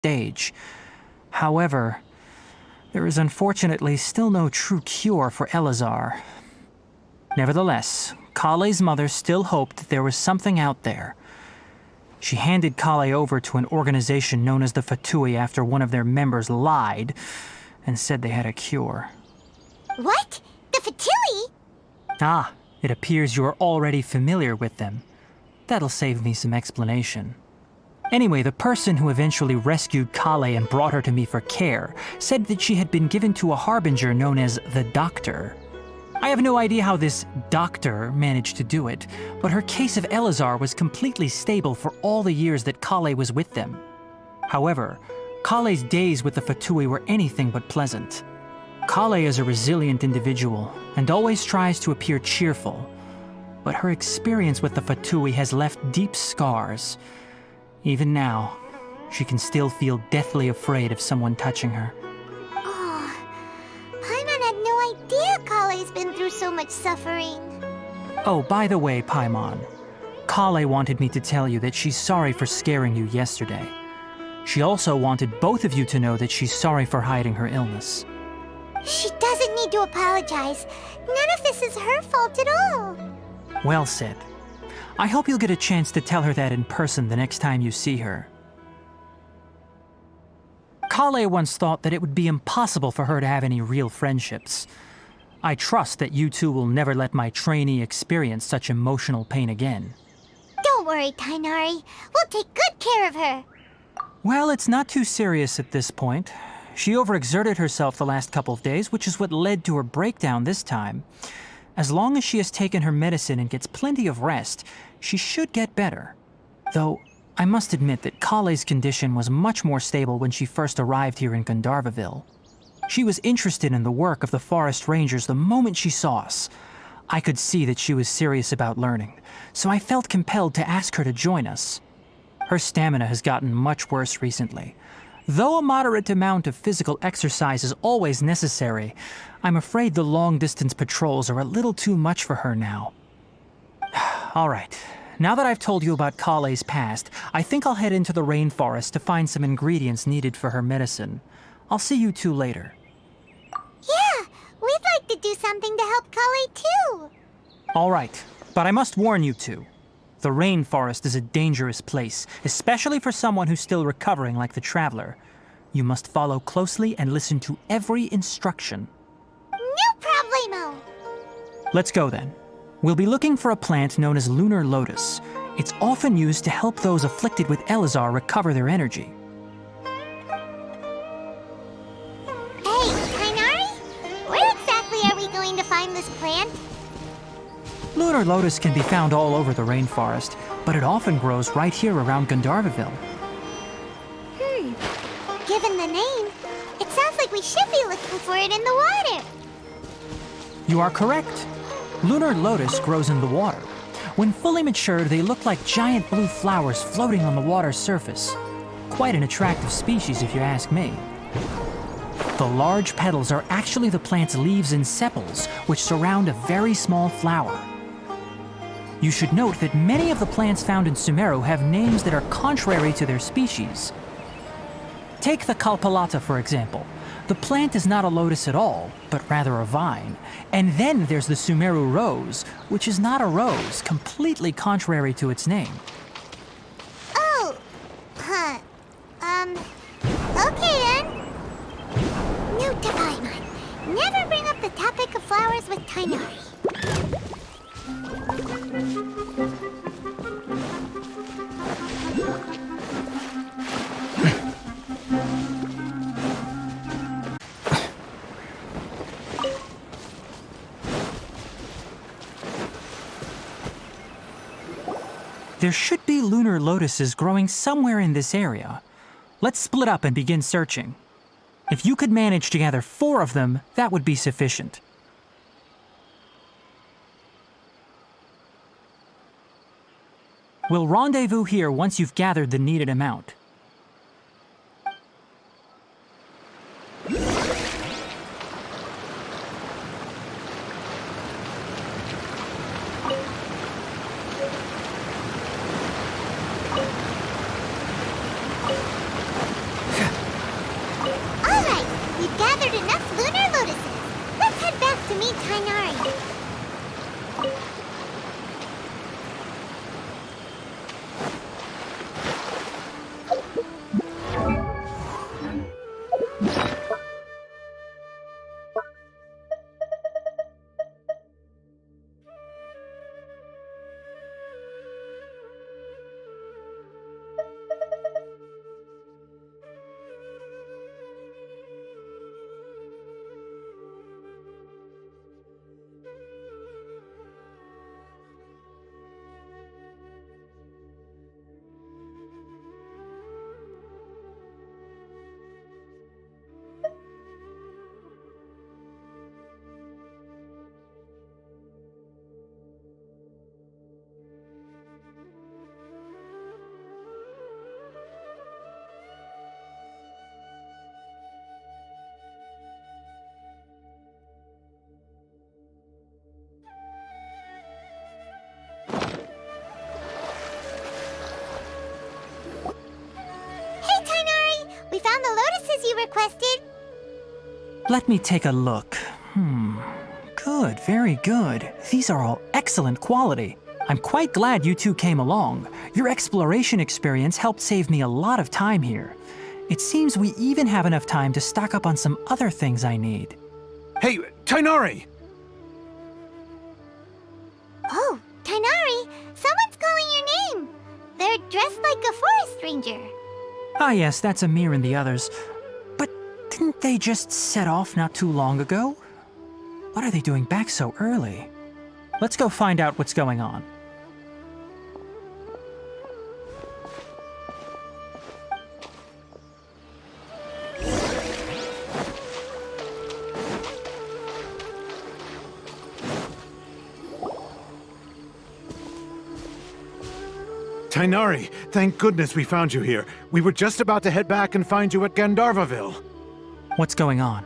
stage. However, there is unfortunately still no true cure for Elazar. Nevertheless, Kale's mother still hoped that there was something out there. She handed Kale over to an organization known as the Fatui after one of their members lied and said they had a cure. What? The Fatui? Ah, it appears you are already familiar with them. That'll save me some explanation. Anyway, the person who eventually rescued Kale and brought her to me for care said that she had been given to a harbinger known as the Doctor. I have no idea how this doctor managed to do it, but her case of Elazar was completely stable for all the years that Kale was with them. However, Kale's days with the Fatui were anything but pleasant. Kale is a resilient individual and always tries to appear cheerful, but her experience with the Fatui has left deep scars. Even now, she can still feel deathly afraid of someone touching her. Oh, Paimon had no idea Kale's been through so much suffering. Oh, by the way, Paimon, Kale wanted me to tell you that she's sorry for scaring you yesterday. She also wanted both of you to know that she's sorry for hiding her illness. She doesn't need to apologize. None of this is her fault at all. Well said. I hope you'll get a chance to tell her that in person the next time you see her. Kale once thought that it would be impossible for her to have any real friendships. I trust that you two will never let my trainee experience such emotional pain again. Don't worry, Tainari. We'll take good care of her. Well, it's not too serious at this point. She overexerted herself the last couple of days, which is what led to her breakdown this time. As long as she has taken her medicine and gets plenty of rest, she should get better. Though, I must admit that Kale's condition was much more stable when she first arrived here in Gandharvaville. She was interested in the work of the forest rangers the moment she saw us. I could see that she was serious about learning, so I felt compelled to ask her to join us. Her stamina has gotten much worse recently. Though a moderate amount of physical exercise is always necessary, I'm afraid the long-distance patrols are a little too much for her now. All right, now that I've told you about Kale's past, I think I'll head into the rainforest to find some ingredients needed for her medicine. I'll see you two later. Yeah, we'd like to do something to help Kale too. All right, but I must warn you two. The rainforest is a dangerous place, especially for someone who's still recovering like the Traveler. You must follow closely and listen to every instruction. No problemo! Let's go then. We'll be looking for a plant known as Lunar Lotus. It's often used to help those afflicted with Elazar recover their energy. Hey, Tainari? Where exactly are we going to find this plant? Lunar Lotus can be found all over the rainforest, but it often grows right here around Gandharvaville. Given the name, it sounds like we should be looking for it in the water. You are correct. Lunar Lotus grows in the water. When fully matured, they look like giant blue flowers floating on the water's surface. Quite an attractive species, if you ask me. The large petals are actually the plant's leaves and sepals, which surround a very small flower. You should note that many of the plants found in Sumeru have names that are contrary to their species. Take the Kalpalata, for example. The plant is not a lotus at all, but rather a vine. And then there's the Sumeru rose, which is not a rose, completely contrary to its name. Oh, okay then. Note to Paimon. Never bring up the topic of flowers with Tainari. There should be lunar lotuses growing somewhere in this area. Let's split up and begin searching. If you could manage to gather 4 of them, that would be sufficient. We'll rendezvous here once you've gathered the needed amount. found the lotuses you requested. Let me take a look. Good, very good. These are all excellent quality. I'm quite glad you two came along. Your exploration experience helped save me a lot of time here. It seems we even have enough time to stock up on some other things I need. Hey, Tainari! Oh, Tainari, someone's calling your name. They're dressed like a forest ranger. Ah yes, that's Amir and the others. But didn't they just set off not too long ago? What are they doing back so early? Let's go find out what's going on. Tainari, thank goodness we found you here. We were just about to head back and find you at Gandharvaville. What's going on?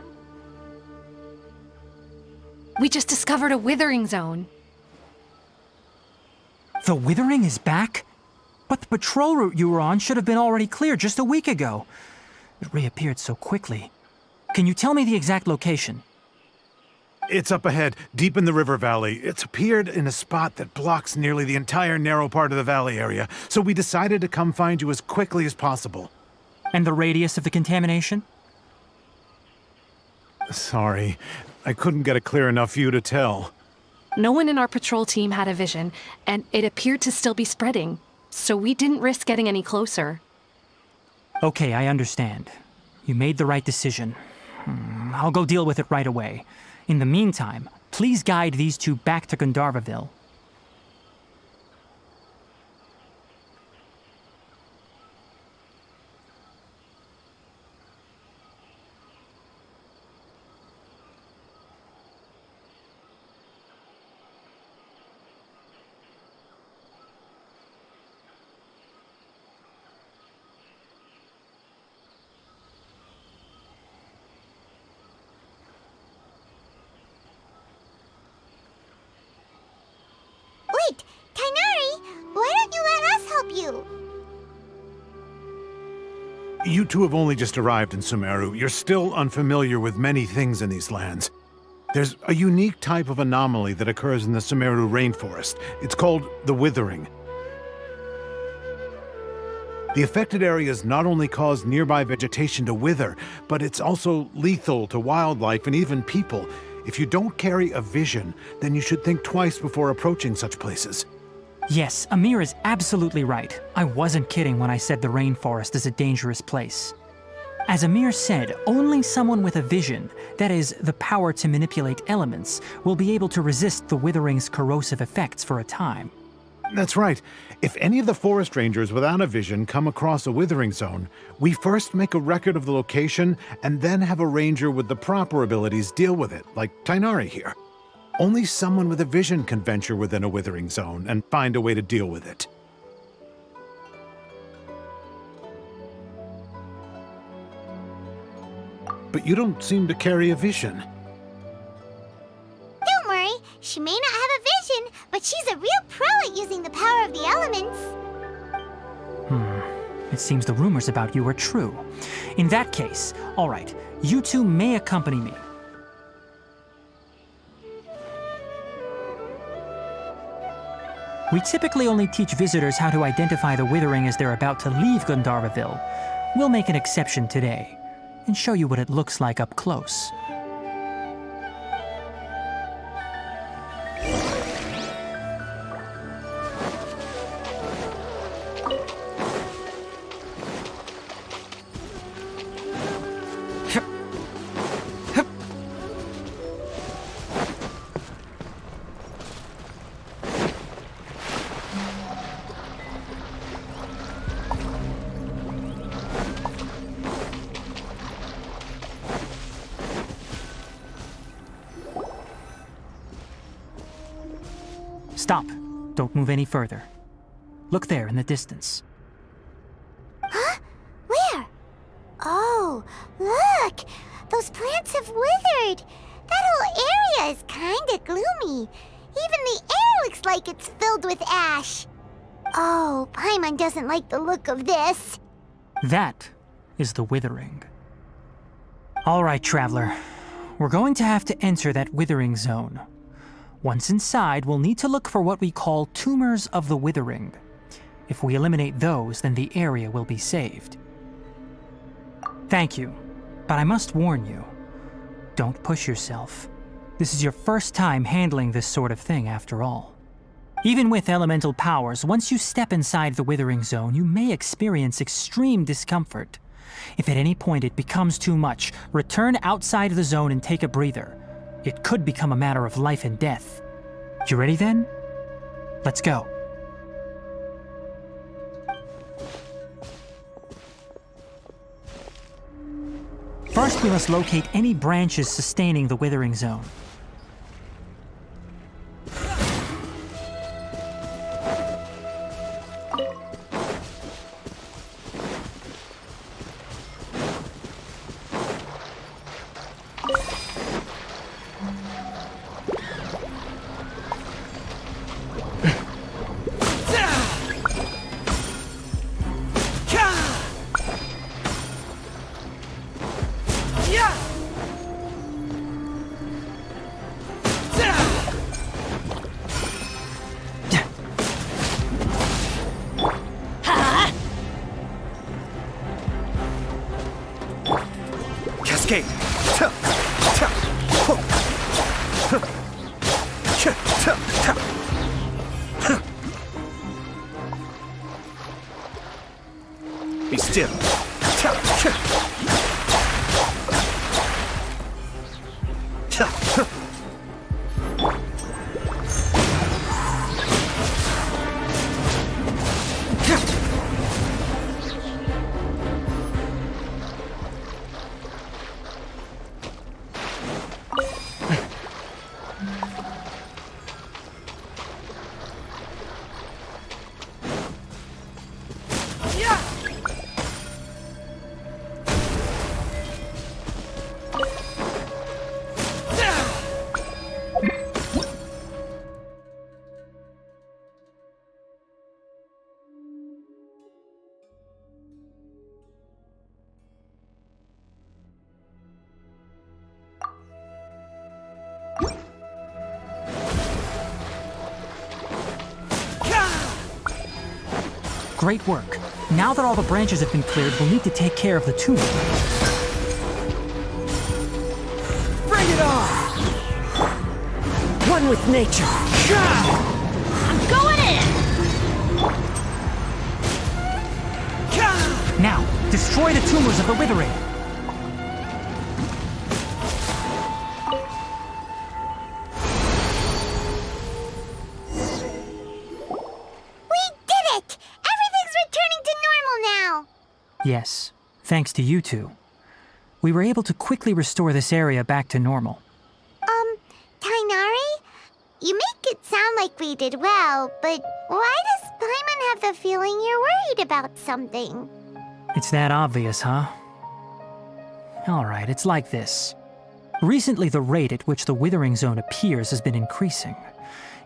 We just discovered a withering zone. The Withering is back? But the patrol route you were on should have been already clear just a week ago. It reappeared so quickly. Can you tell me the exact location? It's up ahead, deep in the river valley. It's appeared in a spot that blocks nearly the entire narrow part of the valley area, so we decided to come find you as quickly as possible. And the radius of the contamination? Sorry, I couldn't get a clear enough view to tell. No one in our patrol team had a vision, and it appeared to still be spreading, so we didn't risk getting any closer. Okay, I understand. You made the right decision. I'll go deal with it right away. In the meantime, please guide these two back to Gandharvaville. Wait, Tainari, why don't you let us help you? You two have only just arrived in Sumeru. You're still unfamiliar with many things in these lands. There's a unique type of anomaly that occurs in the Sumeru rainforest. It's called the Withering. The affected areas not only cause nearby vegetation to wither, but it's also lethal to wildlife and even people. If you don't carry a vision, then you should think twice before approaching such places. Yes, Amir is absolutely right. I wasn't kidding when I said the rainforest is a dangerous place. As Amir said, only someone with a vision, that is, the power to manipulate elements, will be able to resist the Withering's corrosive effects for a time. That's right. If any of the forest rangers without a vision come across a withering zone, we first make a record of the location and then have a ranger with the proper abilities deal with it, like Tainari here. Only someone with a vision can venture within a withering zone and find a way to deal with it. But you don't seem to carry a vision. Don't worry, she may not have a vision, but she's a real pro at using the power of the elements. It seems the rumors about you are true. In that case, all right, you two may accompany me. We typically only teach visitors how to identify the Withering as they're about to leave Gandharvaville. We'll make an exception today and show you what it looks like up close. Stop. Don't move any further. Look there in the distance. Huh? Where? Oh, look! Those plants have withered! That whole area is kinda gloomy. Even the air looks like it's filled with ash. Oh, Paimon doesn't like the look of this. That is the Withering. All right, Traveler. We're going to have to enter that Withering zone. Once inside, we'll need to look for what we call tumors of the Withering. If we eliminate those, then the area will be saved. Thank you, but I must warn you. Don't push yourself. This is your first time handling this sort of thing, after all. Even with elemental powers, once you step inside the Withering Zone, you may experience extreme discomfort. If at any point it becomes too much, return outside the zone and take a breather. It could become a matter of life and death. You ready then? Let's go. First, we must locate any branches sustaining the Withering Zone. Cascade! Be still. Great work. Now that all the branches have been cleared, we'll need to take care of the tumor. Bring it on! One with nature. I'm going in! Now, destroy the tumors of the Withering. Yes, thanks to you two. We were able to quickly restore this area back to normal. Tighnari? You make it sound like we did well, but why does Paimon have the feeling you're worried about something? It's that obvious, huh? Alright, it's like this. Recently, the rate at which the Withering Zone appears has been increasing.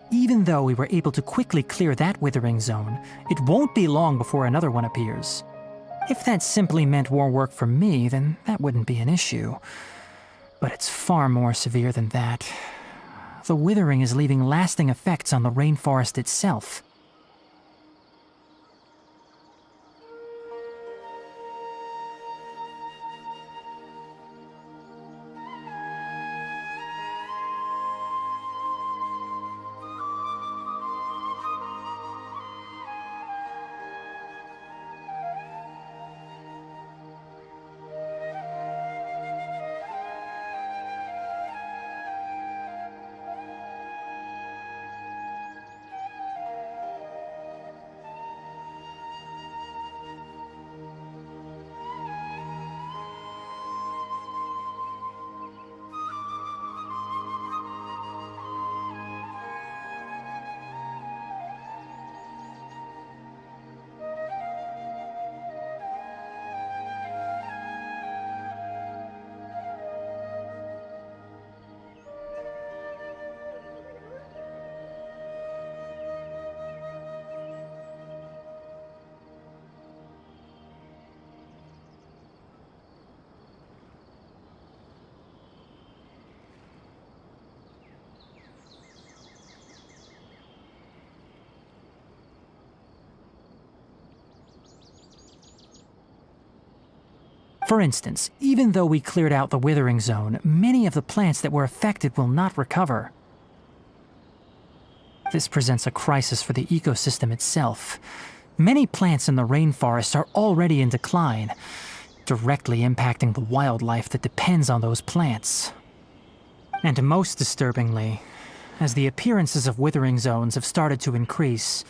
Even though we were able to quickly clear that Withering Zone, it won't be long before another one appears. If that simply meant more work for me, then that wouldn't be an issue. But it's far more severe than that. The Withering is leaving lasting effects on the rainforest itself. For instance, even though we cleared out the withering zone, many of the plants that were affected will not recover. This presents a crisis for the ecosystem itself. Many plants in the rainforest are already in decline, directly impacting the wildlife that depends on those plants. And most disturbingly, as the appearances of withering zones have started to increase,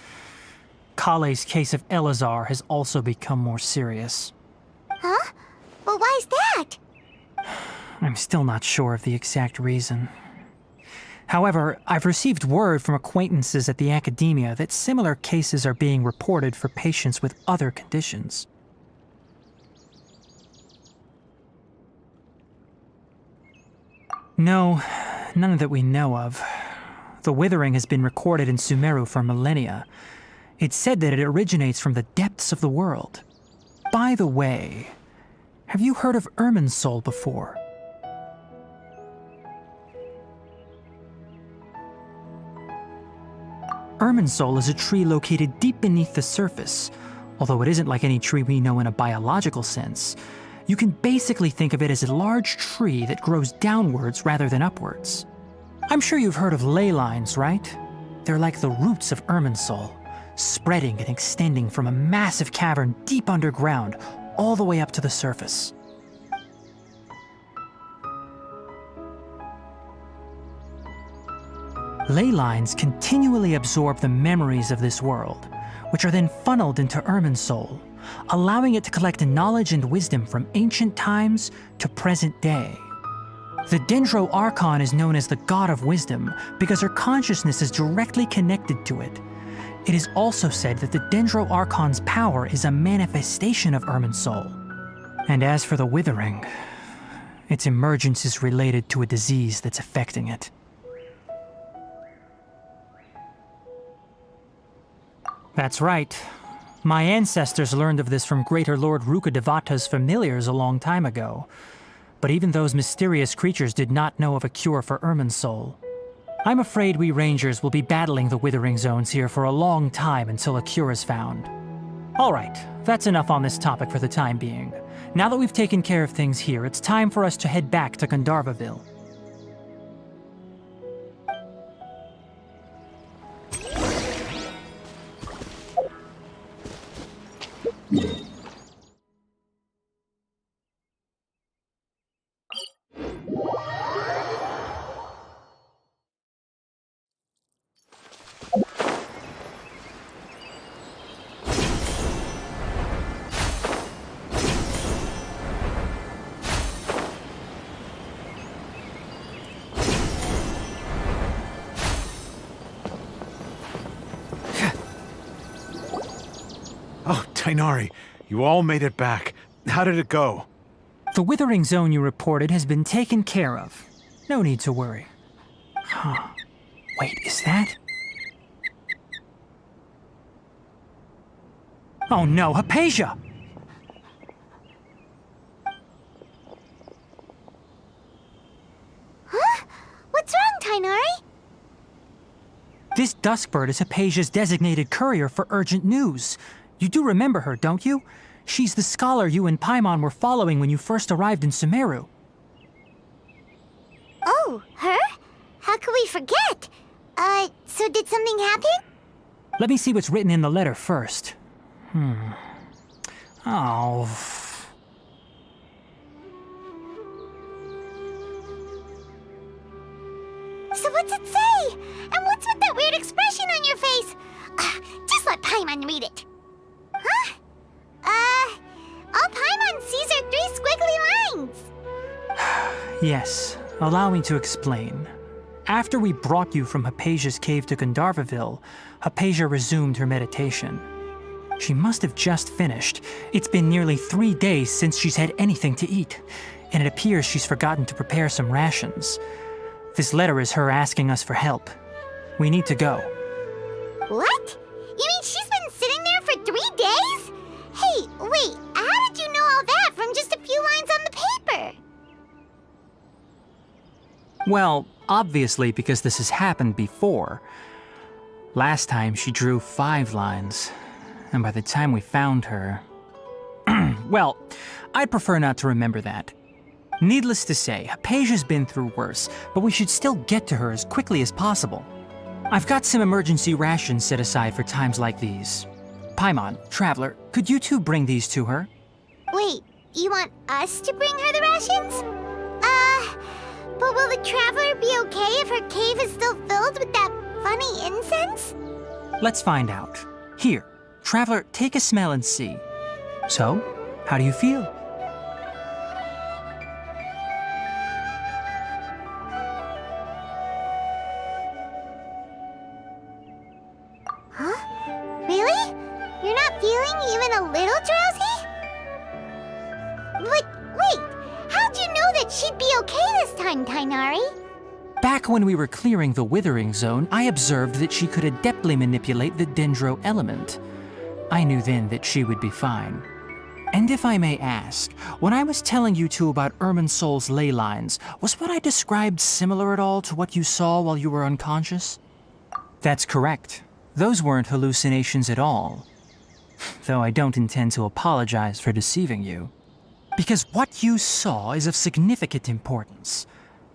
Kale's case of Elazar has also become more serious. Huh? Well, why's that? I'm still not sure of the exact reason. However, I've received word from acquaintances at the academia that similar cases are being reported for patients with other conditions. No, none that we know of. The withering has been recorded in Sumeru for millennia. It's said that it originates from the depths of the world. By the way, have you heard of Irminsul before? Irminsul is a tree located deep beneath the surface. Although it isn't like any tree we know in a biological sense, you can basically think of it as a large tree that grows downwards rather than upwards. I'm sure you've heard of ley lines, right? They're like the roots of Irminsul, spreading and extending from a massive cavern deep underground all the way up to the surface. Ley lines continually absorb the memories of this world, which are then funneled into Irminsul, allowing it to collect knowledge and wisdom from ancient times to present day. The Sumeru Archon is known as the God of Wisdom because her consciousness is directly connected to it. It is also said that the Sumeru Archon's power is a manifestation of Irminsul. And as for the Withering, its emergence is related to a disease that's affecting it. That's right. My ancestors learned of this from Greater Lord Rukkhadevata's familiars a long time ago. But even those mysterious creatures did not know of a cure for Irminsul. I'm afraid we Rangers will be battling the Withering Zones here for a long time until a cure is found. Alright, that's enough on this topic for the time being. Now that we've taken care of things here, it's time for us to head back to Gandharvaville. Oh, Tainari, you all made it back. How did it go? The Withering Zone you reported has been taken care of. No need to worry. Huh. Wait, is that? Oh no, Hypatia! Huh? What's wrong, Tainari? This Duskbird is Hypatia's designated courier for urgent news. You do remember her, don't you? She's the scholar you and Paimon were following when you first arrived in Sumeru. Oh, her? How could we forget? So did something happen? Let me see what's written in the letter first. Oh. So what's it say? And what's with that weird expression on your face? Just let Paimon read it. Huh? All Paimon sees are 3 squiggly lines. Yes, allow me to explain. After we brought you from Hypatia's cave to Gandharvaville, Hypatia resumed her meditation. She must have just finished. It's been nearly 3 days since she's had anything to eat, and it appears she's forgotten to prepare some rations. This letter is her asking us for help. We need to go. What? You mean she's been sitting there for 3 days? Hey, wait, how did you know all that from just a few lines on the paper? Well, obviously because this has happened before. Last time she drew 5 lines, and by the time we found her... Well, I'd prefer not to remember that. Needless to say, Hypatia's been through worse, but we should still get to her as quickly as possible. I've got some emergency rations set aside for times like these. Paimon, Traveler, could you two bring these to her? Wait, you want us to bring her the rations? But will the Traveler be okay if her cave is still filled with that funny incense? Let's find out. Here, Traveler, take a smell and see. So, how do you feel? Huh? Really? You're not feeling even a little drowsy? But wait, how'd you know that she'd be okay this time, Tighnari? Back when we were clearing the Withering Zone, I observed that she could adeptly manipulate the Dendro element. I knew then that she would be fine. And if I may ask, when I was telling you two about Irminsul's ley lines, was what I described similar at all to what you saw while you were unconscious? That's correct. Those weren't hallucinations at all. Though I don't intend to apologize for deceiving you. Because what you saw is of significant importance.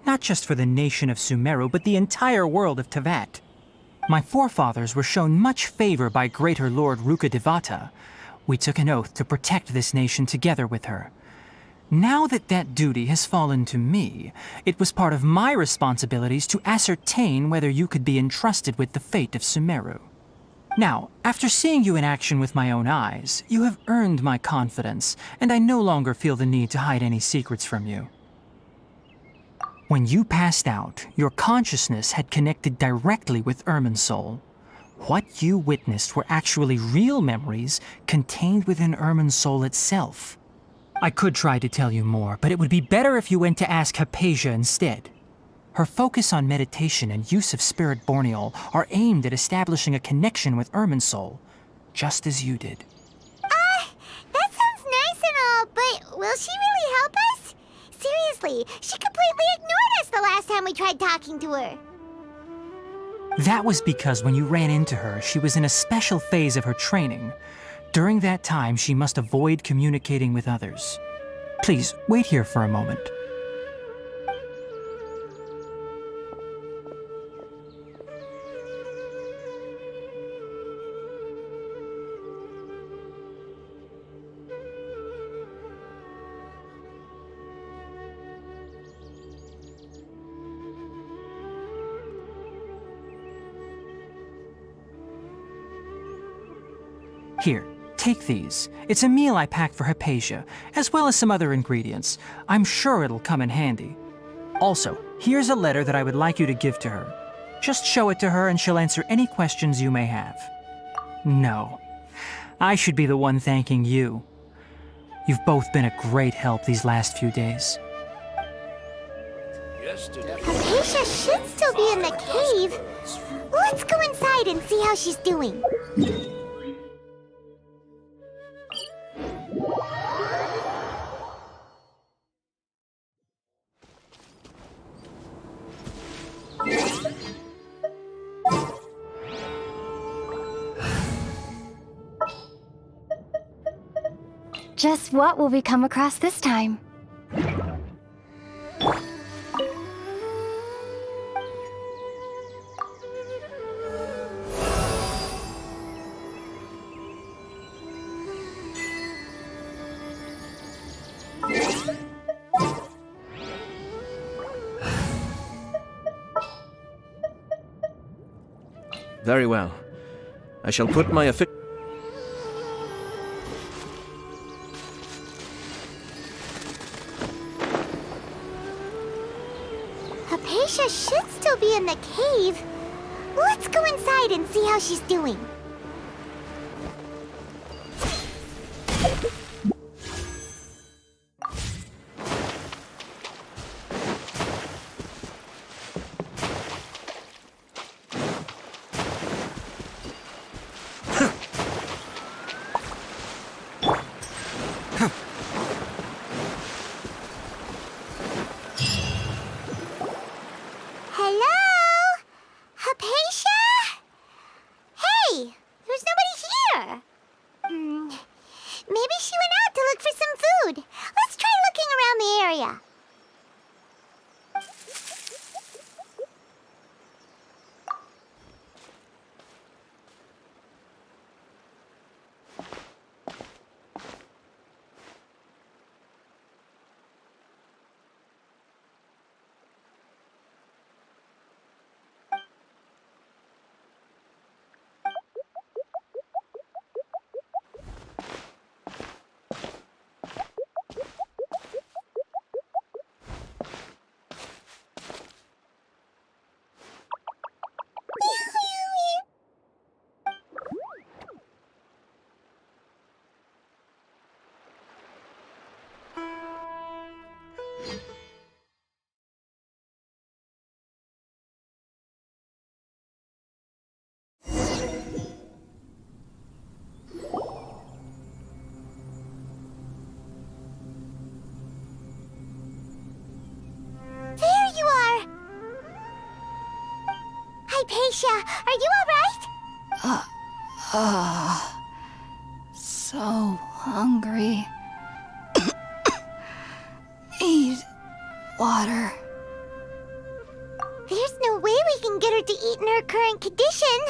Not just for the nation of Sumeru, but the entire world of Teyvat. My forefathers were shown much favor by Greater Lord Rukkhadevata. We took an oath to protect this nation together with her. Now that that duty has fallen to me, it was part of my responsibilities to ascertain whether you could be entrusted with the fate of Sumeru. Now, after seeing you in action with my own eyes, you have earned my confidence, and I no longer feel the need to hide any secrets from you. When you passed out, your consciousness had connected directly with Irminsul. What you witnessed were actually real memories contained within Irminsul itself. I could try to tell you more, but it would be better if you went to ask Hypatia instead. Her focus on meditation and use of Spirit Borneol are aimed at establishing a connection with Irminsul, just as you did. That sounds nice and all, but will she really help us? Seriously, she completely ignored us the last time we tried talking to her. That was because when you ran into her, she was in a special phase of her training. During that time, she must avoid communicating with others. Please, wait here for a moment. Here, take these. It's a meal I packed for Hypatia, as well as some other ingredients. I'm sure it'll come in handy. Also, here's a letter that I would like you to give to her. Just show it to her and she'll answer any questions you may have. No, I should be the one thanking you. You've both been a great help these last few days. Hypatia should still be in the cave. Let's go inside and see how she's doing. Just what will we come across this time? Very well. I shall put my Hypatia should still be in the cave. Let's go inside and see how she's doing. Hello? Hypatia? Hey, There you are! Hypatia, are you alright? So hungry. Need water. There's no way we can get her to eat in her current condition.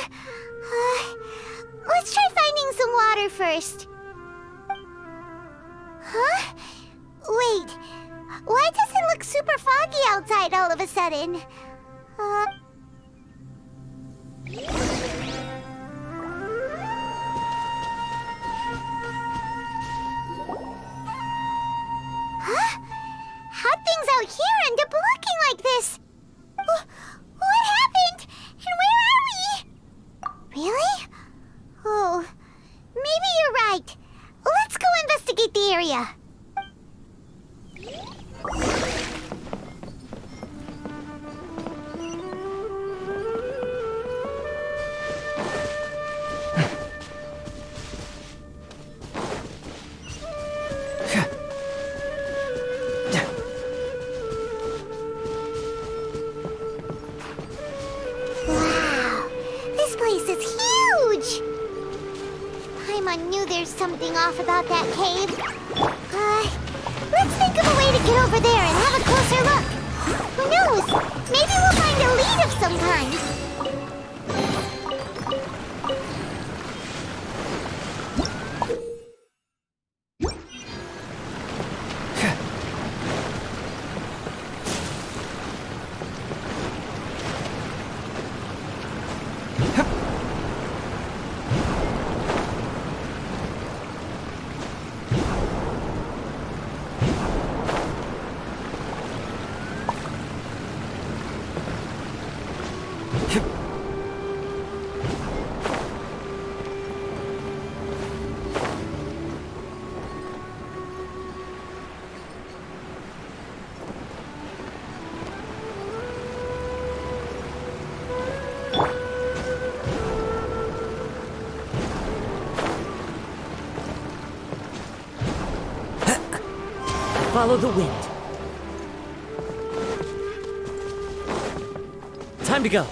Let's try finding some water first. Huh? Wait, why does it look super foggy outside all of a sudden? Huh? How'd things out here end up looking like this? What happened? And where are we? Really? Oh, maybe you're right. Let's go investigate the area. Wow, this place is huge! Paimon knew there's something off about that cave. Let's think of a way to get over there and have a closer look. Who knows? Maybe we'll find a lead of some kind. Follow the wind. Time to go.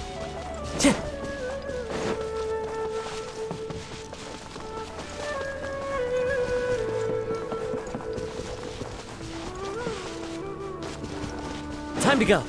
Time to go.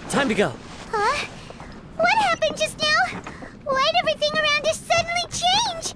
Time to go. Huh? What happened just now? Why'd everything around us suddenly change?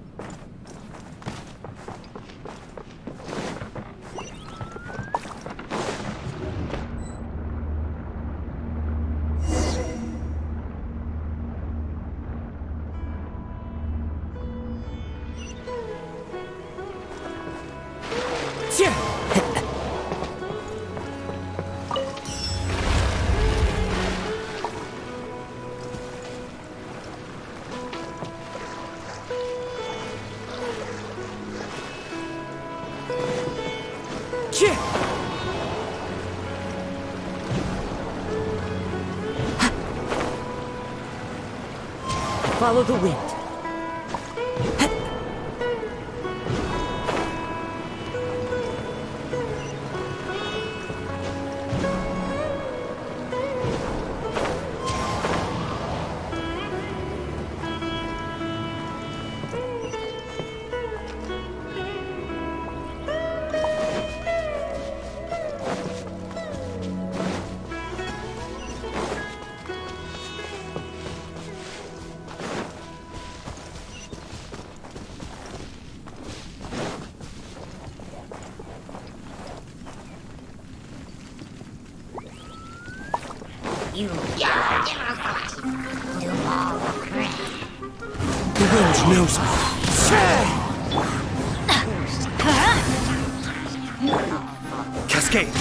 Follow the wind. The wind knows me. Cascade.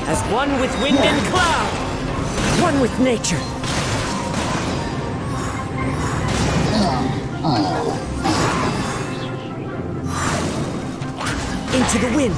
As one with wind and cloud, one with nature. Into the wind.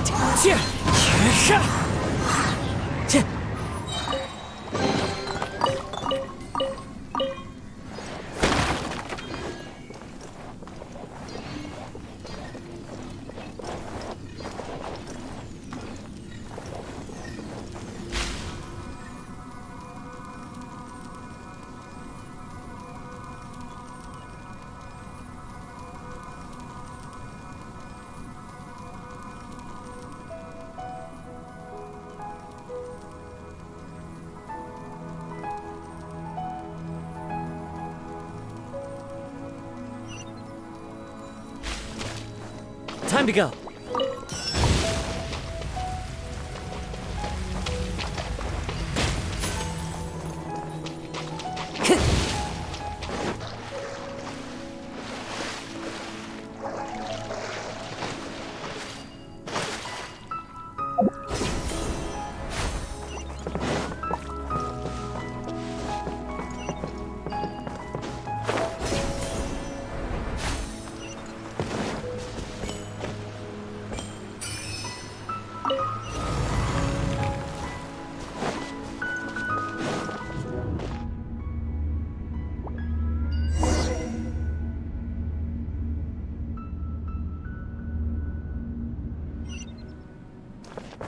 Time to go.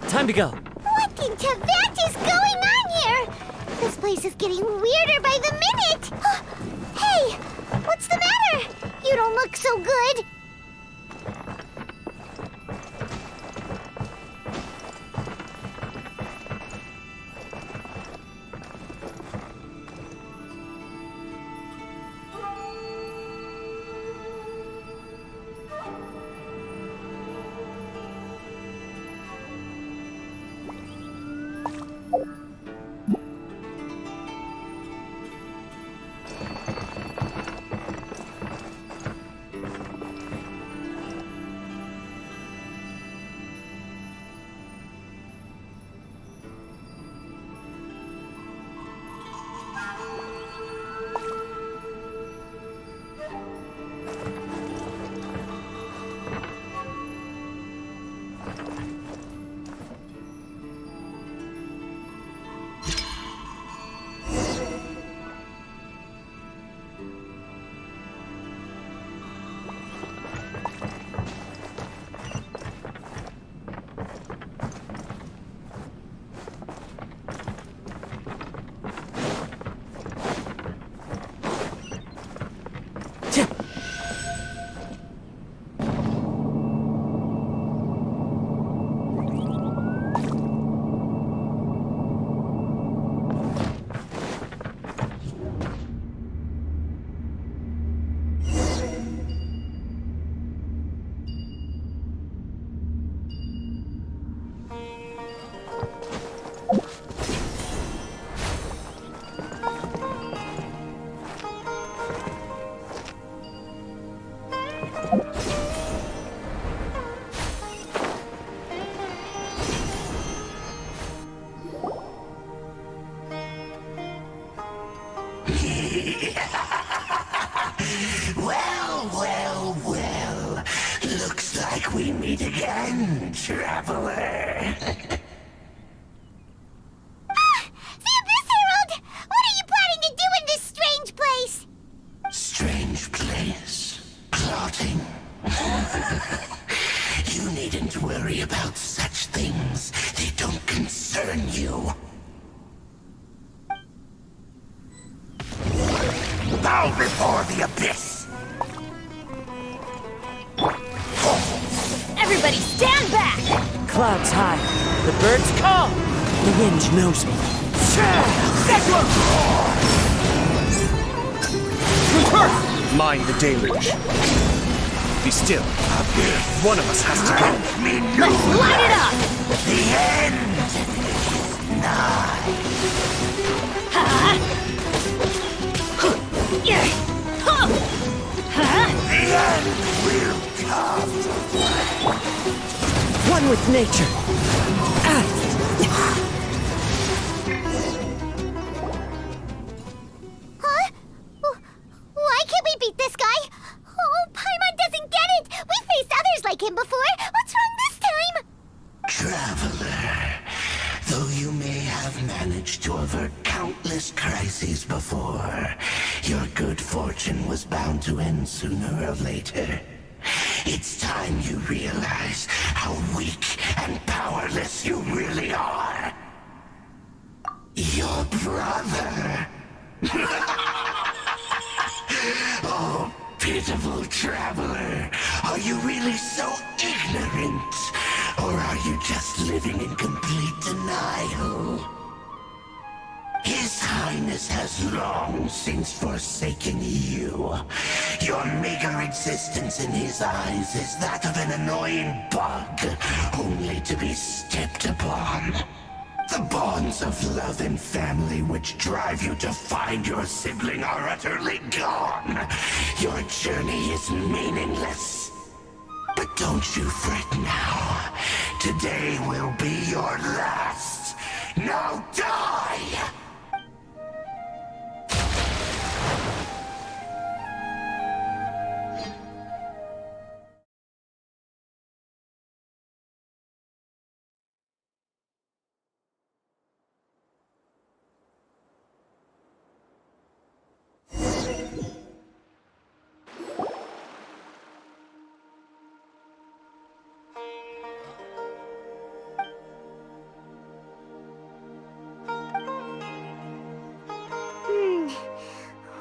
Time to go. What in Tibet is going on here? This place is getting weirder by the minute. Hey, what's the matter? You don't look so good. Well. Looks like we meet again, traveler. The Abyss Herald! What are you planning to do in this strange place? Strange place. Plotting. You needn't worry about such things. They don't concern you. Bow before the Abyss! Everybody stand back! Clouds high. The birds call. The wind knows me. Mind the deluge. Be still. One of us has to go. Let's light it up! The end is nigh. The end will come. One with nature. Huh? Why can't we beat this guy? Oh, Paimon doesn't get it! We faced others like him before! What's wrong this time? Traveler, though you may have managed to avert countless crises before, your good fortune was bound to end sooner or later. It's time you realize how weak and powerless you really are. Your brother. Oh, pitiful traveler. Are you really so ignorant? Or are you just living in complete denial? His Highness has long since forsaken you. Your meager existence in his eyes is that of an annoying bug, only to be stepped upon. The bonds of love and family which drive you to find your sibling are utterly gone. Your journey is meaningless. But don't you fret now. Today will be your last. Now die!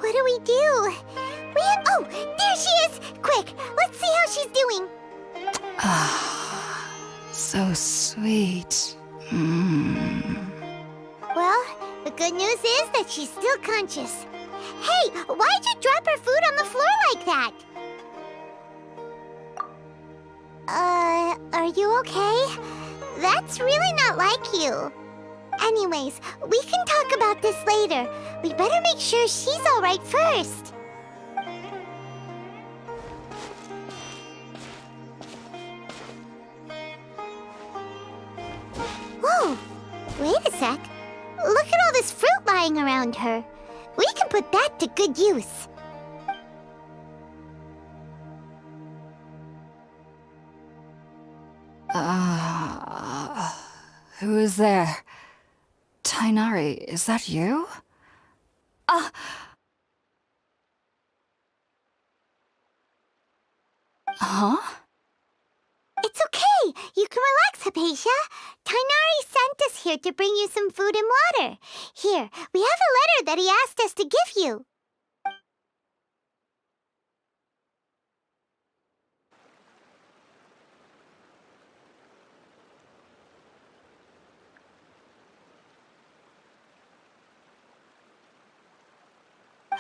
What do we do? Oh, there she is! Quick, let's see how she's doing. So sweet. Well, the good news is that she's still conscious. Hey, why'd you drop her food on the floor like that? Are you okay? That's really not like you. Anyways, we can talk about this later. We better make sure she's alright first. Whoa! Wait a sec. Look at all this fruit lying around her. We can put that to good use. Who is there? Tainari, is that you? Huh? It's okay. You can relax, Hypatia. Tainari sent us here to bring you some food and water. Here, we have a letter that he asked us to give you.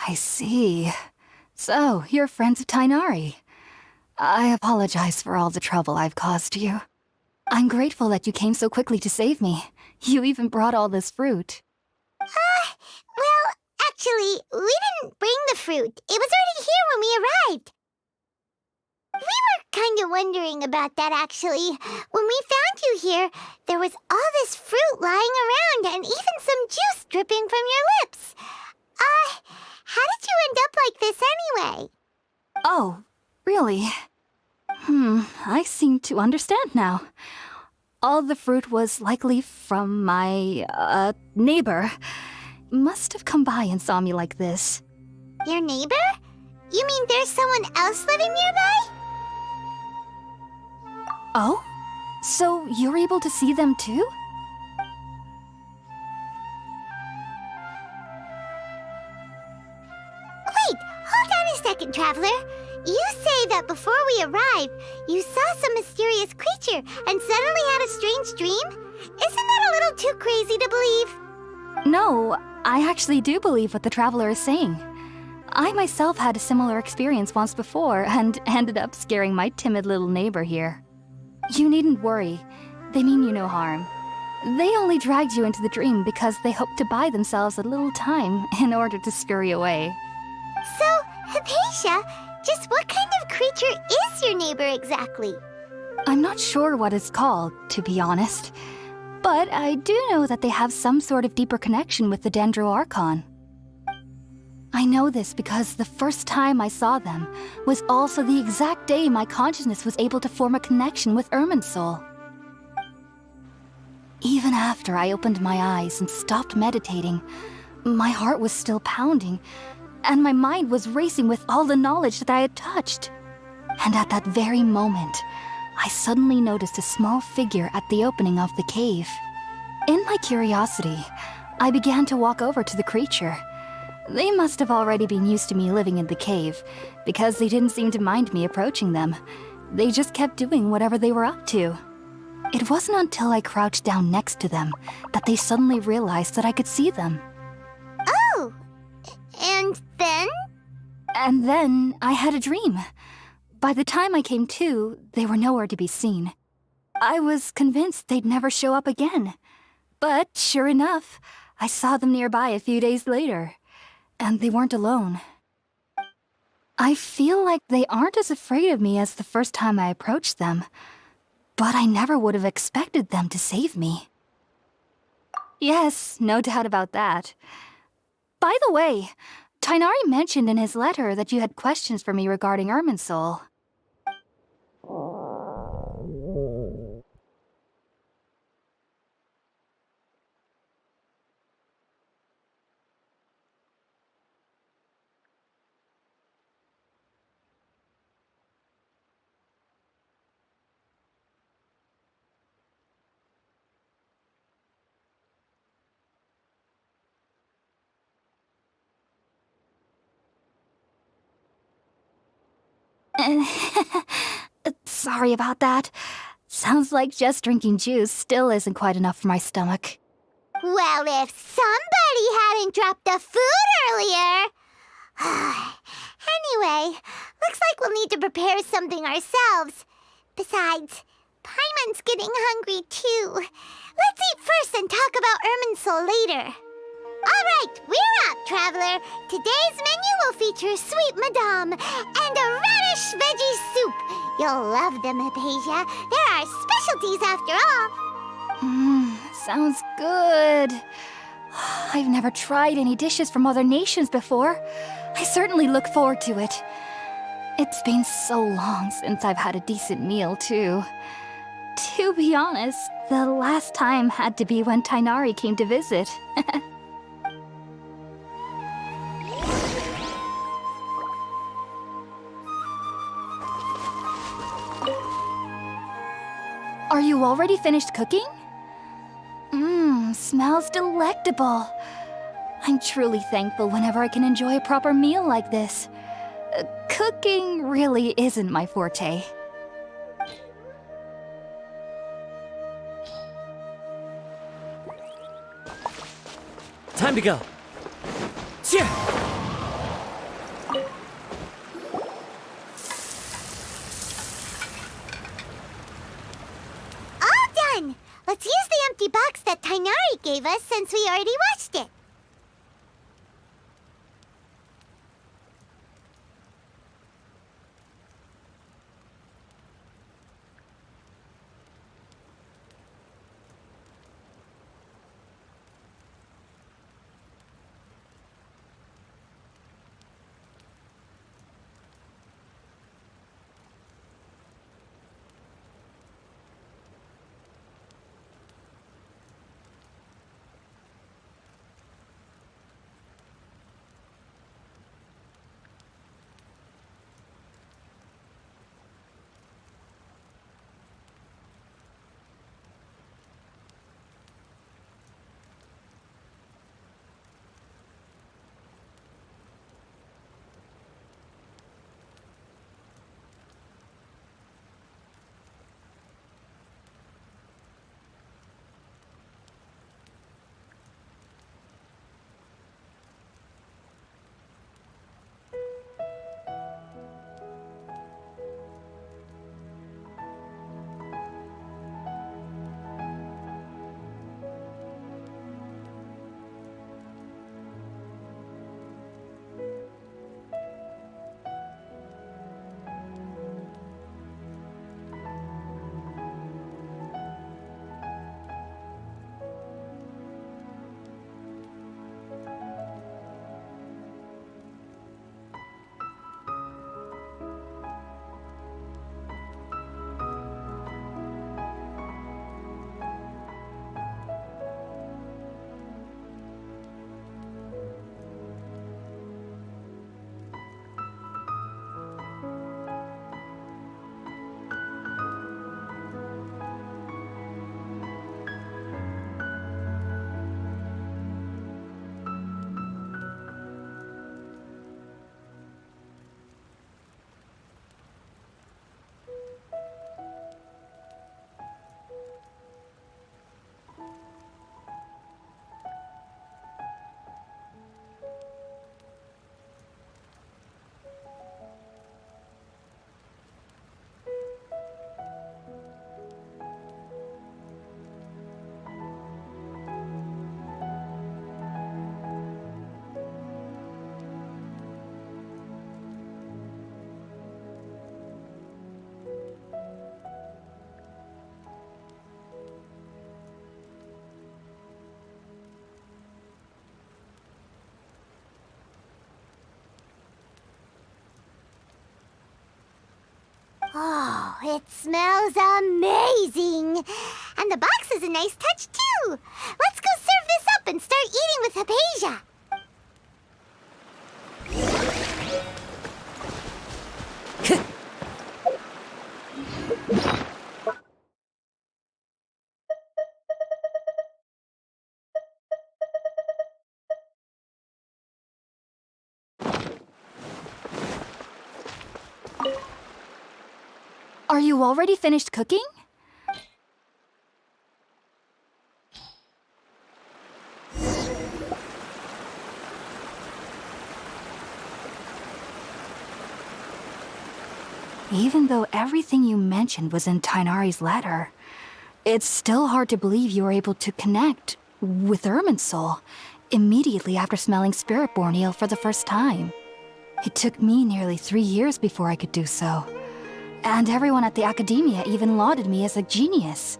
I see. So, you're friends of Tainari. I apologize for all the trouble I've caused you. I'm grateful that you came so quickly to save me. You even brought all this fruit. Well, actually, we didn't bring the fruit. It was already here when we arrived. We were kind of wondering about that, actually. When we found you here, there was all this fruit lying around and even some juice dripping from your lips. How seem to understand now. All the fruit was likely from my, neighbor. Must have come by and saw me like this. Your neighbor? You mean there's someone else living nearby? Oh? So you're able to see them too? Wait, hold on a second, Traveler. You say that before we arrived, you saw some mysterious creature and suddenly had a strange dream? Isn't that a little too crazy to believe? No, I actually do believe what the Traveler is saying. I myself had a similar experience once before and ended up scaring my timid little neighbor here. You needn't worry. They mean you no harm. They only dragged you into the dream because they hoped to buy themselves a little time in order to scurry away. So, Hypatia, just what kind of creature is your neighbor exactly? I'm not sure what it's called, to be honest. But I do know that they have some sort of deeper connection with the Sumeru Archon. I know this because the first time I saw them was also the exact day my consciousness was able to form a connection with Irminsul. Even after I opened my eyes and stopped meditating, my heart was still pounding, and my mind was racing with all the knowledge that I had touched. And at that very moment, I suddenly noticed a small figure at the opening of the cave. In my curiosity, I began to walk over to the creature. They must have already been used to me living in the cave, because they didn't seem to mind me approaching them. They just kept doing whatever they were up to. It wasn't until I crouched down next to them that they suddenly realized that I could see them. Oh, and then? And then I had a dream. By the time I came to, they were nowhere to be seen. I was convinced they'd never show up again. But sure enough, I saw them nearby a few days later. And they weren't alone. I feel like they aren't as afraid of me as the first time I approached them. But I never would have expected them to save me. Yes, no doubt about that. By the way, Tighnari mentioned in his letter that you had questions for me regarding Irminsul. Sorry about that. Sounds like just drinking juice still isn't quite enough for my stomach. Well, if somebody hadn't dropped the food earlier... Anyway, looks like we'll need to prepare something ourselves. Besides, Paimon's getting hungry too. Let's eat first and talk about Irminsul later. All right, we're up, Traveler. Today's menu will feature Sweet Madame and a radish veggie soup. You'll love them, Hypatia. They're our specialties after all. Sounds good. I've never tried any dishes from other nations before. I certainly look forward to it. It's been so long since I've had a decent meal, too. To be honest, the last time had to be when Tighnari came to visit. Are you already finished cooking? Smells delectable. I'm truly thankful whenever I can enjoy a proper meal like this. Cooking really isn't my forte. Time to go. Yeah. All done! Let's use the empty box that Tighnari gave us since we already watched it. it smells amazing. And the box is a nice touch, too. Let's go serve this up and start eating with Hypatia. Are you already finished cooking? Even though everything you mentioned was in Tighnari's letter, it's still hard to believe you were able to connect with Irminsul immediately after smelling Spiritborn Ale for the first time. It took me nearly 3 years before I could do so. And everyone at the Academia even lauded me as a genius.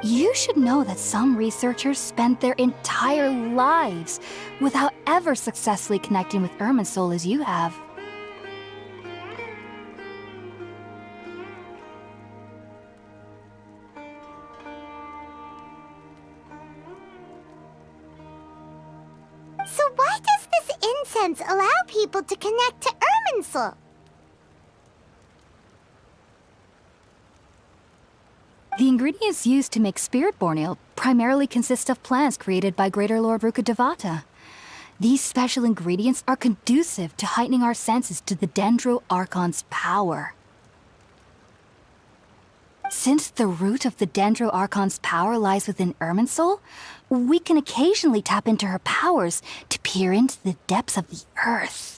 You should know that some researchers spend their entire lives without ever successfully connecting with Irminsul as you have. So why does this incense allow people to connect to Irminsul? The ingredients used to make Spiritborn Ale primarily consist of plants created by Greater Lord Rukkhadevata. These special ingredients are conducive to heightening our senses to the Dendro Archon's power. Since the root of the Dendro Archon's power lies within Irminsul, we can occasionally tap into her powers to peer into the depths of the earth.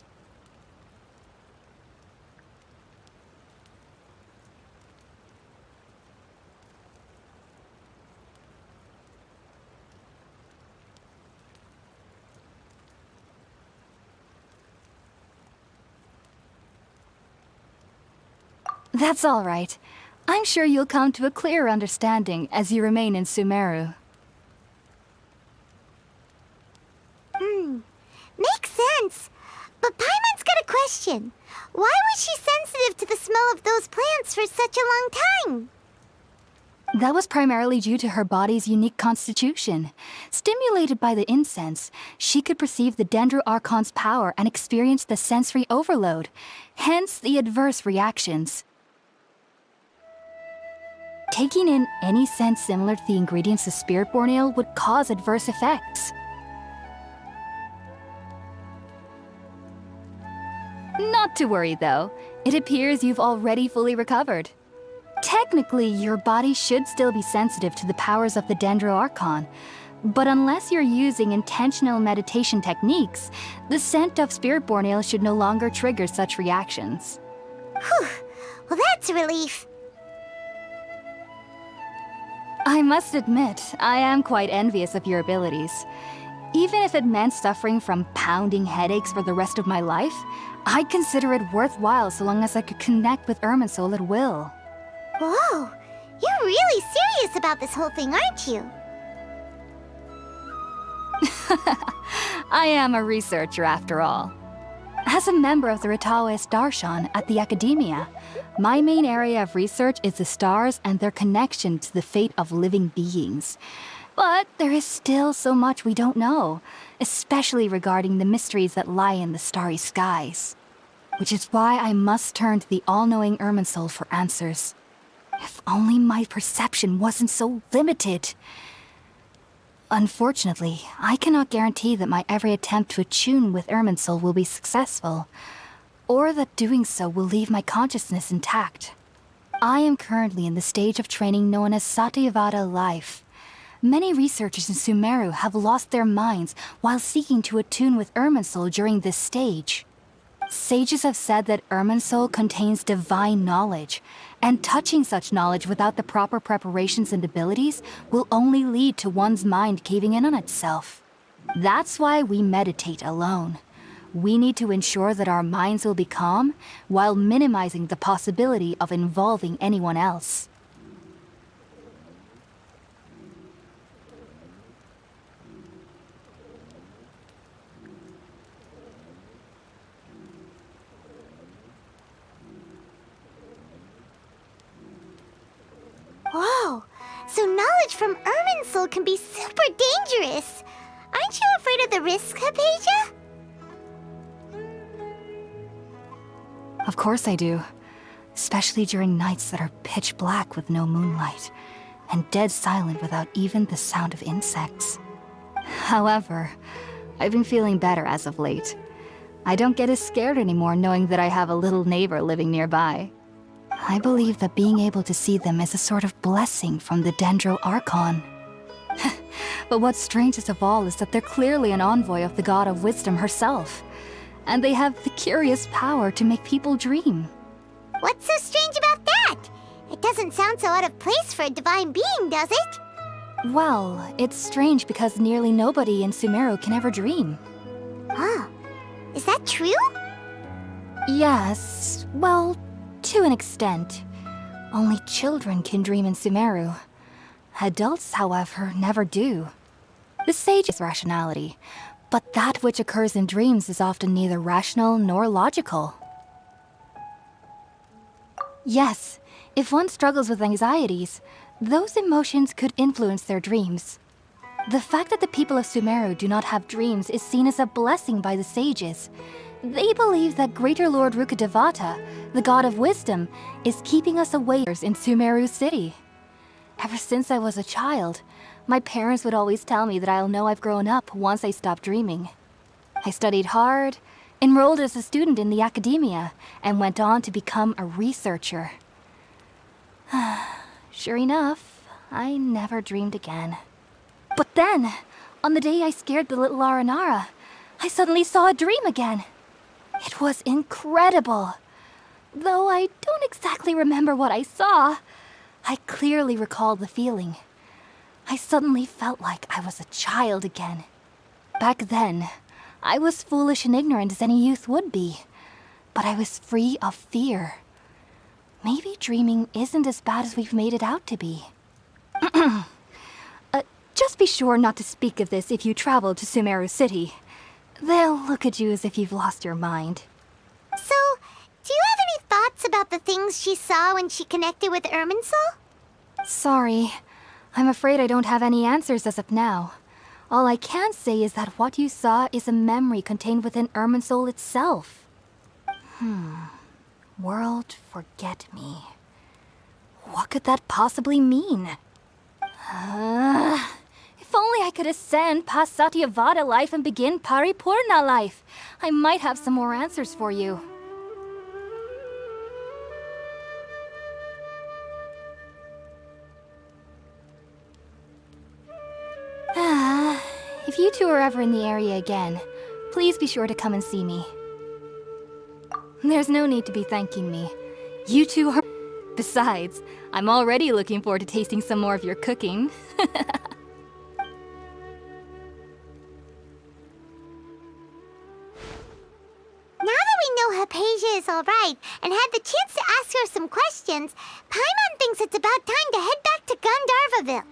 That's all right. I'm sure you'll come to a clearer understanding as you remain in Sumeru. Makes sense. But Paimon's got a question. Why was she sensitive to the smell of those plants for such a long time? That was primarily due to her body's unique constitution. Stimulated by the incense, she could perceive the Dendro Archon's power and experience the sensory overload, hence the adverse reactions. Taking in any scent similar to the ingredients of Spiritborn Ale would cause adverse effects. Not to worry, though. It appears you've already fully recovered. Technically, your body should still be sensitive to the powers of the Dendro Archon, but unless you're using intentional meditation techniques, the scent of Spiritborn Ale should no longer trigger such reactions. Whew. Well, that's a relief. I must admit, I am quite envious of your abilities. Even if it meant suffering from pounding headaches for the rest of my life, I'd consider it worthwhile so long as I could connect with Irminsul at will. Whoa, you're really serious about this whole thing, aren't you? I am a researcher after all. As a member of the Ritaoist Darshan at the Academia, my main area of research is the stars and their connection to the fate of living beings. But there is still so much we don't know, especially regarding the mysteries that lie in the starry skies. Which is why I must turn to the all-knowing Irminsul for answers. If only my perception wasn't so limited. Unfortunately, I cannot guarantee that my every attempt to attune with Irminsul will be successful, or that doing so will leave my consciousness intact. I am currently in the stage of training known as Satyavada life. Many researchers in Sumeru have lost their minds while seeking to attune with Irminsul during this stage. Sages have said that Irminsul contains divine knowledge, and touching such knowledge without the proper preparations and abilities will only lead to one's mind caving in on itself. That's why we meditate alone. We need to ensure that our minds will be calm while minimizing the possibility of involving anyone else. Whoa! So knowledge from Irminsul can be super dangerous! Aren't you afraid of the risks, Hypatia? Of course I do. Especially during nights that are pitch black with no moonlight, and dead silent without even the sound of insects. However, I've been feeling better as of late. I don't get as scared anymore knowing that I have a little neighbor living nearby. I believe that being able to see them is a sort of blessing from the Dendro Archon. But what's strangest of all is that they're clearly an envoy of the God of Wisdom herself. And they have the curious power to make people dream. What's so strange about that? It doesn't sound so out of place for a divine being, does it? Well, it's strange because nearly nobody in Sumeru can ever dream. Huh. Is that true? Yes, well, to an extent. Only children can dream in Sumeru. Adults, however, never do. The sage's rationality, but that which occurs in dreams is often neither rational nor logical. Yes, if one struggles with anxieties, those emotions could influence their dreams. The fact that the people of Sumeru do not have dreams is seen as a blessing by the sages. They believe that Greater Lord Rukkhadevata, the God of Wisdom, is keeping us awake in Sumeru City. Ever since I was a child, my parents would always tell me that I'll know I've grown up once I stop dreaming. I studied hard, enrolled as a student in the academia, and went on to become a researcher. Sure enough, I never dreamed again. But then, on the day I scared the little Aranara, I suddenly saw a dream again. It was incredible. Though I don't exactly remember what I saw, I clearly recall the feeling. I suddenly felt like I was a child again. Back then, I was foolish and ignorant as any youth would be, but I was free of fear. Maybe dreaming isn't as bad as we've made it out to be. Just be sure not to speak of this if you travel to Sumeru City. They'll look at you as if you've lost your mind. So, do you have any thoughts about the things she saw when she connected with Irminsul? Sorry. I'm afraid I don't have any answers as of now. All I can say is that what you saw is a memory contained within Irminsul itself. World forget me. What could that possibly mean? If only I could ascend past Satyavada life and begin Paripurna life. I might have some more answers for you. If you two are ever in the area again, please be sure to come and see me. There's no need to be thanking me. You two are... Besides, I'm already looking forward to tasting some more of your cooking. Now that we know Hypatia is alright and had the chance to ask her some questions, Paimon thinks it's about time to head back to Gandharvaville.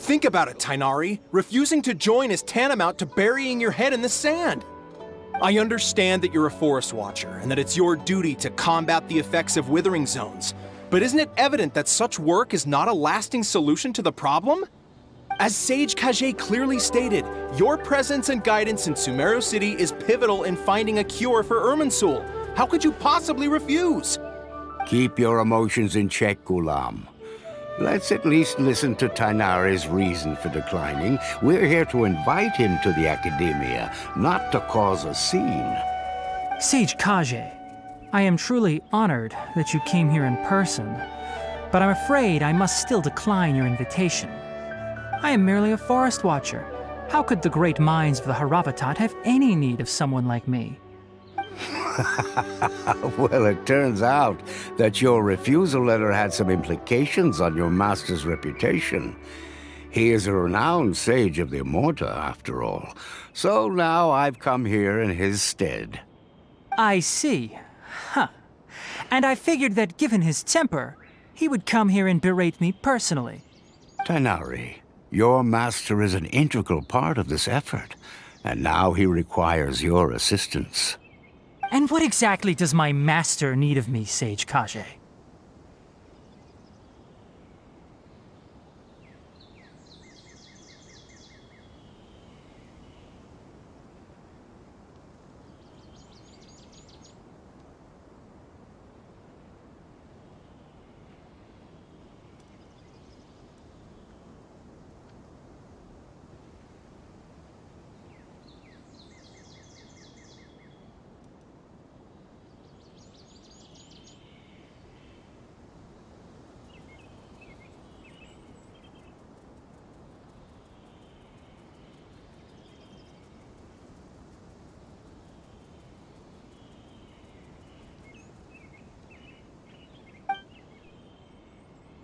Think about it, Tainari. Refusing to join is tantamount to burying your head in the sand. I understand that you're a forest watcher and that it's your duty to combat the effects of withering zones. But isn't it evident that such work is not a lasting solution to the problem? As Sage Kage clearly stated, your presence and guidance in Sumeru City is pivotal in finding a cure for Irminsul. How could you possibly refuse? Keep your emotions in check, Ghulam. Let's at least listen to Tainari's reason for declining. We're here to invite him to the Academia, not to cause a scene. Sage Kage, I am truly honored that you came here in person, but I'm afraid I must still decline your invitation. I am merely a forest watcher. How could the great minds of the Haravatat have any need of someone like me? Well, it turns out that your refusal letter had some implications on your master's reputation. He is a renowned sage of the Immorta, after all. So now I've come here in his stead. I see. Huh. And I figured that given his temper, he would come here and berate me personally. Tainari, your master is an integral part of this effort, and now he requires your assistance. And what exactly does my master need of me, Sage Kage?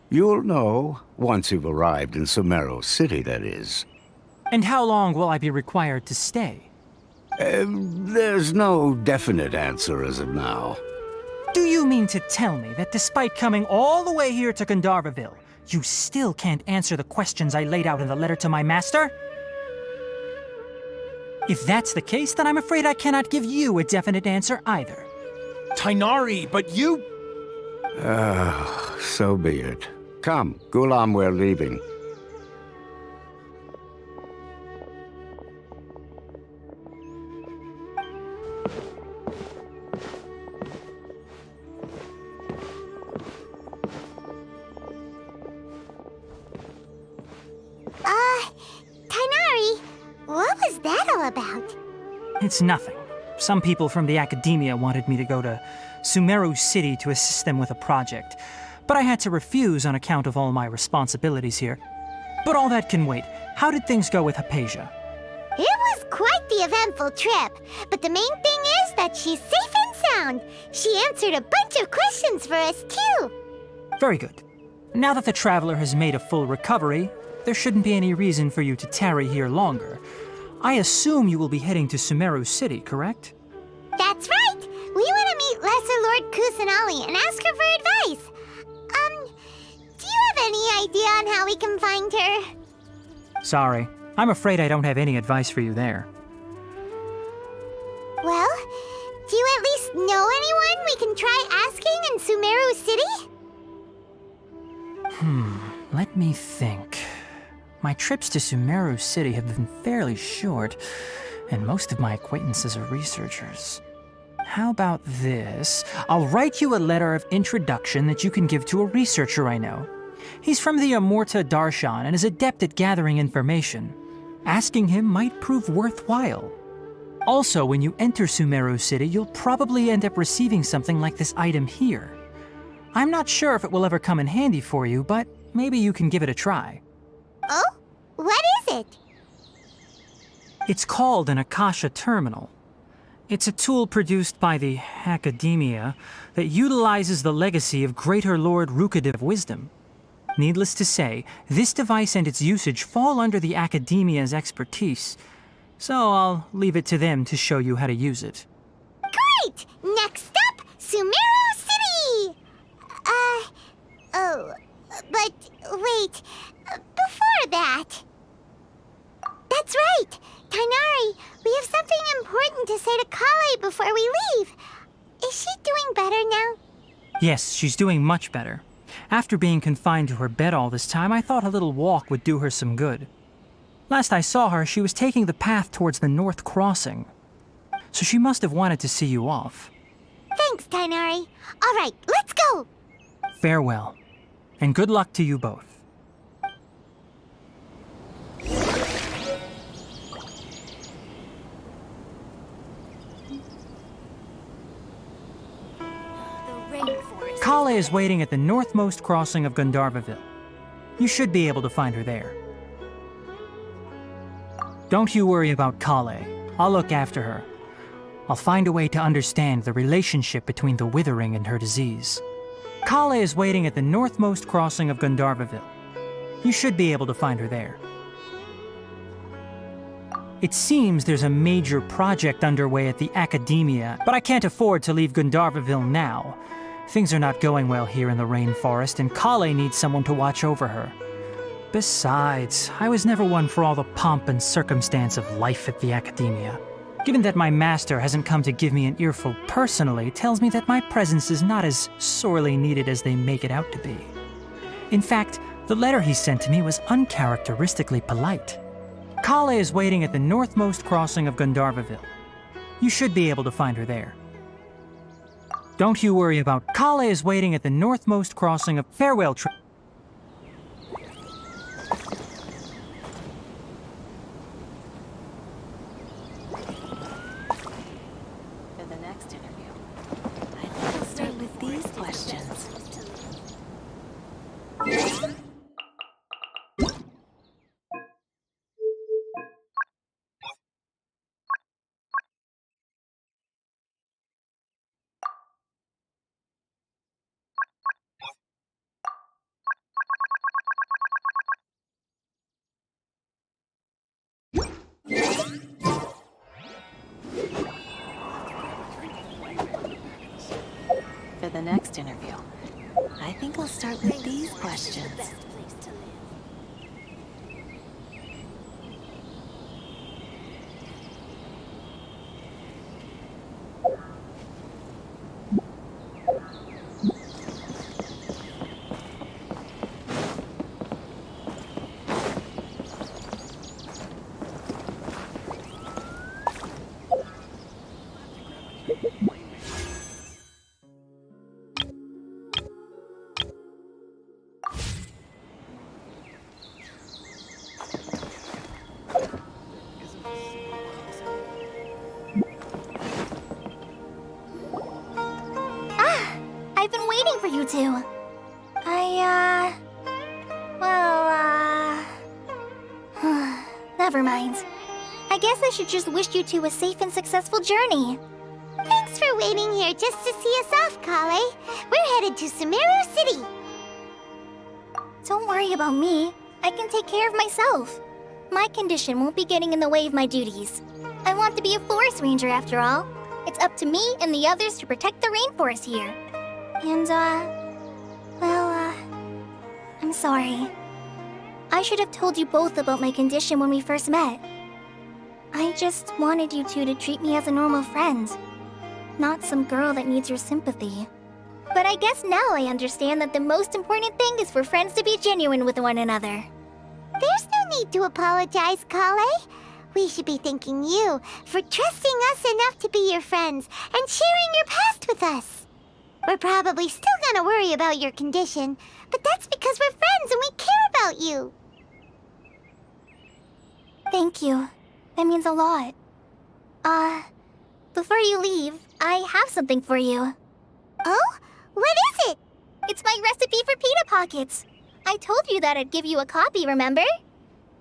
You'll know, once you've arrived in Sumeru City, that is. And how long will I be required to stay? There's no definite answer as of now. Do you mean to tell me that despite coming all the way here to Gandharvaville, you still can't answer the questions I laid out in the letter to my master? If that's the case, then I'm afraid I cannot give you a definite answer either. Tainari, but you... So be it. Come, Ghulam, we're leaving. Tainari, what was that all about? It's nothing. Some people from the Academia wanted me to go to Sumeru City to assist them with a project, but I had to refuse on account of all my responsibilities here. But all that can wait. How did things go with Hypatia? It was quite the eventful trip, but the main thing is that she's safe and sound. She answered a bunch of questions for us, too. Very good. Now that the traveler has made a full recovery, there shouldn't be any reason for you to tarry here longer. I assume you will be heading to Sumeru City, correct? That's right. We want to meet Lesser Lord Kusanali and ask her for advice. Do you have any idea on how we can find her? Sorry. I'm afraid I don't have any advice for you there. Well, do you at least know anyone we can try asking in Sumeru City? Let me think. My trips to Sumeru City have been fairly short, and most of my acquaintances are researchers. How about this? I'll write you a letter of introduction that you can give to a researcher I know. He's from the Immorta Darshan and is adept at gathering information. Asking him might prove worthwhile. Also, when you enter Sumeru City, you'll probably end up receiving something like this item here. I'm not sure if it will ever come in handy for you, but maybe you can give it a try. Oh? What is it? It's called an Akasha Terminal. It's a tool produced by the Academia that utilizes the legacy of Greater Lord Rukadev Wisdom. Needless to say, this device and its usage fall under the Academia's expertise, so I'll leave it to them to show you how to use it. Great! Next up, Sumeru City! But wait, before that... Is she doing better now? Yes, she's doing much better. After being confined to her bed all this time, I thought a little walk would do her some good. Last I saw her, she was taking the path towards the North Crossing. So she must have wanted to see you off. Thanks, Tighnari. All right, let's go! Farewell, and good luck to you both. Kale is waiting at the northmost crossing of Gandharvaville. You should be able to find her there. Don't you worry about Kale. I'll look after her. I'll find a way to understand the relationship between the Withering and her disease. Kale is waiting at the northmost crossing of Gandharvaville. You should be able to find her there. It seems there's a major project underway at the Academia, but I can't afford to leave Gandharvaville now. Things are not going well here in the rainforest, and Kale needs someone to watch over her. Besides, I was never one for all the pomp and circumstance of life at the Academia. Given that my master hasn't come to give me an earful personally, tells me that my presence is not as sorely needed as they make it out to be. In fact, the letter he sent to me was uncharacteristically polite. Kale is waiting at the northmost crossing of Gandharvaville. You should be able to find her there. Don't you worry about Kale is waiting at the northmost crossing of Farewell Trip. For the next interview, I think I'll start with these questions. For the next interview, I think I'll start with these questions. I've been waiting for you two. Never mind. I guess I should just wish you two a safe and successful journey. Thanks for waiting here just to see us off, Kale. We're headed to Sumeru City. Don't worry about me. I can take care of myself. My condition won't be getting in the way of my duties. I want to be a forest ranger after all. It's up to me and the others to protect the rainforest here. And, I'm sorry. I should have told you both about my condition when we first met. I just wanted you two to treat me as a normal friend, not some girl that needs your sympathy. But I guess now I understand that the most important thing is for friends to be genuine with one another. There's no need to apologize, Kale. We should be thanking you for trusting us enough to be your friends and sharing your past with us. We're probably still gonna worry about your condition, but that's because we're friends and we care about you. Thank you. That means a lot. Before you leave, I have something for you. Oh? What is it? It's my recipe for pita pockets. I told you that I'd give you a copy, remember?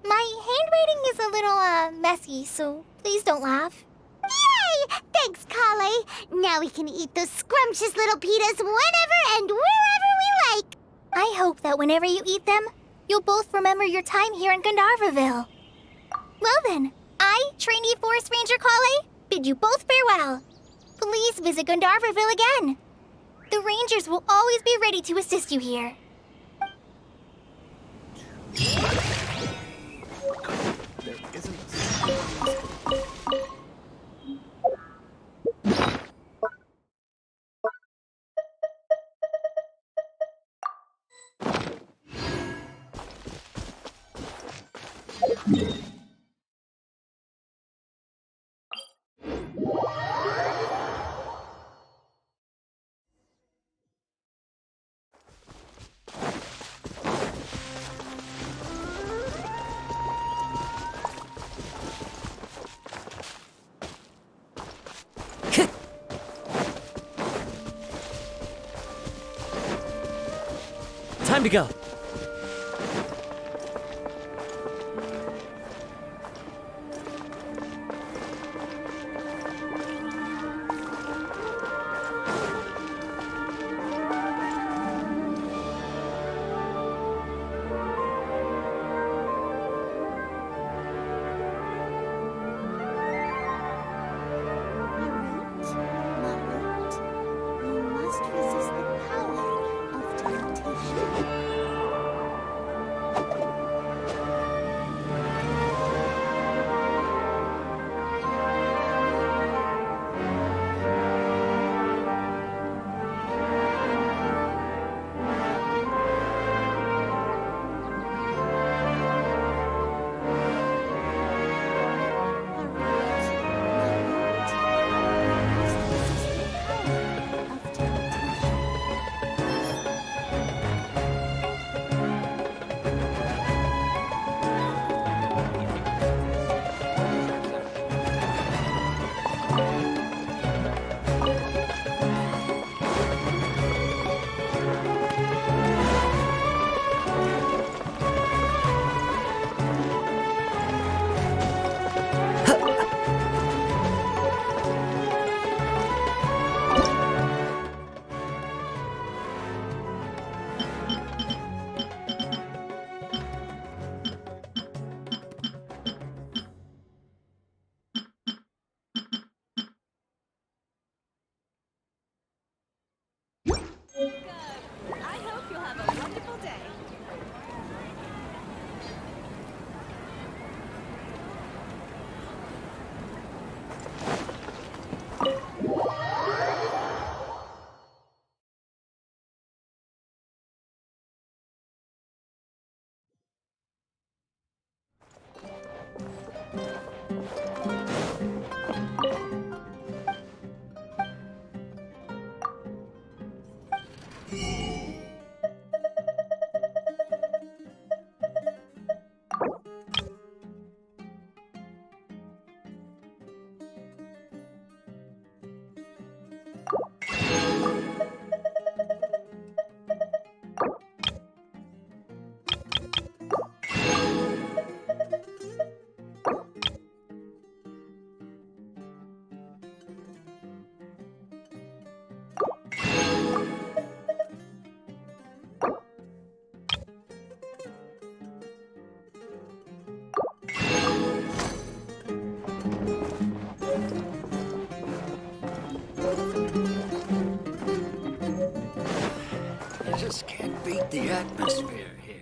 My handwriting is a little, messy, so please don't laugh. Yay! Thanks, Kale. Now we can eat those scrumptious little pitas whenever and wherever we like. I hope that whenever you eat them, you'll both remember your time here in Gandharvaville. Well then, I, trainee Forest Ranger Kale, bid you both farewell. Please visit Gandharvaville again. The Rangers will always be ready to assist you here. There isn't Time to go. Marut, you must resist the power of temptation. I hope you'll have a wonderful day. You just can't beat the atmosphere here.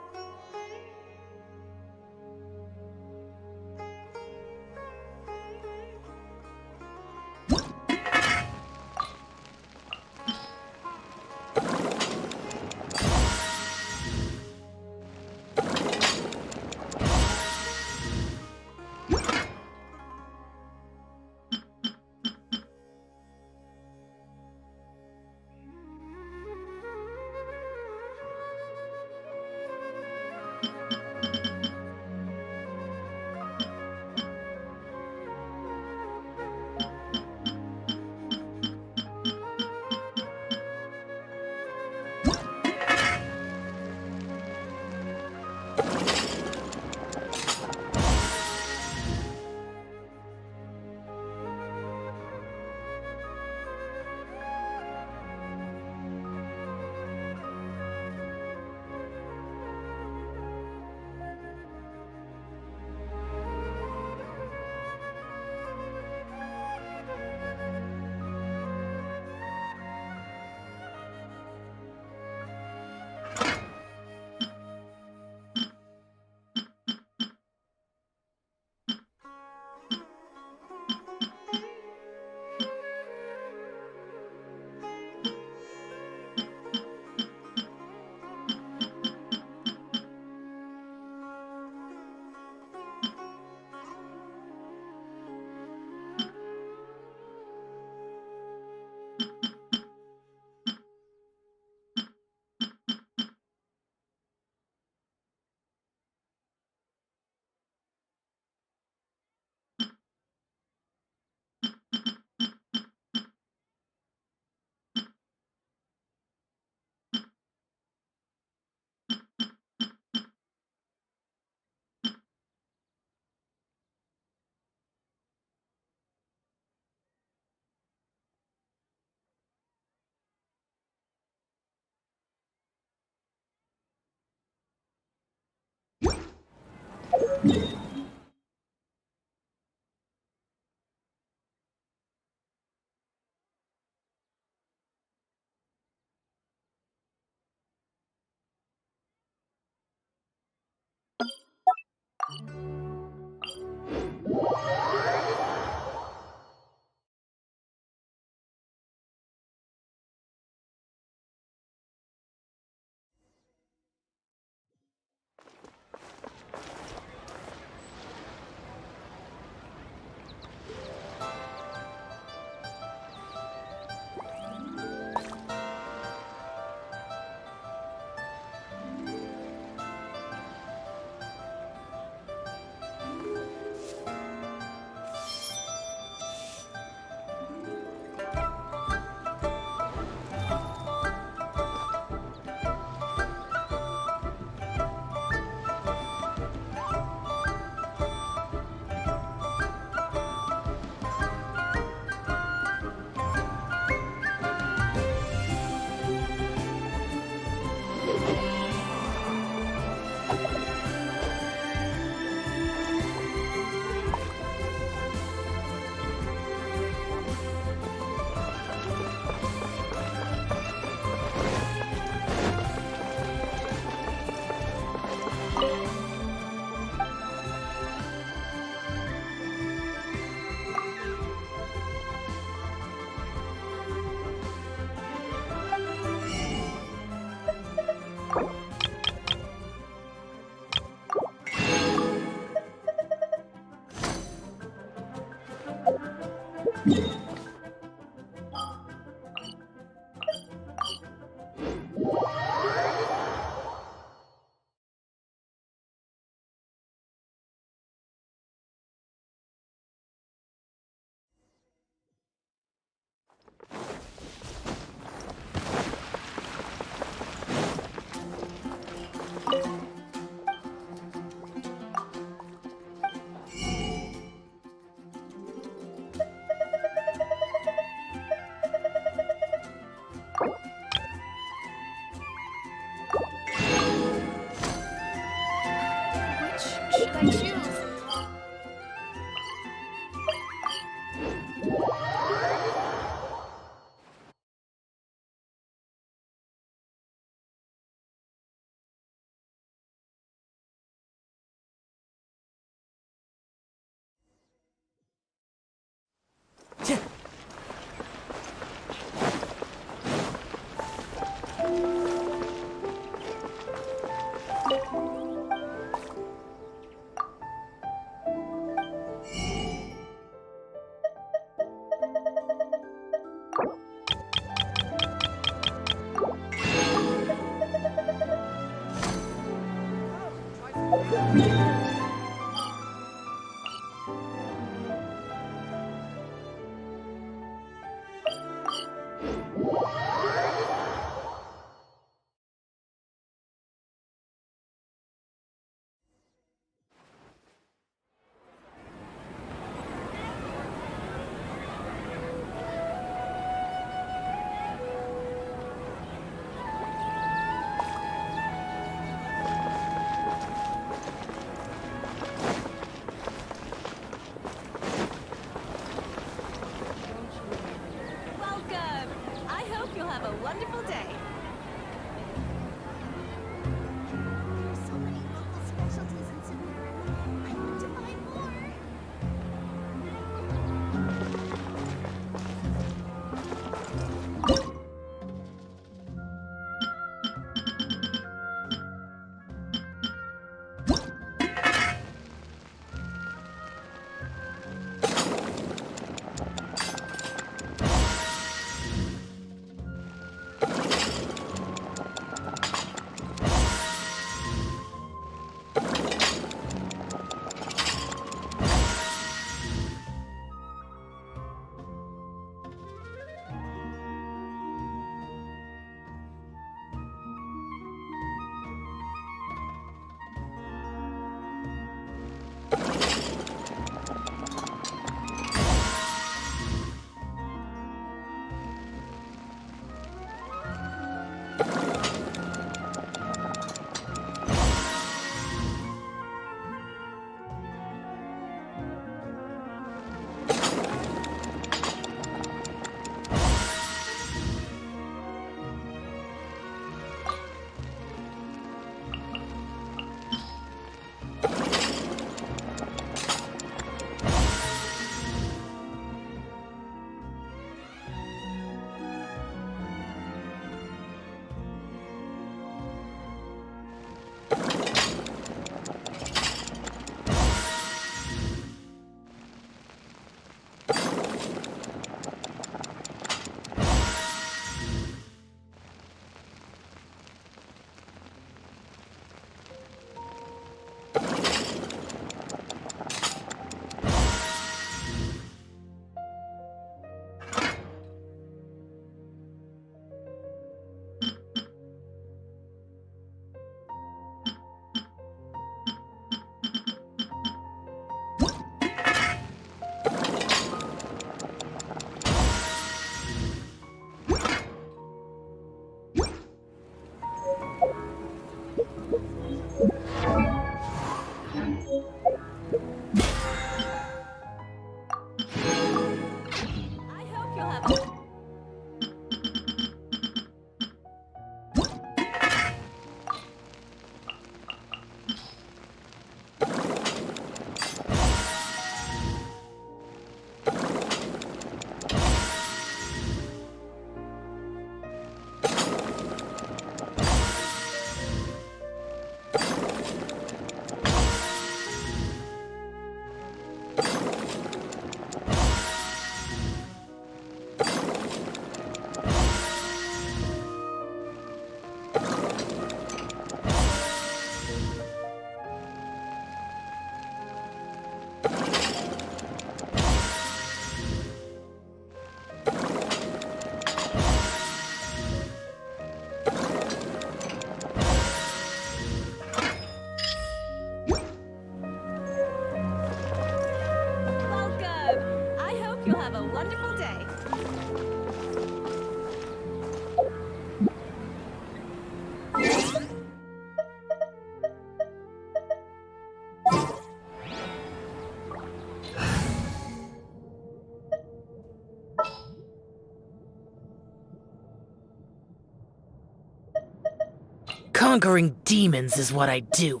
Conquering demons is what I do.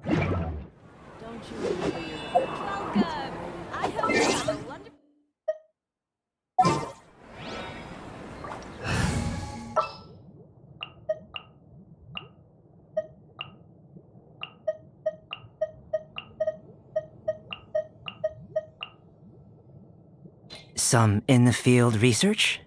Don't you remember your welcome? I hope you have a wonderful... Some in-the-field research?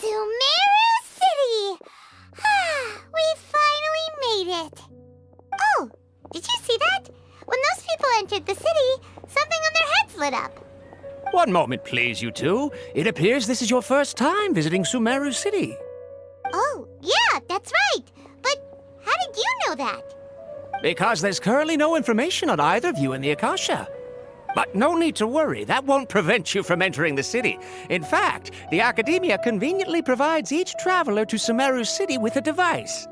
Sumeru City! We finally made it! Oh, did you see that? When those people entered the city, something on their heads lit up. One moment, please, you two. It appears this is your first time visiting Sumeru City. Oh, yeah, that's right. But how did you know that? Because there's currently no information on either of you in the Akasha. But no need to worry, that won't prevent you from entering the city. In fact, the Academia conveniently provides each traveler to Sumeru City with a device.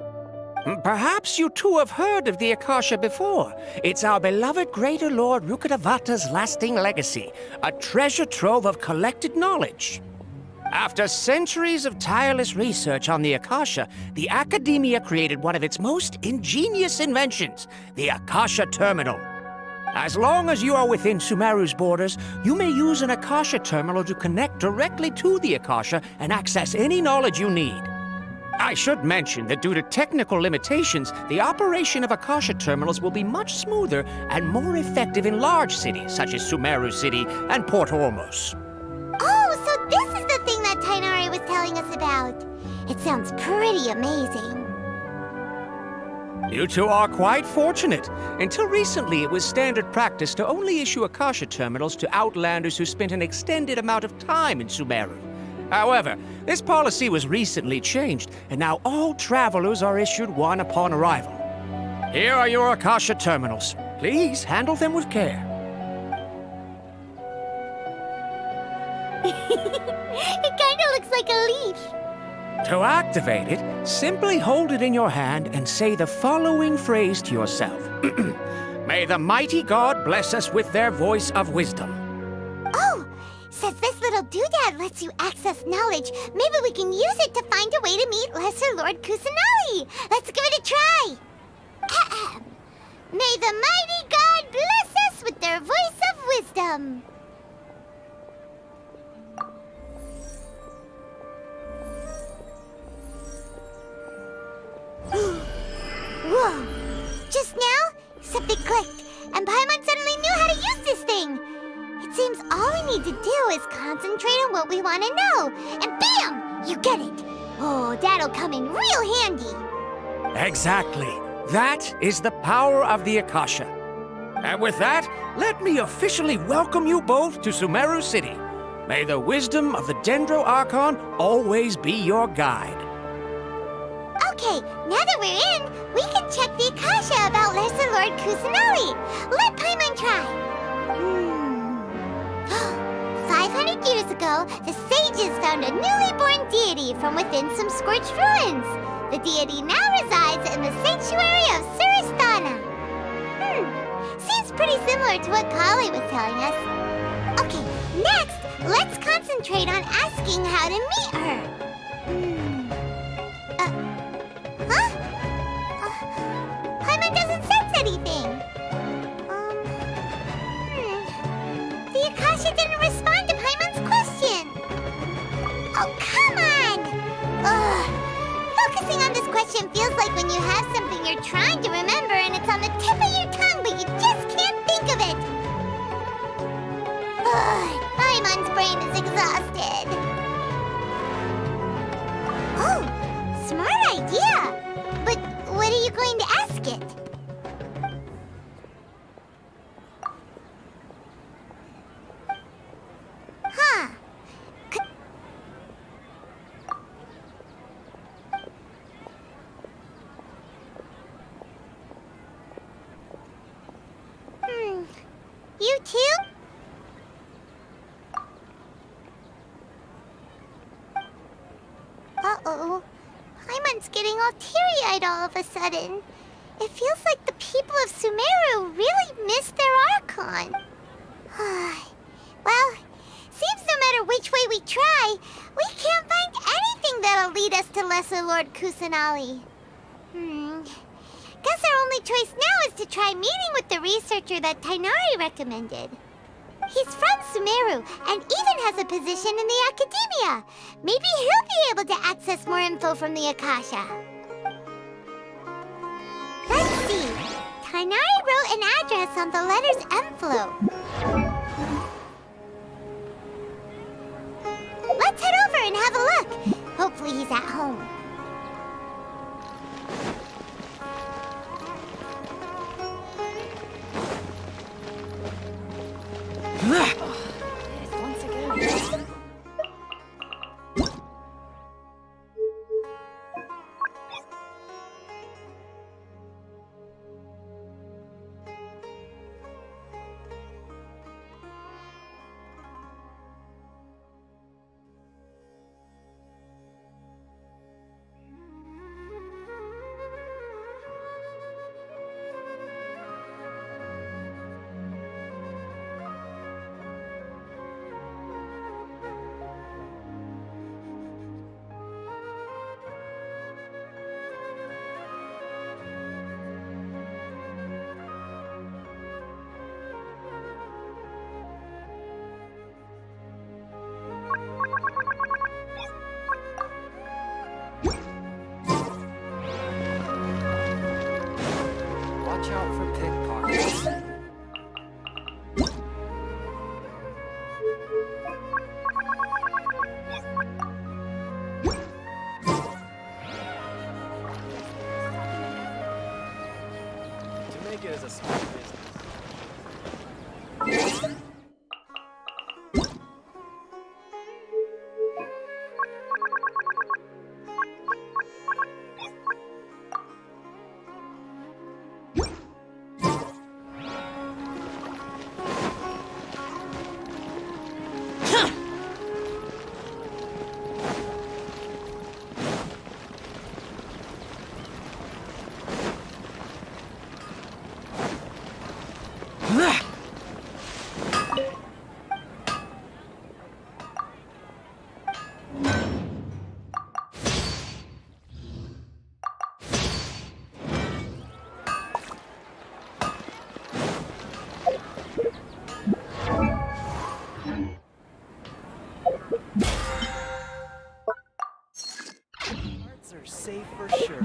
Perhaps you two have heard of the Akasha before. It's our beloved Greater Lord Rukkhadevata's lasting legacy, a treasure trove of collected knowledge. After centuries of tireless research on the Akasha, the Academia created one of its most ingenious inventions, the Akasha Terminal. As long as you are within Sumeru's borders, you may use an Akasha Terminal to connect directly to the Akasha and access any knowledge you need. I should mention that due to technical limitations, the operation of Akasha Terminals will be much smoother and more effective in large cities such as Sumeru City and Port Ormos. Oh, so this is the thing that Tainari was telling us about. It sounds pretty amazing. You two are quite fortunate. Until recently, it was standard practice to only issue Akasha Terminals to outlanders who spent an extended amount of time in Sumeru. However, this policy was recently changed, and now all travelers are issued one upon arrival. Here are your Akasha Terminals. Please handle them with care. It kinda looks like a leash. To activate it, simply hold it in your hand and say the following phrase to yourself. May the mighty God bless us with their voice of wisdom. Oh, since this little doodad lets you access knowledge, maybe we can use it to find a way to meet Lesser Lord Kusanali. Let's give it a try. Ahem. May the mighty God bless us with their voice of wisdom. Whoa! Just now, something clicked, and Paimon suddenly knew how to use this thing. It seems all we need to do is concentrate on what we want to know, and bam! You get it! Oh, that'll come in real handy. Exactly. That is the power of the Akasha. And with that, let me officially welcome you both to Sumeru City. May the wisdom of the Dendro Archon always be your guide. Okay, now that we're in, we can check the Akasha about Lesser Lord Kusanali. Let Paimon try. ago, the sages found a newly born deity from within some scorched ruins. The deity now resides in the sanctuary of Suristana. Seems pretty similar to what Kali was telling us. Okay, next, let's concentrate on asking how to meet her. Paimon doesn't sense anything. The Akasha didn't respond to Paimon's question. Oh, come on! Ugh. Focusing on this question feels like when you have something you're trying to remember and it's on the tip of your tongue, but you just can't think of it. Ugh. Paimon's brain is exhausted. Oh, smart idea. But what are you going to ask it? Huh. You too? Uh-oh. Paimon's getting all teary-eyed all of a sudden. It feels like the people of Sumeru really missed their Archon. Well, seems no matter which way we try, we can't find anything that'll lead us to Lesser Lord Kusanali. Guess our only choice now is to try meeting with the researcher that Tainari recommended. He's from Sumeru and even has a position in the Academia. Maybe he'll be able to access more info from the Akasha. Let's see. Tainari wrote an address on the letter's envelope. Let's head over and have a look. Hopefully he's at home. Once again. Watch out for pickpockets. To make it as a small business. Cards are safe for sure.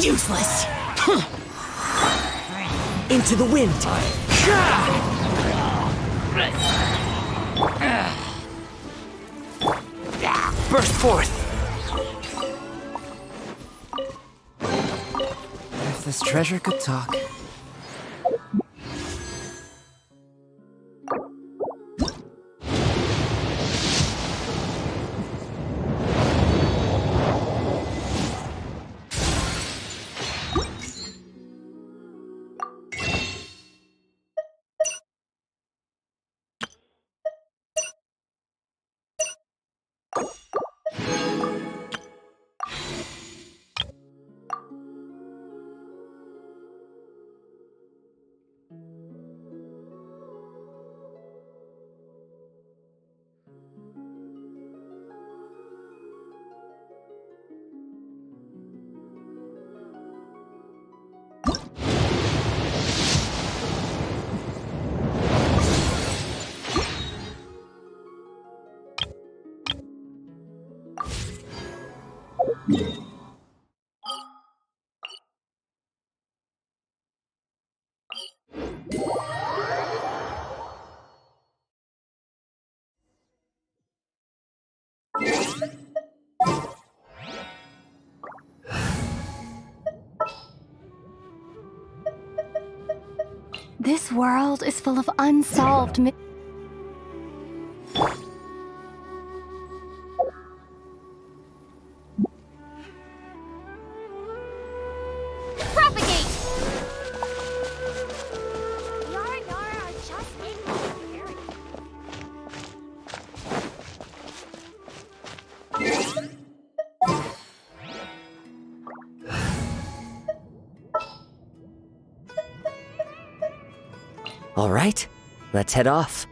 Useless! Into the wind! Burst forth! If this treasure could talk. This world is full of unsolved Propagate! Yara are just making it. All right, let's head off.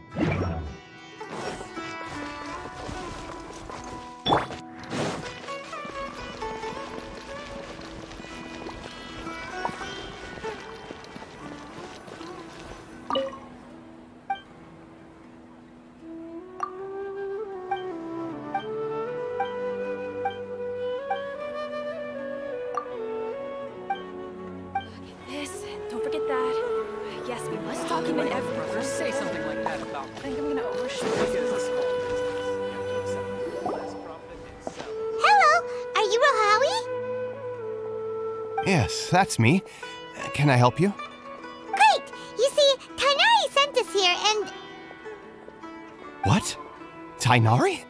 This. Don't forget that. Yes, we must document everything. Say something like that about. I think I'm gonna overshoot. Hello, are you Rohawi? Yes, that's me. Can I help you? Great! You see, Tainari sent us here and... What? Tainari?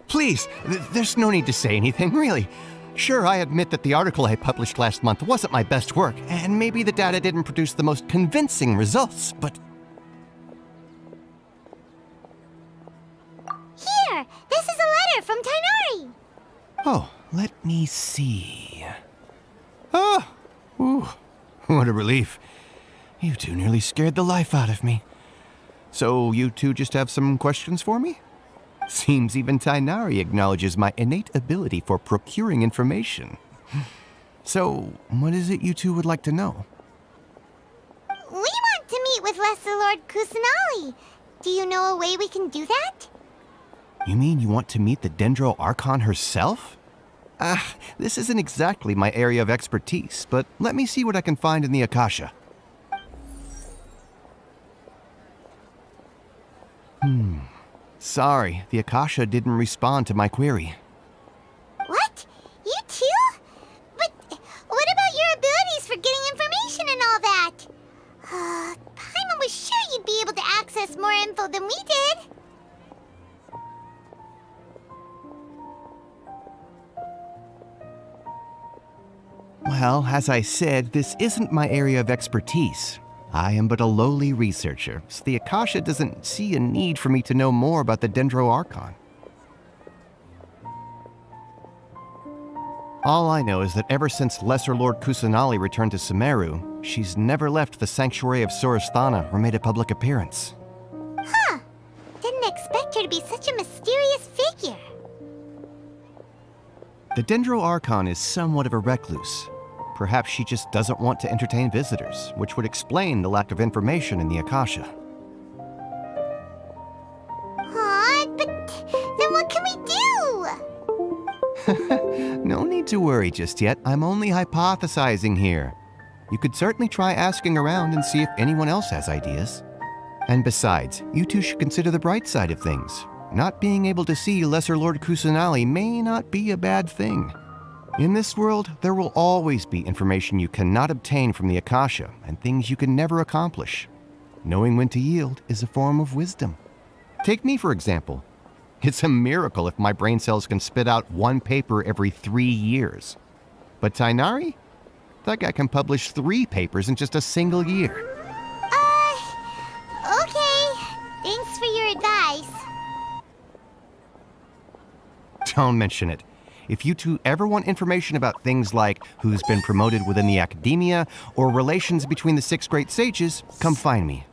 Please, there's no need to say anything, really. Sure, I admit that the article I published last month wasn't my best work, and maybe the data didn't produce the most convincing results, but... Here! This is a letter from Tainari! Oh, let me see. Oh! Ooh, what a relief. You two nearly scared the life out of me. So you two just have some questions for me? Seems even Tainari acknowledges my innate ability for procuring information. So, what is it you two would like to know? We want to meet with Lesser Lord Kusanali. Do you know a way we can do that? You mean you want to meet the Dendro Archon herself? This isn't exactly my area of expertise, but let me see what I can find in the Akasha. Sorry, the Akasha didn't respond to my query. What? You too? But what about your abilities for getting information and all that? Paimon was sure you'd be able to access more info than we did. Well, as I said, this isn't my area of expertise. I am but a lowly researcher, so the Akasha doesn't see a need for me to know more about the Dendro Archon. All I know is that ever since Lesser Lord Kusanali returned to Sumeru, she's never left the Sanctuary of Sorasthana or made a public appearance. Huh. Didn't expect her to be such a mysterious figure. The Dendro Archon is somewhat of a recluse. Perhaps she just doesn't want to entertain visitors, which would explain the lack of information in the Akasha. Aw, but then what can we do? No need need to worry just yet. I'm only hypothesizing here. You could certainly try asking around and see if anyone else has ideas. And besides, you two should consider the bright side of things. Not being able to see Lesser Lord Kusanali may not be a bad thing. In this world, there will always be information you cannot obtain from the Akasha and things you can never accomplish. Knowing when to yield is a form of wisdom. Take me, for example. It's a miracle if my brain cells can spit out one paper every 3 years. But Tighnari? That guy can publish 3 papers in just a single year. Okay. Thanks for your advice. Don't mention it. If you two ever want information about things like who's been promoted within the academia or relations between the 6 great sages, come find me.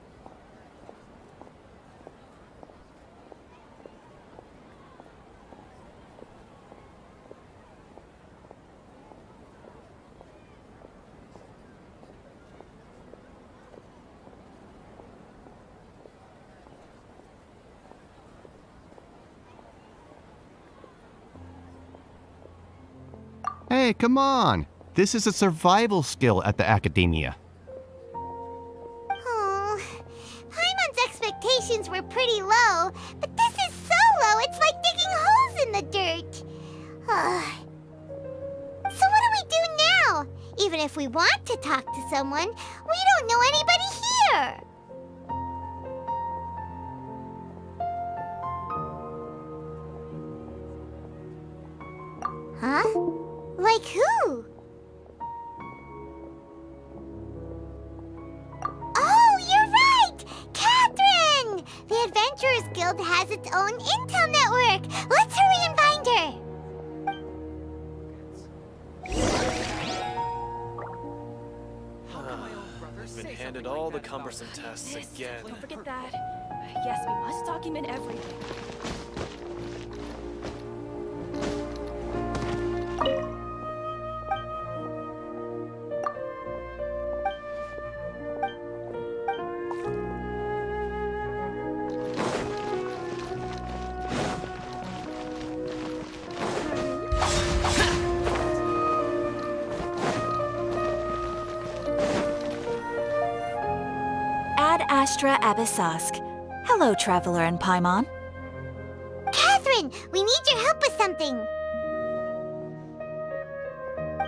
Hey, come on! This is a survival skill at the Academia. Oh, Paimon's expectations were pretty low, but this is so low it's like digging holes in the dirt. So what do we do now? Even if we want to talk to someone, we don't know anybody here. Huh? Like who? Oh, you're right! Catherine! The Adventurers Guild has its own intel network. Let's hurry and find her. I've been handed all the cumbersome tests again. Don't forget that. Yes, we must document everything. Astra Abyssask. Hello, Traveler and Paimon. Catherine, we need your help with something.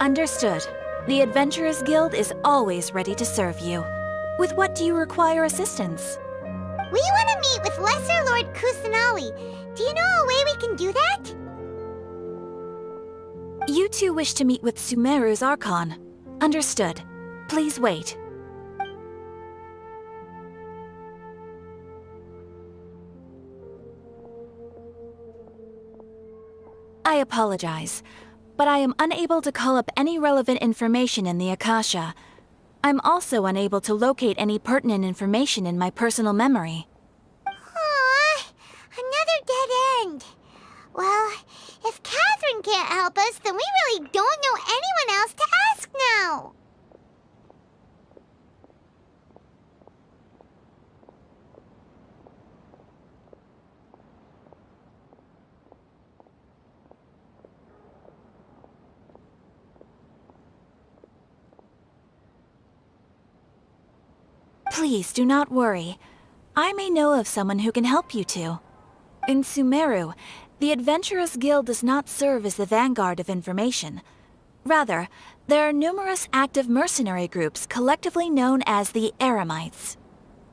Understood. The Adventurers Guild is always ready to serve you. With what do you require assistance? We want to meet with Lesser Lord Kusanali. Do you know a way we can do that? You two wish to meet with Sumeru's Archon. Understood. Please wait. I apologize, but I am unable to call up any relevant information in the Akasha. I'm also unable to locate any pertinent information in my personal memory. Aww, another dead end. Well, if Catherine can't help us, then we really don't know anyone else to ask now. Please do not worry. I may know of someone who can help you two. In Sumeru, the Adventurers Guild does not serve as the vanguard of information. Rather, there are numerous active mercenary groups collectively known as the Eramites.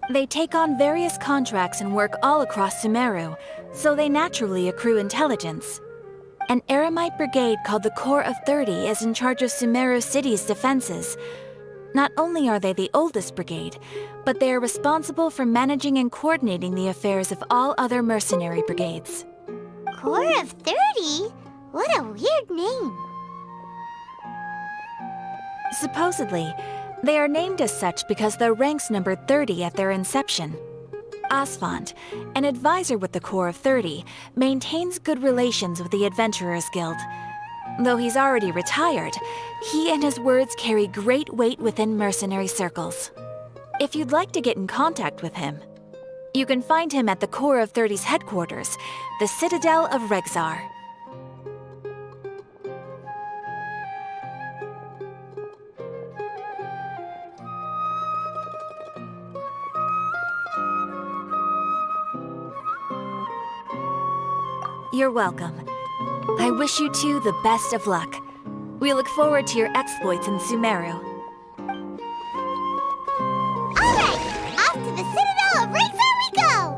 They take on various contracts and work all across Sumeru, so they naturally accrue intelligence. An Eramite brigade called the Corps of 30 is in charge of Sumeru City's defenses. Not only are they the oldest brigade, but they are responsible for managing and coordinating the affairs of all other mercenary brigades. Corps of 30? What a weird name. Supposedly, they are named as such because their ranks numbered 30 at their inception. Asfand, an advisor with the Corps of 30, maintains good relations with the Adventurers Guild. Though he's already retired, he and his words carry great weight within mercenary circles. If you'd like to get in contact with him, you can find him at the Corps of 30's headquarters, the Citadel of Regzar. You're welcome. I wish you two the best of luck. We look forward to your exploits in Sumeru. Alright, off to the Citadel of Razor we go!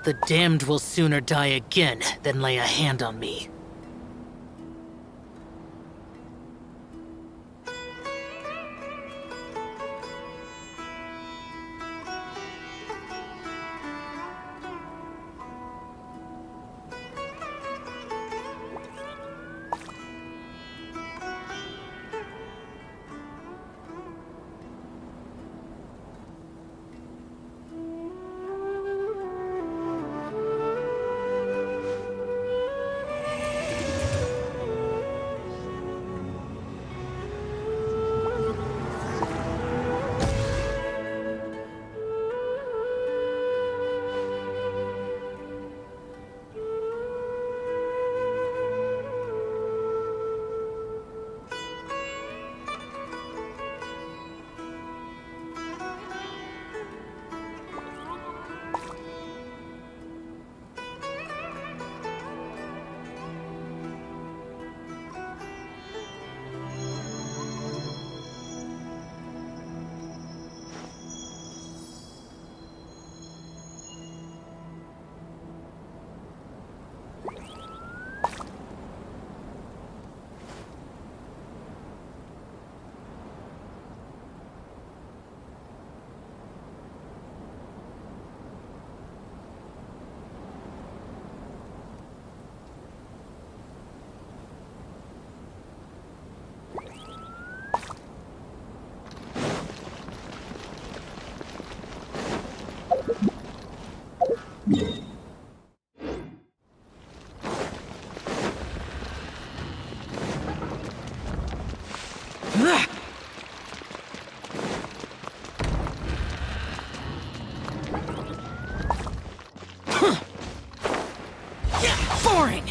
The damned will sooner die again than lay a hand on me. Boring!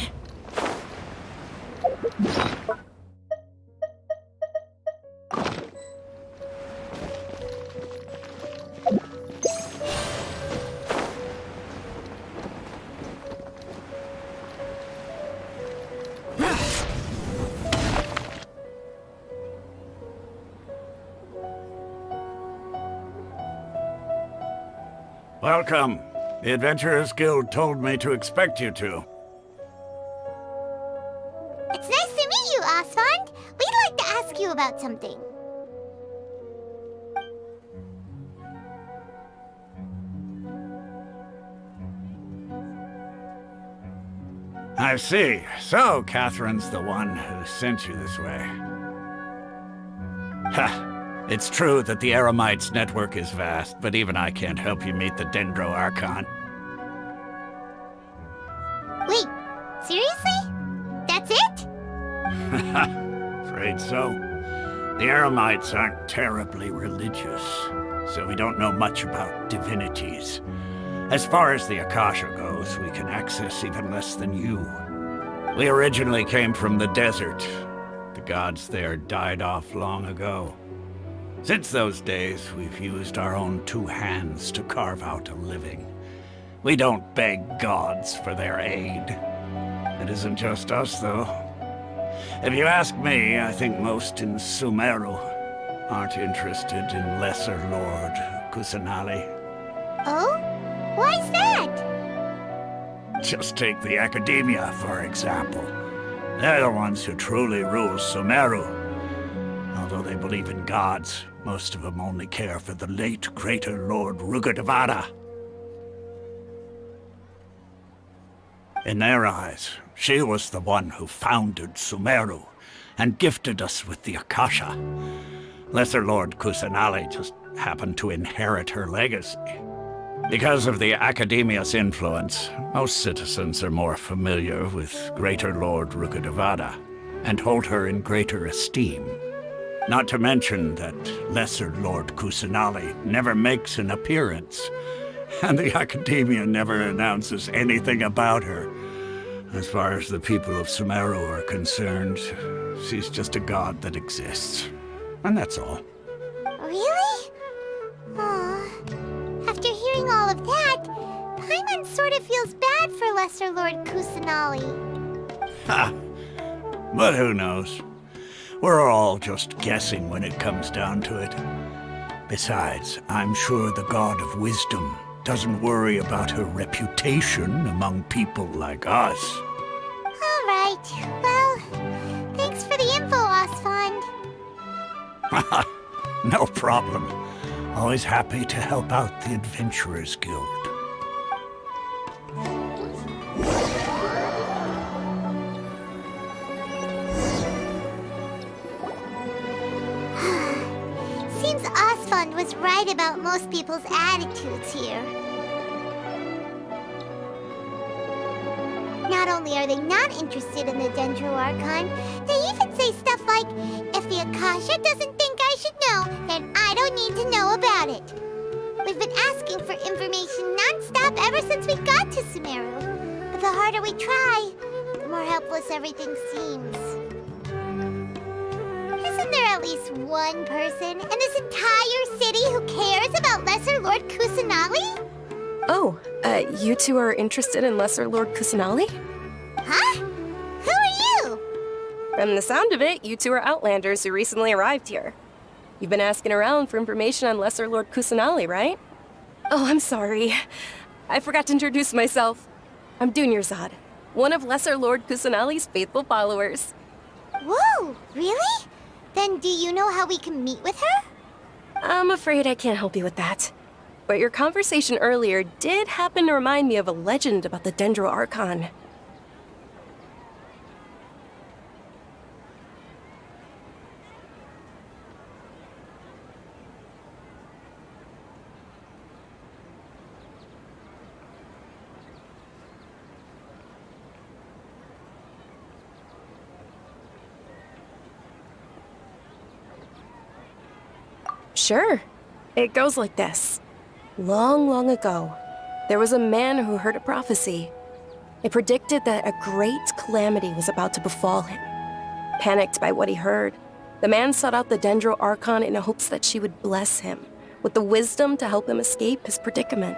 Welcome. The Adventurers Guild told me to expect you two. It's nice to meet you, Osfond. We'd like to ask you about something. I see. So, Catherine's the one who sent you this way. Ha! It's true that the Eramite's network is vast, but even I can't help you meet the Dendro Archon. Wait, seriously? That's it? Afraid so. The Eramites aren't terribly religious, so we don't know much about divinities. As far as the Akasha goes, we can access even less than you. We originally came from the desert. The gods there died off long ago. Since those days, we've used our own two hands to carve out a living. We don't beg gods for their aid. It isn't just us, though. If you ask me, I think most in Sumeru aren't interested in Lesser Lord Kusanali. Oh? Why's that? Just take the Academia, for example. They're the ones who truly rule Sumeru. Although they believe in gods, Most of them only care for the late Greater Lord Rugurdevada. In their eyes, she was the one who founded Sumeru and gifted us with the Akasha. Lesser Lord Kusanali just happened to inherit her legacy. Because of the Academia's influence, most citizens are more familiar with Greater Lord Rugurdevada and hold her in greater esteem. Not to mention that Lesser Lord Kusanali never makes an appearance, and the Academia never announces anything about her. As far as the people of Sumeru are concerned, she's just a god that exists. And that's all. Really? Aw. After hearing all of that, Paimon sort of feels bad for Lesser Lord Kusanali. Ha! But who knows? We're all just guessing when it comes down to it. Besides, I'm sure the God of Wisdom doesn't worry about her reputation among people like us. All right. Well, thanks for the info, Osfond. No problem. Always happy to help out the Adventurers Guild. Seems Osfond was right about most people's attitudes here. Not only are they not interested in the Dendro Archon, they even say stuff like, if the Akasha doesn't think I should know, then I don't need to know about it. We've been asking for information non-stop ever since we got to Sumeru. But the harder we try, the more helpless everything seems. Isn't there at least one person in this entire city who cares about Lesser Lord Kusanali? Oh, you two are interested in Lesser Lord Kusanali? Huh? Who are you? From the sound of it, you two are Outlanders who recently arrived here. You've been asking around for information on Lesser Lord Kusanali, right? Oh, I'm sorry. I forgot to introduce myself. I'm Dunyarzad, one of Lesser Lord Kusanali's faithful followers. Whoa, really? Then do you know how we can meet with her? I'm afraid I can't help you with that. But your conversation earlier did happen to remind me of a legend about the Dendro Archon. Sure. It goes like this. Long, long ago, there was a man who heard a prophecy. It predicted that a great calamity was about to befall him. Panicked by what he heard, the man sought out the Dendro Archon in hopes that she would bless him with the wisdom to help him escape his predicament.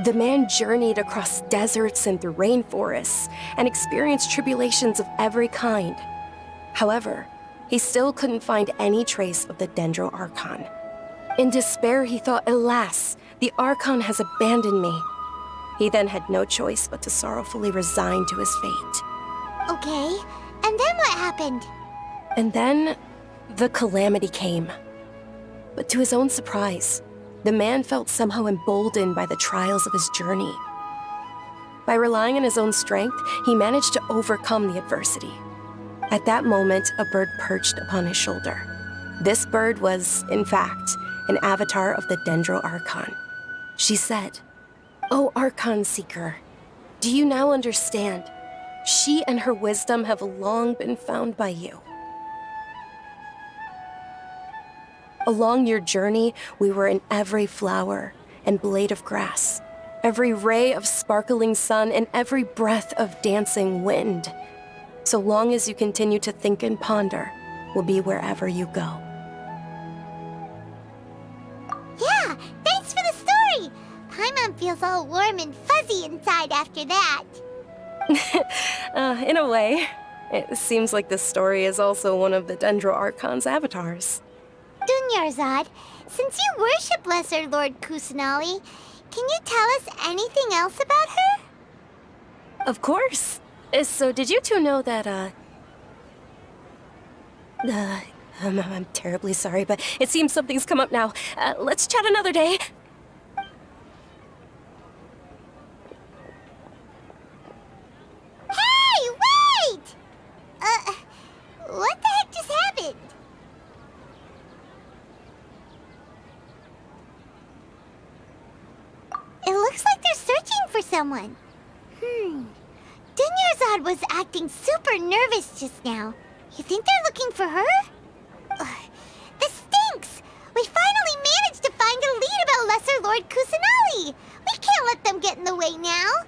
The man journeyed across deserts and through rainforests and experienced tribulations of every kind. However, he still couldn't find any trace of the Dendro Archon. In despair, he thought, alas, the Archon has abandoned me. He then had no choice but to sorrowfully resign to his fate. Okay, and then what happened? And then, the calamity came. But to his own surprise, the man felt somehow emboldened by the trials of his journey. By relying on his own strength, he managed to overcome the adversity. At that moment, a bird perched upon his shoulder. This bird was, in fact, an avatar of the Dendro Archon. She said, "O Archon Seeker, do you now understand? She and her wisdom have long been found by you. Along your journey, we were in every flower and blade of grass, every ray of sparkling sun, and every breath of dancing wind. So long as you continue to think and ponder, we'll be wherever you go." Yeah, thanks for the story! Paimon feels all warm and fuzzy inside after that. In a way. It seems like this story is also one of the Dendro Archon's avatars. Dunyarzad, since you worship Lesser Lord Kusanali, can you tell us anything else about her? Of course. So did you two know that, I'm terribly sorry, but it seems something's come up now. Let's chat another day. Hey, wait! What the heck just happened? It looks like they're searching for someone. Dunyarzad was acting super nervous just now. You think they're looking for her? This stinks! We finally managed to find a lead about Lesser Lord Kusanali! We can't let them get in the way now.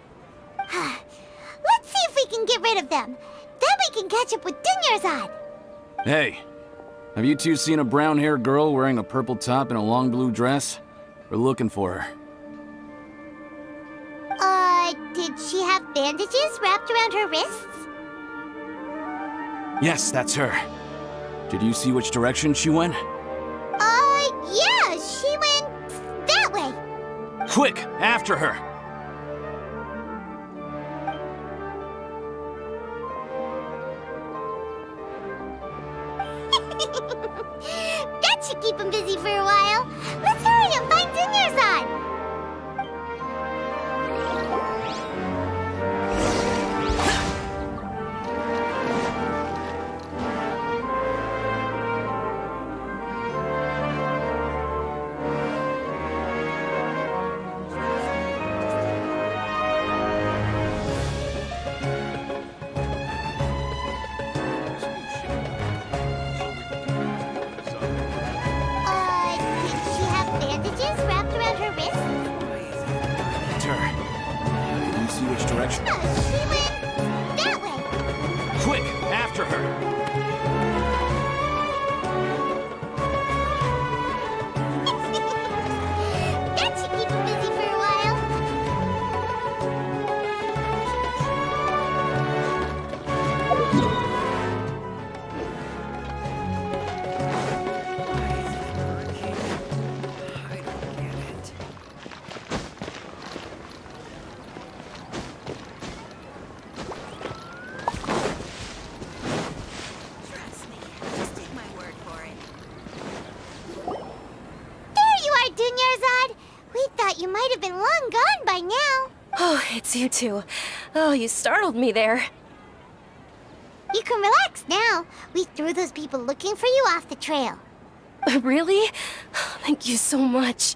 Let's see if we can get rid of them. Then we can catch up with Dunyarzad. Hey, have you two seen a brown-haired girl wearing a purple top and a long blue dress? We're looking for her. Did she have bandages wrapped around her wrists? Yes, that's her. Did you see which direction she went? Yeah, she went that way. Quick, after her! That should keep him busy for a while. Let's hurry and find Dunyarzad. You might have been long gone by now. Oh, it's you two. Oh, you startled me there. You can relax now. We threw those people looking for you off the trail. Really? Thank you so much.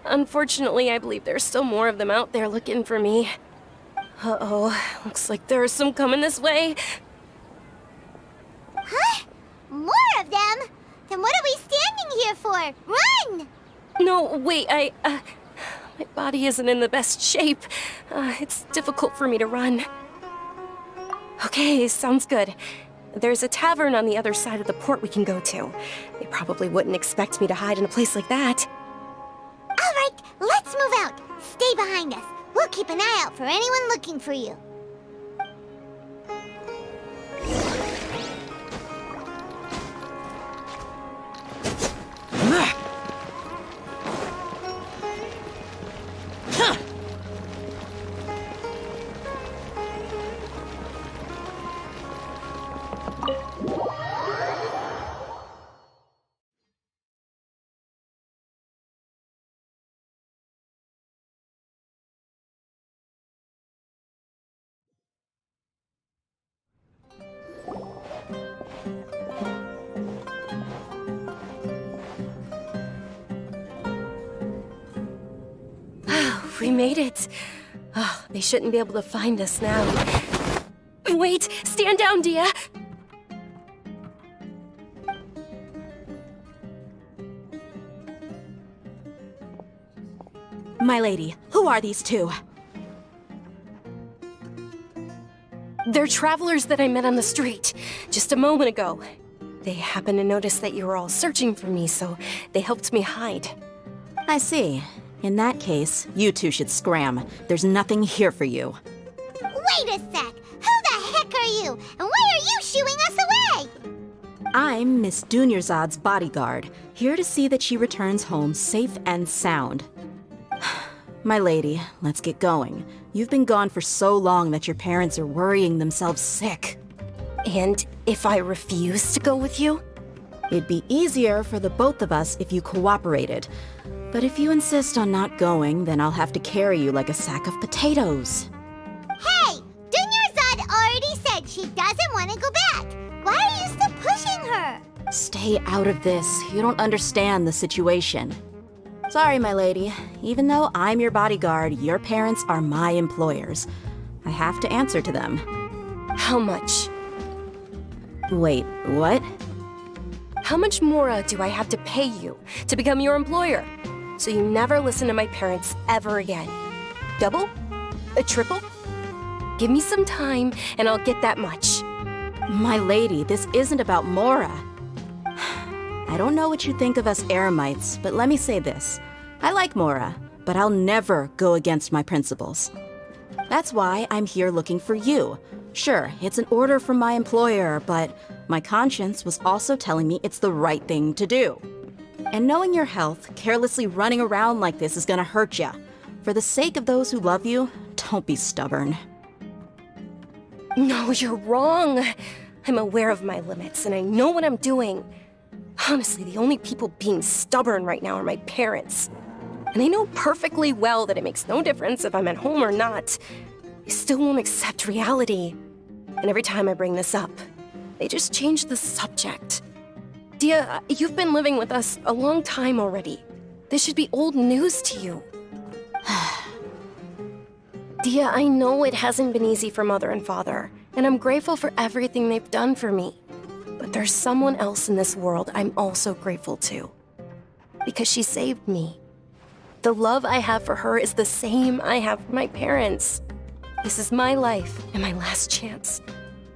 Unfortunately, I believe there's still more of them out there looking for me. Uh-oh, looks like there are some coming this way. Huh? More of them? Then what are we standing here for? Run! No, wait, my body isn't in the best shape. It's difficult for me to run. Okay, sounds good. There's a tavern on the other side of the port we can go to. They probably wouldn't expect me to hide in a place like that. All right, let's move out. Stay behind us. We'll keep an eye out for anyone looking for you. We made it. Oh, they shouldn't be able to find us now. Wait! Stand down, Dia! My lady, who are these two? They're travelers that I met on the street just a moment ago. They happened to notice that you were all searching for me, so they helped me hide. I see. In that case, you two should scram. There's nothing here for you. Wait a sec! Who the heck are you? And why are you shooing us away? I'm Miss Dunyarzad's bodyguard, here to see that she returns home safe and sound. My lady, let's get going. You've been gone for so long that your parents are worrying themselves sick. And if I refuse to go with you? It'd be easier for the both of us if you cooperated. But if you insist on not going, then I'll have to carry you like a sack of potatoes. Hey! Dunyarzad already said she doesn't want to go back. Why are you still pushing her? Stay out of this. You don't understand the situation. Sorry, my lady. Even though I'm your bodyguard, your parents are my employers. I have to answer to them. How much? Wait, what? How much more do I have to pay you to become your employer? So you never listen to my parents ever again. Double? A triple? Give me some time and I'll get that much. My lady, this isn't about Mora. I don't know what you think of us Eremites, but let me say this. I like Mora, but I'll never go against my principles. That's why I'm here looking for you. Sure, it's an order from my employer, but my conscience was also telling me it's the right thing to do. And knowing your health, carelessly running around like this is gonna hurt ya. For the sake of those who love you, don't be stubborn. No, you're wrong. I'm aware of my limits and I know what I'm doing. Honestly, the only people being stubborn right now are my parents. And they know perfectly well that it makes no difference if I'm at home or not. They still won't accept reality. And every time I bring this up, they just change the subject. Dia, you've been living with us a long time already. This should be old news to you. Dia, I know it hasn't been easy for Mother and Father, and I'm grateful for everything they've done for me. But there's someone else in this world I'm also grateful to. Because she saved me. The love I have for her is the same I have for my parents. This is my life and my last chance.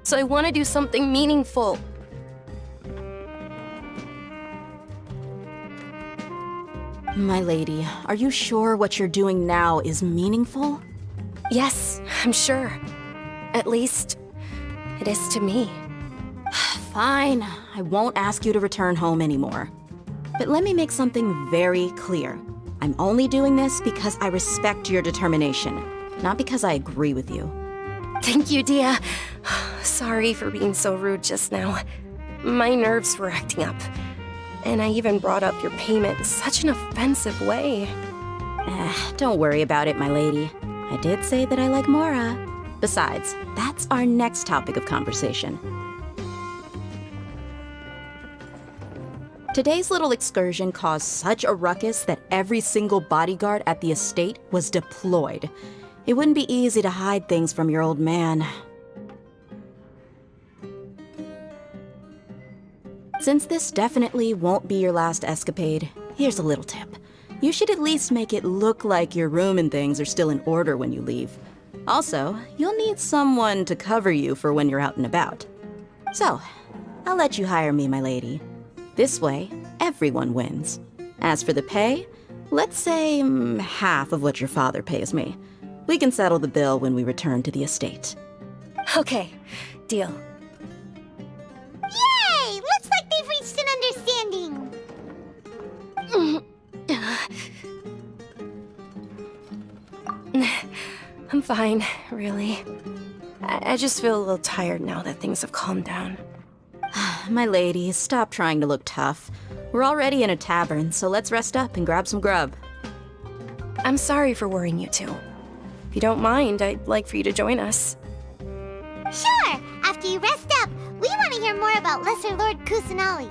So I want to do something meaningful. My lady, are you sure what you're doing now is meaningful? Yes, I'm sure. At least, it is to me. Fine, I won't ask you to return home anymore. But let me make something very clear. I'm only doing this because I respect your determination, not because I agree with you. Thank you, Dia. Sorry for being so rude just now. My nerves were acting up. And I even brought up your payment in such an offensive way. Don't worry about it, my lady. I did say that I like Mora. Besides, that's our next topic of conversation. Today's little excursion caused such a ruckus that every single bodyguard at the estate was deployed. It wouldn't be easy to hide things from your old man. Since this definitely won't be your last escapade, here's a little tip. You should at least make it look like your room and things are still in order when you leave. Also, you'll need someone to cover you for when you're out and about. So, I'll let you hire me, my lady. This way, everyone wins. As for the pay, let's say half of what your father pays me. We can settle the bill when we return to the estate. Okay, deal. Yay! Looks like they've reached an understanding. I'm fine, really. I just feel a little tired now that things have calmed down. My lady, stop trying to look tough. We're already in a tavern, so let's rest up and grab some grub. I'm sorry for worrying you two. If you don't mind, I'd like for you to join us. Sure! After you rest up, we want to hear more about Lesser Lord Kusanali.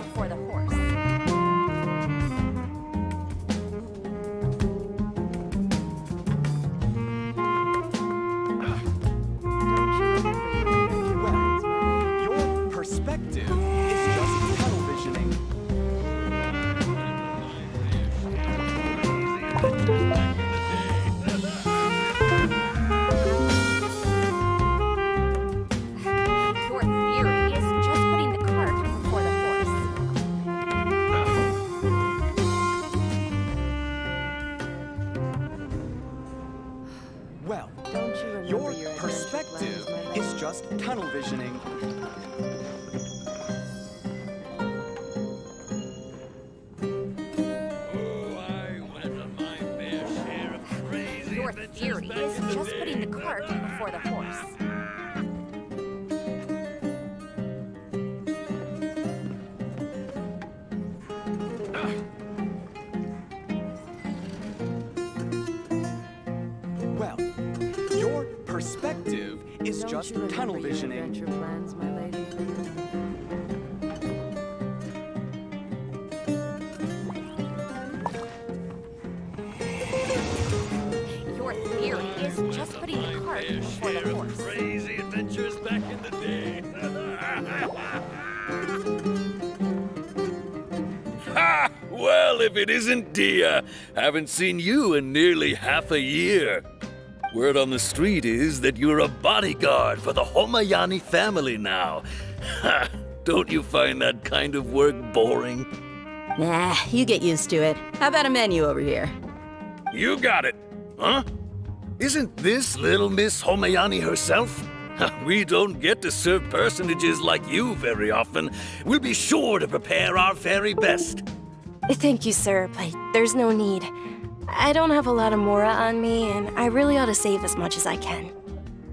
Before the horse. Your perspective is just tunnel visioning. Your theory is just putting the cart before the horse. Well, your perspective is just tunnel visioning. Your theory is just putting the cart before the horse. just tunnel visioning. Your theory is just putting the cart before the horse. Crazy adventures back in the day. Ha! Well, if it isn't Dia, haven't seen you in nearly half a year. Word on the street is that you're a bodyguard for the Homayani family now. Ha! Don't you find that kind of work boring? Nah, you get used to it. How about a menu over here? You got it, huh? Isn't this little Miss Homayani herself? We don't get to serve personages like you very often. We'll be sure to prepare our very best. Thank you, sir, but there's no need. I don't have a lot of Mora on me, and I really ought to save as much as I can.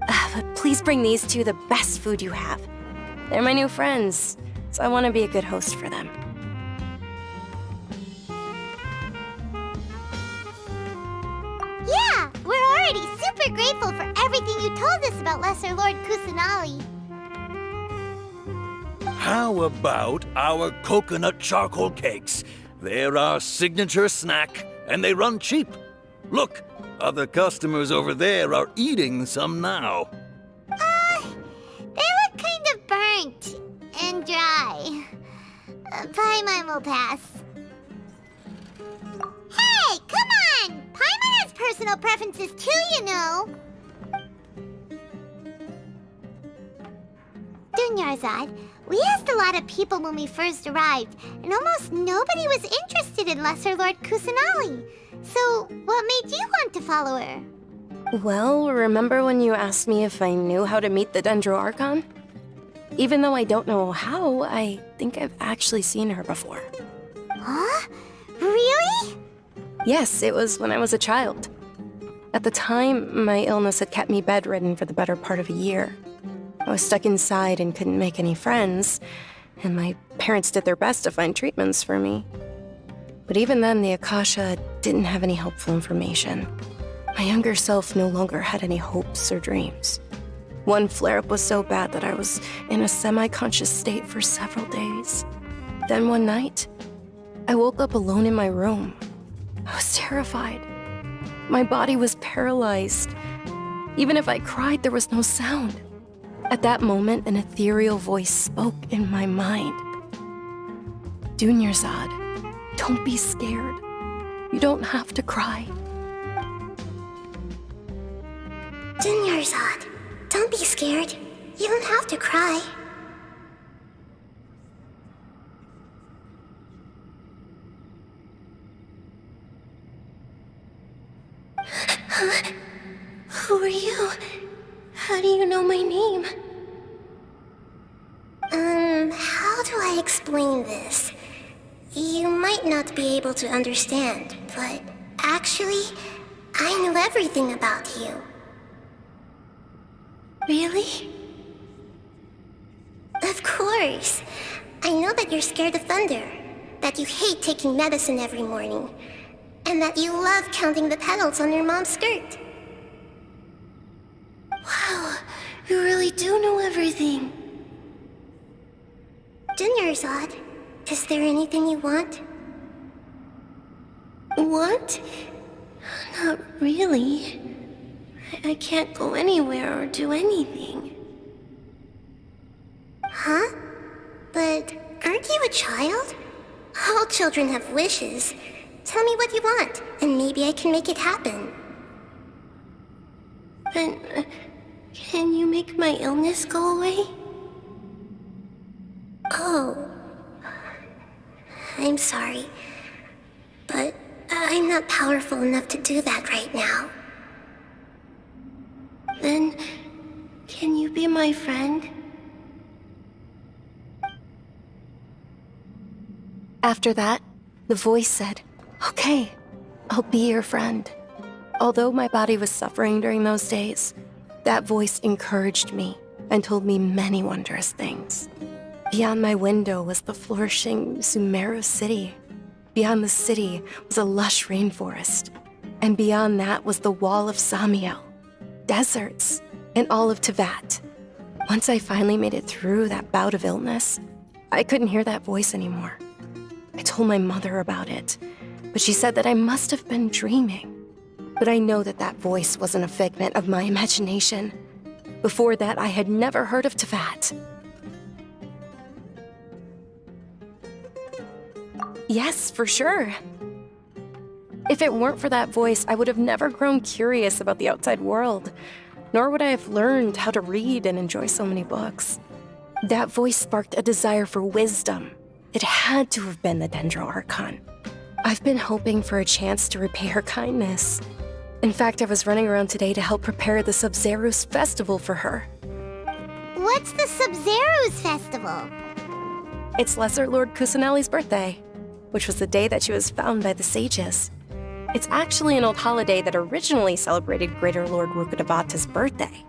But please bring these two the best food you have. They're my new friends, so I want to be a good host for them. Yeah, we're already super grateful for everything you told us about Lesser Lord Kusanali. How about our coconut charcoal cakes? They're our signature snack, and they run cheap. Look, other customers over there are eating some now. They look kind of burnt and dry. Paimon will pass. Hey, come on! Paimon has personal preferences too, you know. Dunyarzad, we asked a lot of people when we first arrived, and almost nobody was interested in Lesser Lord Kusanali. So, what made you want to follow her? Well, remember when you asked me if I knew how to meet the Dendro Archon? Even though I don't know how, I think I've actually seen her before. Huh? Really? Yes, it was when I was a child. At the time, my illness had kept me bedridden for the better part of a year. I was stuck inside and couldn't make any friends, and my parents did their best to find treatments for me. But even then, the Akasha didn't have any helpful information. My younger self no longer had any hopes or dreams. One flare-up was so bad that I was in a semi-conscious state for several days. Then one night, I woke up alone in my room. I was terrified. My body was paralyzed. Even if I cried, there was no sound. At that moment, an ethereal voice spoke in my mind. Dunyarzad, don't be scared. You don't have to cry. Dunyarzad, don't be scared. You don't have to cry. Who are you? How do you know my name? How do I explain this? You might not be able to understand, but actually, I know everything about you. Really? Of course. I know that you're scared of thunder, that you hate taking medicine every morning, and that you love counting the petals on your mom's skirt. Wow, you really do know everything. Dunyarzad, is there anything you want? Want? Not really. I can't go anywhere or do anything. Huh? But aren't you a child? All children have wishes. Tell me what you want, and maybe I can make it happen. But can you make my illness go away? Oh. I'm sorry. But I'm not powerful enough to do that right now. Then, can you be my friend? After that, the voice said, "Okay, I'll be your friend." Although my body was suffering during those days, that voice encouraged me and told me many wondrous things. Beyond my window was the flourishing Sumeru city. Beyond the city was a lush rainforest. And beyond that was the wall of Samiel. Deserts. in all of Teyvat. Once I finally made it through that bout of illness, I couldn't hear that voice anymore. I told my mother about it, but she said that I must have been dreaming. But I know that that voice wasn't a figment of my imagination. Before that, I had never heard of Teyvat. Yes, for sure. If it weren't for that voice, I would have never grown curious about the outside world, nor would I have learned how to read and enjoy so many books. That voice sparked a desire for wisdom. It had to have been the Dendro Archon. I've been hoping for a chance to repay her kindness. In fact, I was running around today to help prepare the Subzeros Festival for her. What's the Subzeros Festival? It's Lesser Lord Kusanali's birthday, which was the day that she was found by the sages. It's actually an old holiday that originally celebrated Greater Lord Rukkhadevata's birthday.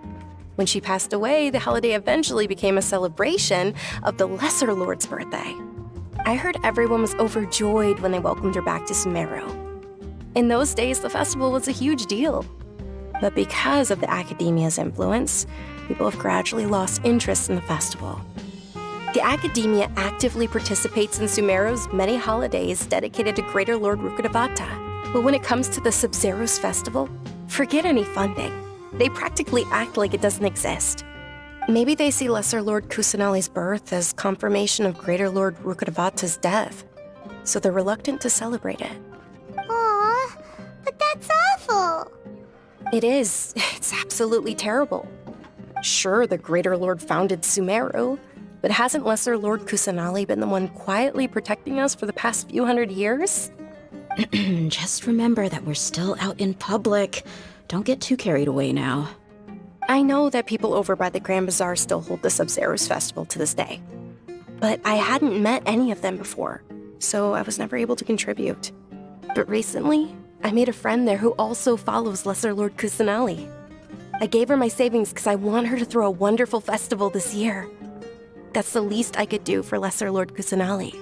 When she passed away, the holiday eventually became a celebration of the Lesser Lord's birthday. I heard everyone was overjoyed when they welcomed her back to Sumeru. In those days, the festival was a huge deal. But because of the Academia's influence, people have gradually lost interest in the festival. The Academia actively participates in Sumeru's many holidays dedicated to Greater Lord Rukkhadevata. But when it comes to the Subzeros Festival, forget any funding. They practically act like it doesn't exist. Maybe they see Lesser Lord Kusanali's birth as confirmation of Greater Lord Rukkhadevata's death, so they're reluctant to celebrate it. Aw, but that's awful. It is. It's absolutely terrible. Sure, the Greater Lord founded Sumeru, but hasn't Lesser Lord Kusanali been the one quietly protecting us for the past few hundred years? Just remember that we're still out in public. Don't get too carried away now. I know that people over by the Grand Bazaar still hold the Subzeros Festival to this day. But I hadn't met any of them before, so I was never able to contribute. But recently, I made a friend there who also follows Lesser Lord Kusanali. I gave her my savings because I want her to throw a wonderful festival this year. That's the least I could do for Lesser Lord Kusanali.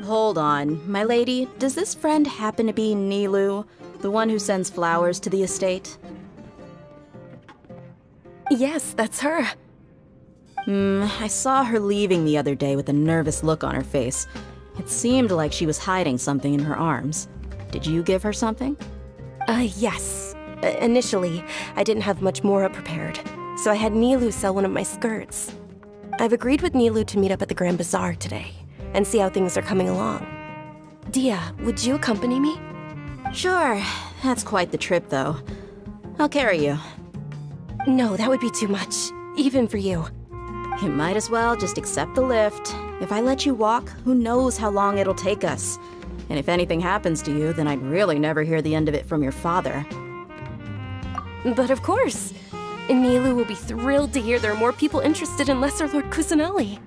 Hold on, my lady. Does this friend happen to be Nilu, the one who sends flowers to the estate? Yes, that's her. I saw her leaving the other day with a nervous look on her face. It seemed like she was hiding something in her arms. Did you give her something? Yes. Initially, I didn't have much Mora prepared, so I had Nilu sell one of my skirts. I've agreed with Nilu to meet up at the Grand Bazaar today and see how things are coming along. Dia, would you accompany me? Sure. That's quite the trip, though. I'll carry you. No, that would be too much, even for you. You might as well just accept the lift. If I let you walk, who knows how long it'll take us. And if anything happens to you, then I'd really never hear the end of it from your father. But of course. Nilu will be thrilled to hear there are more people interested in Lesser Lord Kusanali.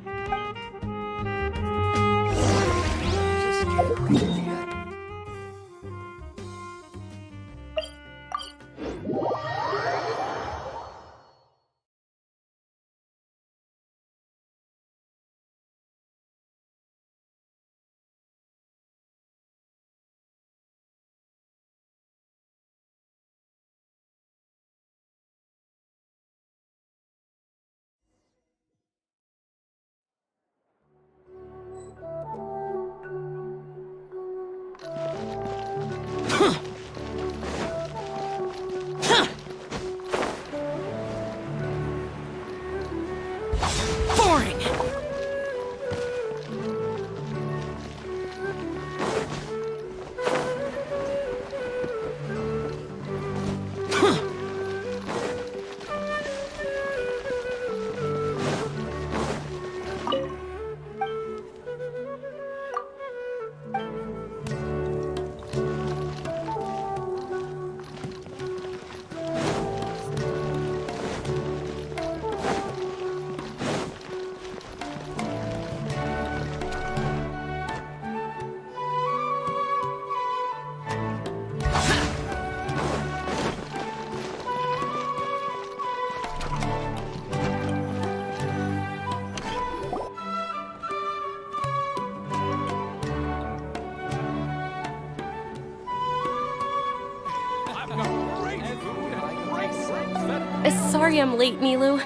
Sorry I'm late, Nilu.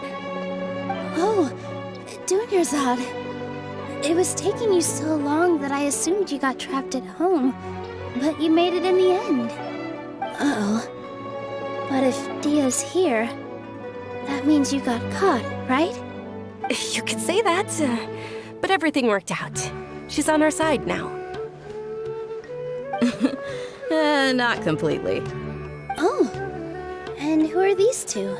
Oh, Dunyarzad. It was taking you so long that I assumed you got trapped at home, but you made it in the end. Uh-oh. But if Dia's here, that means you got caught, right? You could say that, but everything worked out. She's on our side now. Not completely. Oh, and who are these two?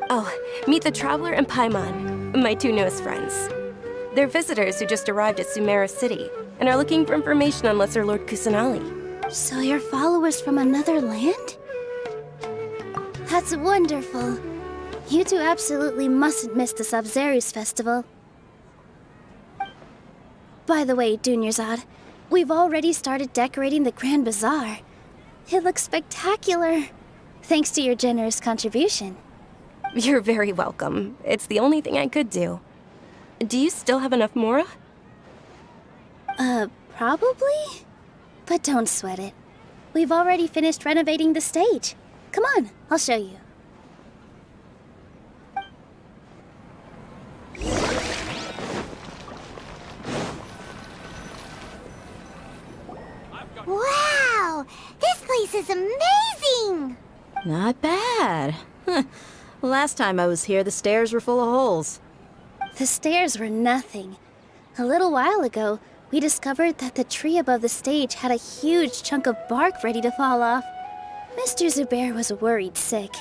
Oh, meet the Traveler and Paimon, my two newest friends. They're visitors who just arrived at Sumeru City and are looking for information on Lesser Lord Kusanali. So you're followers from another land? That's wonderful. You two absolutely mustn't miss the Subzeros Festival. By the way, Dunyarzad, we've already started decorating the Grand Bazaar. It looks spectacular, thanks to your generous contribution. You're very welcome. It's the only thing I could do. Do you still have enough Mora? Probably? But don't sweat it. We've already finished renovating the stage. Come on, I'll show you. Wow! This place is amazing! Not bad. Last time I was here, the stairs were full of holes. The stairs were nothing. A little while ago, we discovered that the tree above the stage had a huge chunk of bark ready to fall off. Mr. Zubair was worried sick.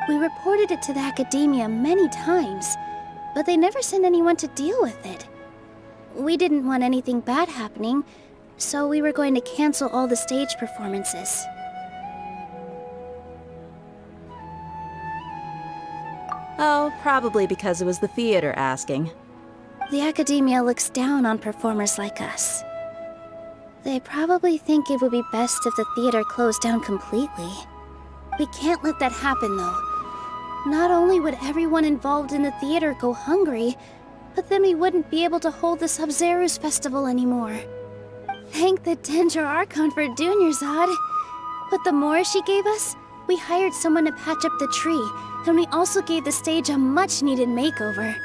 We reported it to the academia many times, but they never sent anyone to deal with it. We didn't want anything bad happening, so we were going to cancel all the stage performances. Oh, probably because it was the theater asking. The academia looks down on performers like us. They probably think it would be best if the theater closed down completely. We can't let that happen, though. Not only would everyone involved in the theater go hungry, but then we wouldn't be able to hold the Subzeros Festival anymore. Thank the Dendro Archon for Dunyarzad. With the Mora she gave us, we hired someone to patch up the tree, and we also gave the stage a much-needed makeover.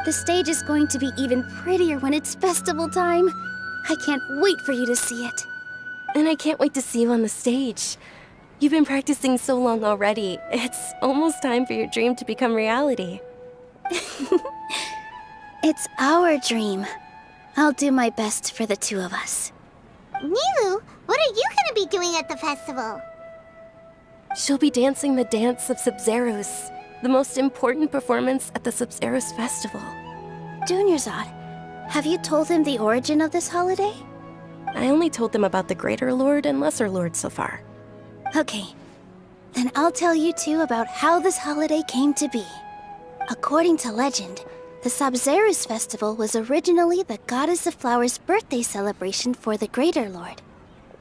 The stage is going to be even prettier when it's festival time. I can't wait for you to see it. And I can't wait to see you on the stage. You've been practicing so long already. It's almost time for your dream to become reality. It's our dream. I'll do my best for the two of us. Nilu, what are you gonna be doing at the festival? She'll be dancing the dance of Subzeros, the most important performance at the Subzeros Festival. Dunyarzad, have you told him the origin of this holiday? I only told them about the Greater Lord and Lesser Lord so far. Okay, then I'll tell you two about how this holiday came to be. According to legend, the Subzeros Festival was originally the Goddess of Flowers' birthday celebration for the Greater Lord.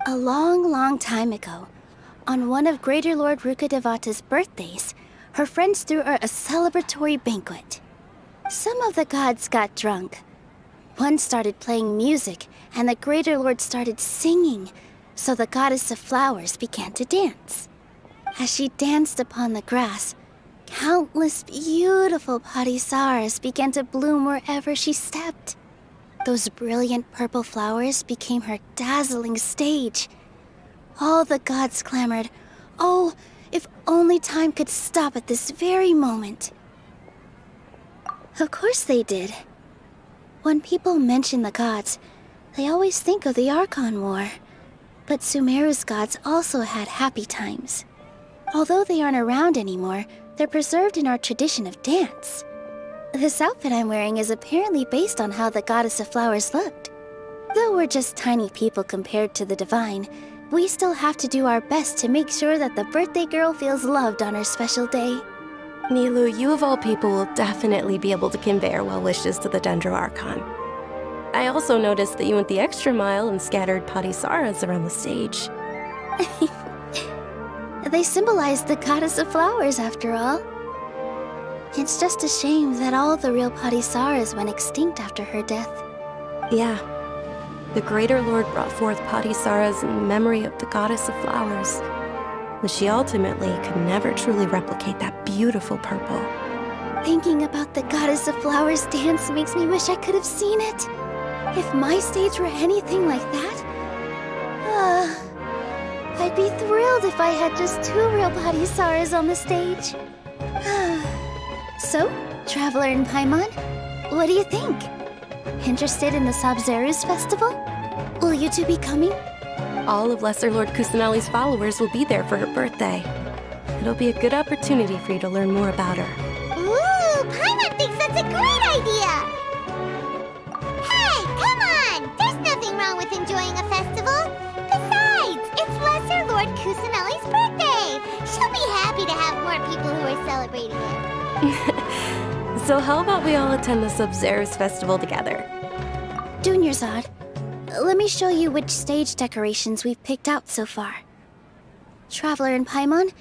A long, long time ago, on one of Greater Lord Rukkhadevata's birthdays, her friends threw her a celebratory banquet. Some of the gods got drunk. One started playing music, and the Greater Lord started singing, so the Goddess of Flowers began to dance. As she danced upon the grass, countless beautiful padisaras began to bloom wherever she stepped. Those brilliant purple flowers became her dazzling stage. All the gods clamored, "Oh, if only time could stop at this very moment." Of course they did. When people mention the gods, they always think of the Archon War. But Sumeru's gods also had happy times. Although they aren't around anymore, they're preserved in our tradition of dance. This outfit I'm wearing is apparently based on how the Goddess of Flowers looked. Though we're just tiny people compared to the divine, we still have to do our best to make sure that the birthday girl feels loved on her special day. Nilu, you of all people will definitely be able to convey our well wishes to the Dendro Archon. I also noticed that you went the extra mile and scattered padisaras around the stage. They symbolize the Goddess of Flowers, after all. It's just a shame that all the real padisaras went extinct after her death. Yeah. The Greater Lord brought forth padisaras in memory of the Goddess of Flowers. but she ultimately could never truly replicate that beautiful purple. Thinking about the Goddess of Flowers dance makes me wish I could have seen it. If my stage were anything like that, I'd be thrilled if I had just 2 real Bodhisattvas on the stage. So, Traveler and Paimon, what do you think? Interested in the Subzeros Festival? Will you two be coming? All of Lesser Lord Kusanali's followers will be there for her birthday. It'll be a good opportunity for you to learn more about her. Ooh, Paimon thinks that's a great idea! Hey, come on! There's nothing wrong with enjoying a festival. Besides, it's Lesser Lord Kusanali's birthday! She'll be happy to have more people who are celebrating it. So how about we all attend the Subzeros Festival together? Junior Zod, let me show you which stage decorations we've picked out so far. Traveler and Paimon,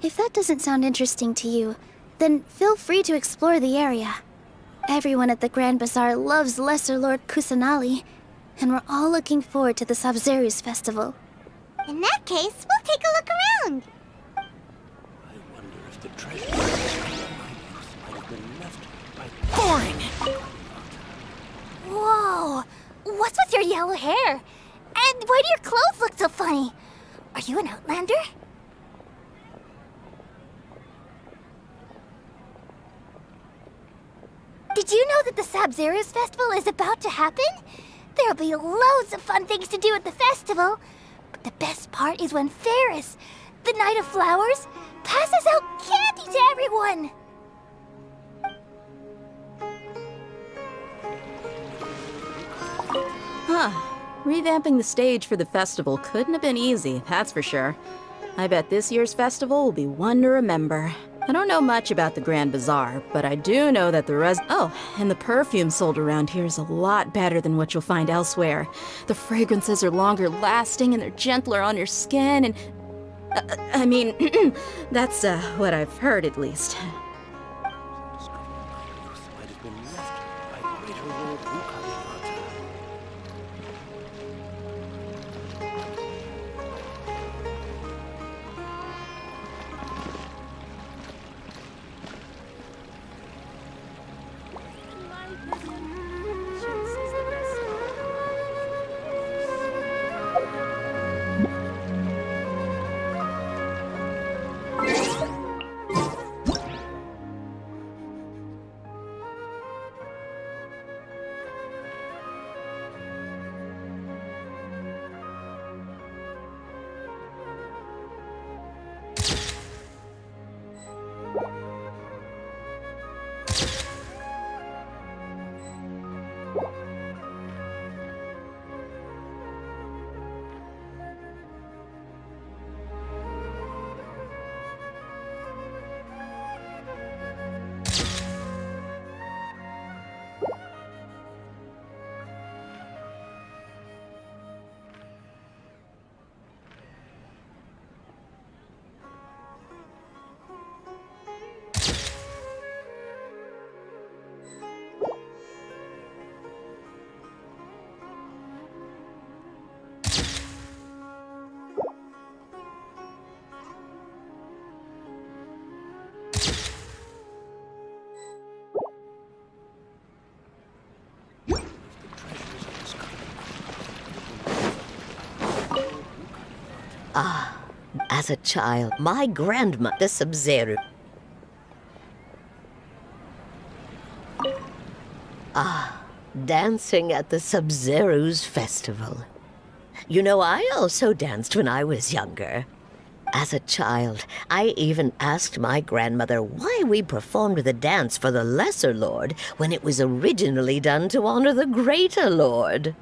if that doesn't sound interesting to you, then feel free to explore the area. Everyone at the Grand Bazaar loves Lesser Lord Kusanali, and we're all looking forward to the Subzeros Festival. In that case, we'll take a look around. I wonder if the treasure of my youth might have been left by... Boring! Whoa! What's with your yellow hair? And why do your clothes look so funny? Are you an outlander? Did you know that the Subzeros Festival is about to happen? There'll be loads of fun things to do at the festival. But the best part is when Ferris, the Knight of Flowers, passes out candy to everyone! Huh. Revamping the stage for the festival couldn't have been easy, that's for sure. I bet this year's festival will be one to remember. I don't know much about the Grand Bazaar, but I do know that and the perfume sold around here is a lot better than what you'll find elsewhere. The fragrances are longer lasting and they're gentler on your skin and... I mean, that's what I've heard at least. Ah, as a child, my grandmother Subzeru. Dancing at the Subzeros Festival. You know, I also danced when I was younger. As a child, I even asked my grandmother why we performed the dance for the Lesser Lord when it was originally done to honor the Greater Lord.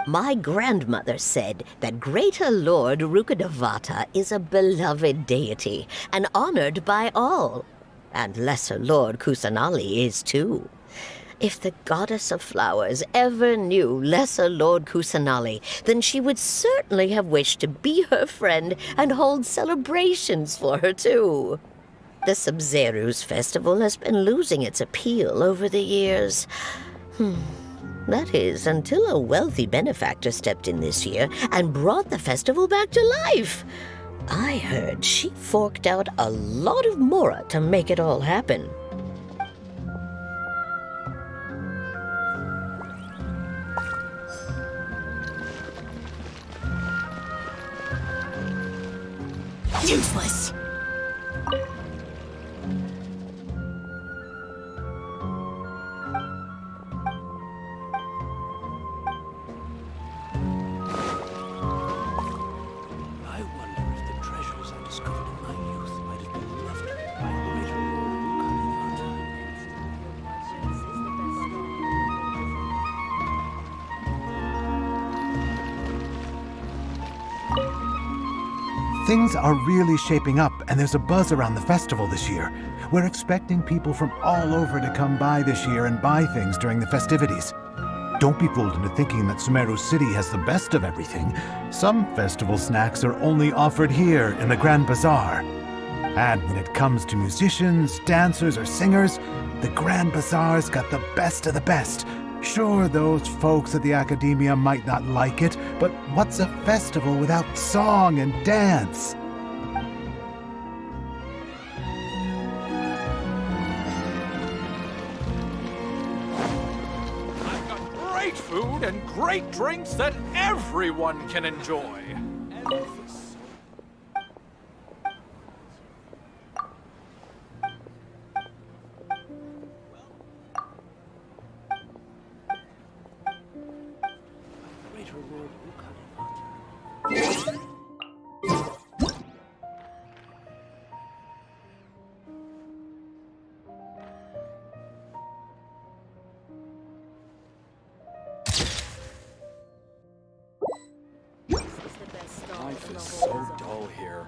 My grandmother said that Greater Lord Rukkhadevata is a beloved deity and honored by all. And Lesser Lord Kusanali is too. If the Goddess of Flowers ever knew Lesser Lord Kusanali, then she would certainly have wished to be her friend and hold celebrations for her too. The Subzeros Festival has been losing its appeal over the years. That is, until a wealthy benefactor stepped in this year and brought the festival back to life. I heard she forked out a lot of mora to make it all happen. Useless. I wonder if the treasures I discovered in my youth might have been left by a greater Lord Things are really shaping up, and there's a buzz around the festival this year. We're expecting people from all over to come by this year and buy things during the festivities. Don't be fooled into thinking that Sumeru City has the best of everything. Some festival snacks are only offered here in the Grand Bazaar. And when it comes to musicians, dancers, or singers, the Grand Bazaar's got the best of the best. Sure, those folks at the Academia might not like it, but what's a festival without song and dance? I've got great food and great drinks that everyone can enjoy. Life is so dull here.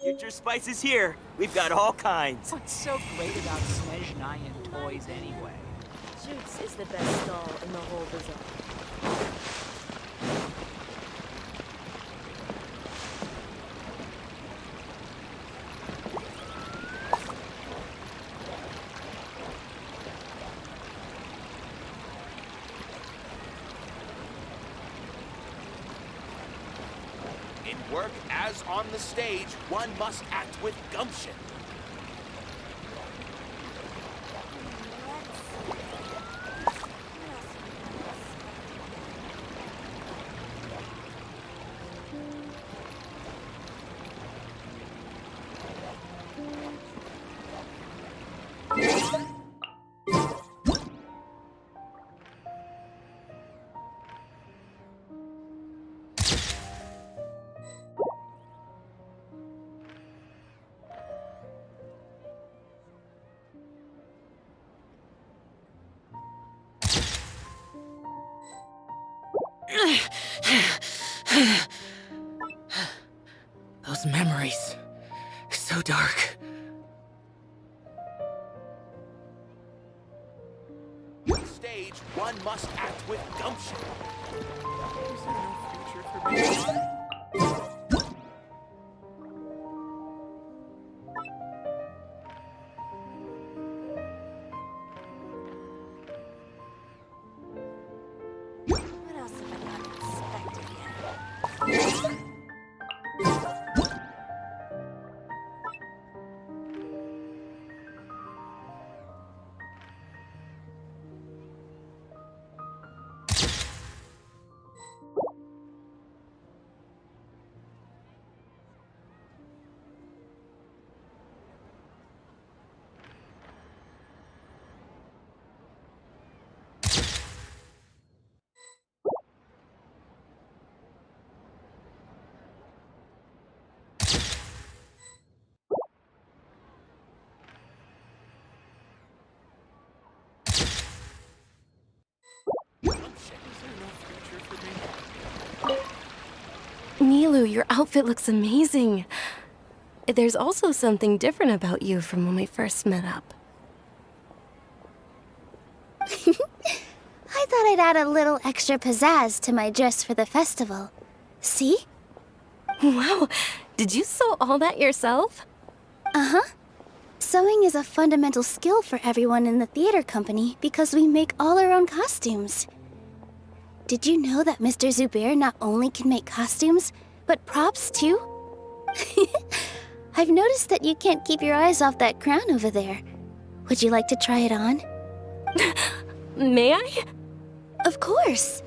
Get your spices here. We've got all kinds. What's so great about Snezhnaya toys anyway? Jutes is the best stall in the whole bazaar. In work as on the stage, one must act with gumption. Those memories. So dark. On stage, one must act with gumption. Is there no future for me? What else have I not expected yet? Nilu, your outfit looks amazing. There's also something different about you from when we first met up. I thought I'd add a little extra pizzazz to my dress for the festival. See? Wow, did you sew all that yourself? Uh-huh. Sewing is a fundamental skill for everyone in the theater company because we make all our own costumes. Did you know that Mr. Zubair not only can make costumes, but props too? I've noticed that you can't keep your eyes off that crown over there. Would you like to try it on? May I? Of course.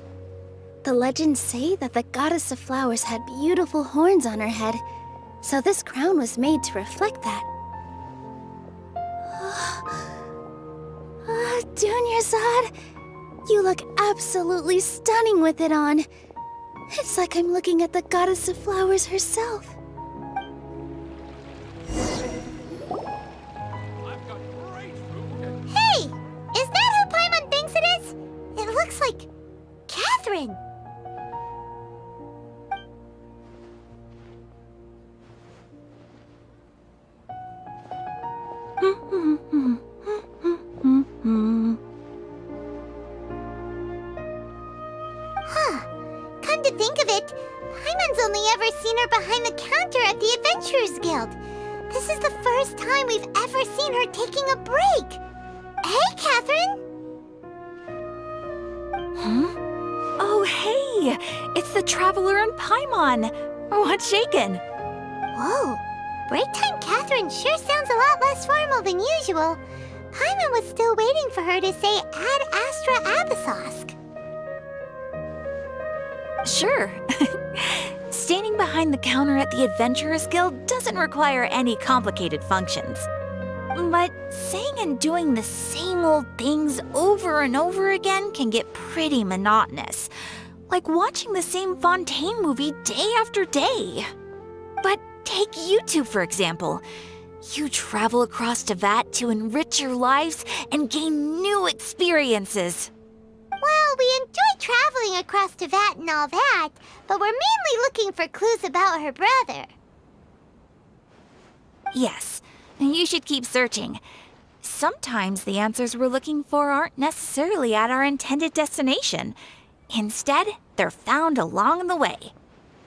The legends say that the goddess of flowers had beautiful horns on her head, so this crown was made to reflect that. Dunyarzad, you look absolutely stunning with it on. It's like I'm looking at the goddess of flowers herself. Hey! Is that who Paimon thinks it is? It looks like Catherine. Huh. Come to think of it, Paimon's only ever seen her behind the counter at the Adventurers Guild. This is the first time we've ever seen her taking a break. Hey, Catherine! Huh? Oh, hey! It's the Traveler and Paimon! What's shaken? Whoa. Break time Catherine sure sounds a lot less formal than usual. Paimon was still waiting for her to say Ad Astra Abyssosque. Sure. Standing behind the counter at the Adventurers Guild doesn't require any complicated functions. But saying and doing the same old things over and over again can get pretty monotonous. Like watching the same Fontaine movie day after day. But take you two, for example. You travel across Tevat to enrich your lives and gain new experiences. Well, we enjoy traveling across Tevat and all that, but we're mainly looking for clues about her brother. Yes, and you should keep searching. Sometimes the answers we're looking for aren't necessarily at our intended destination. Instead, they're found along the way.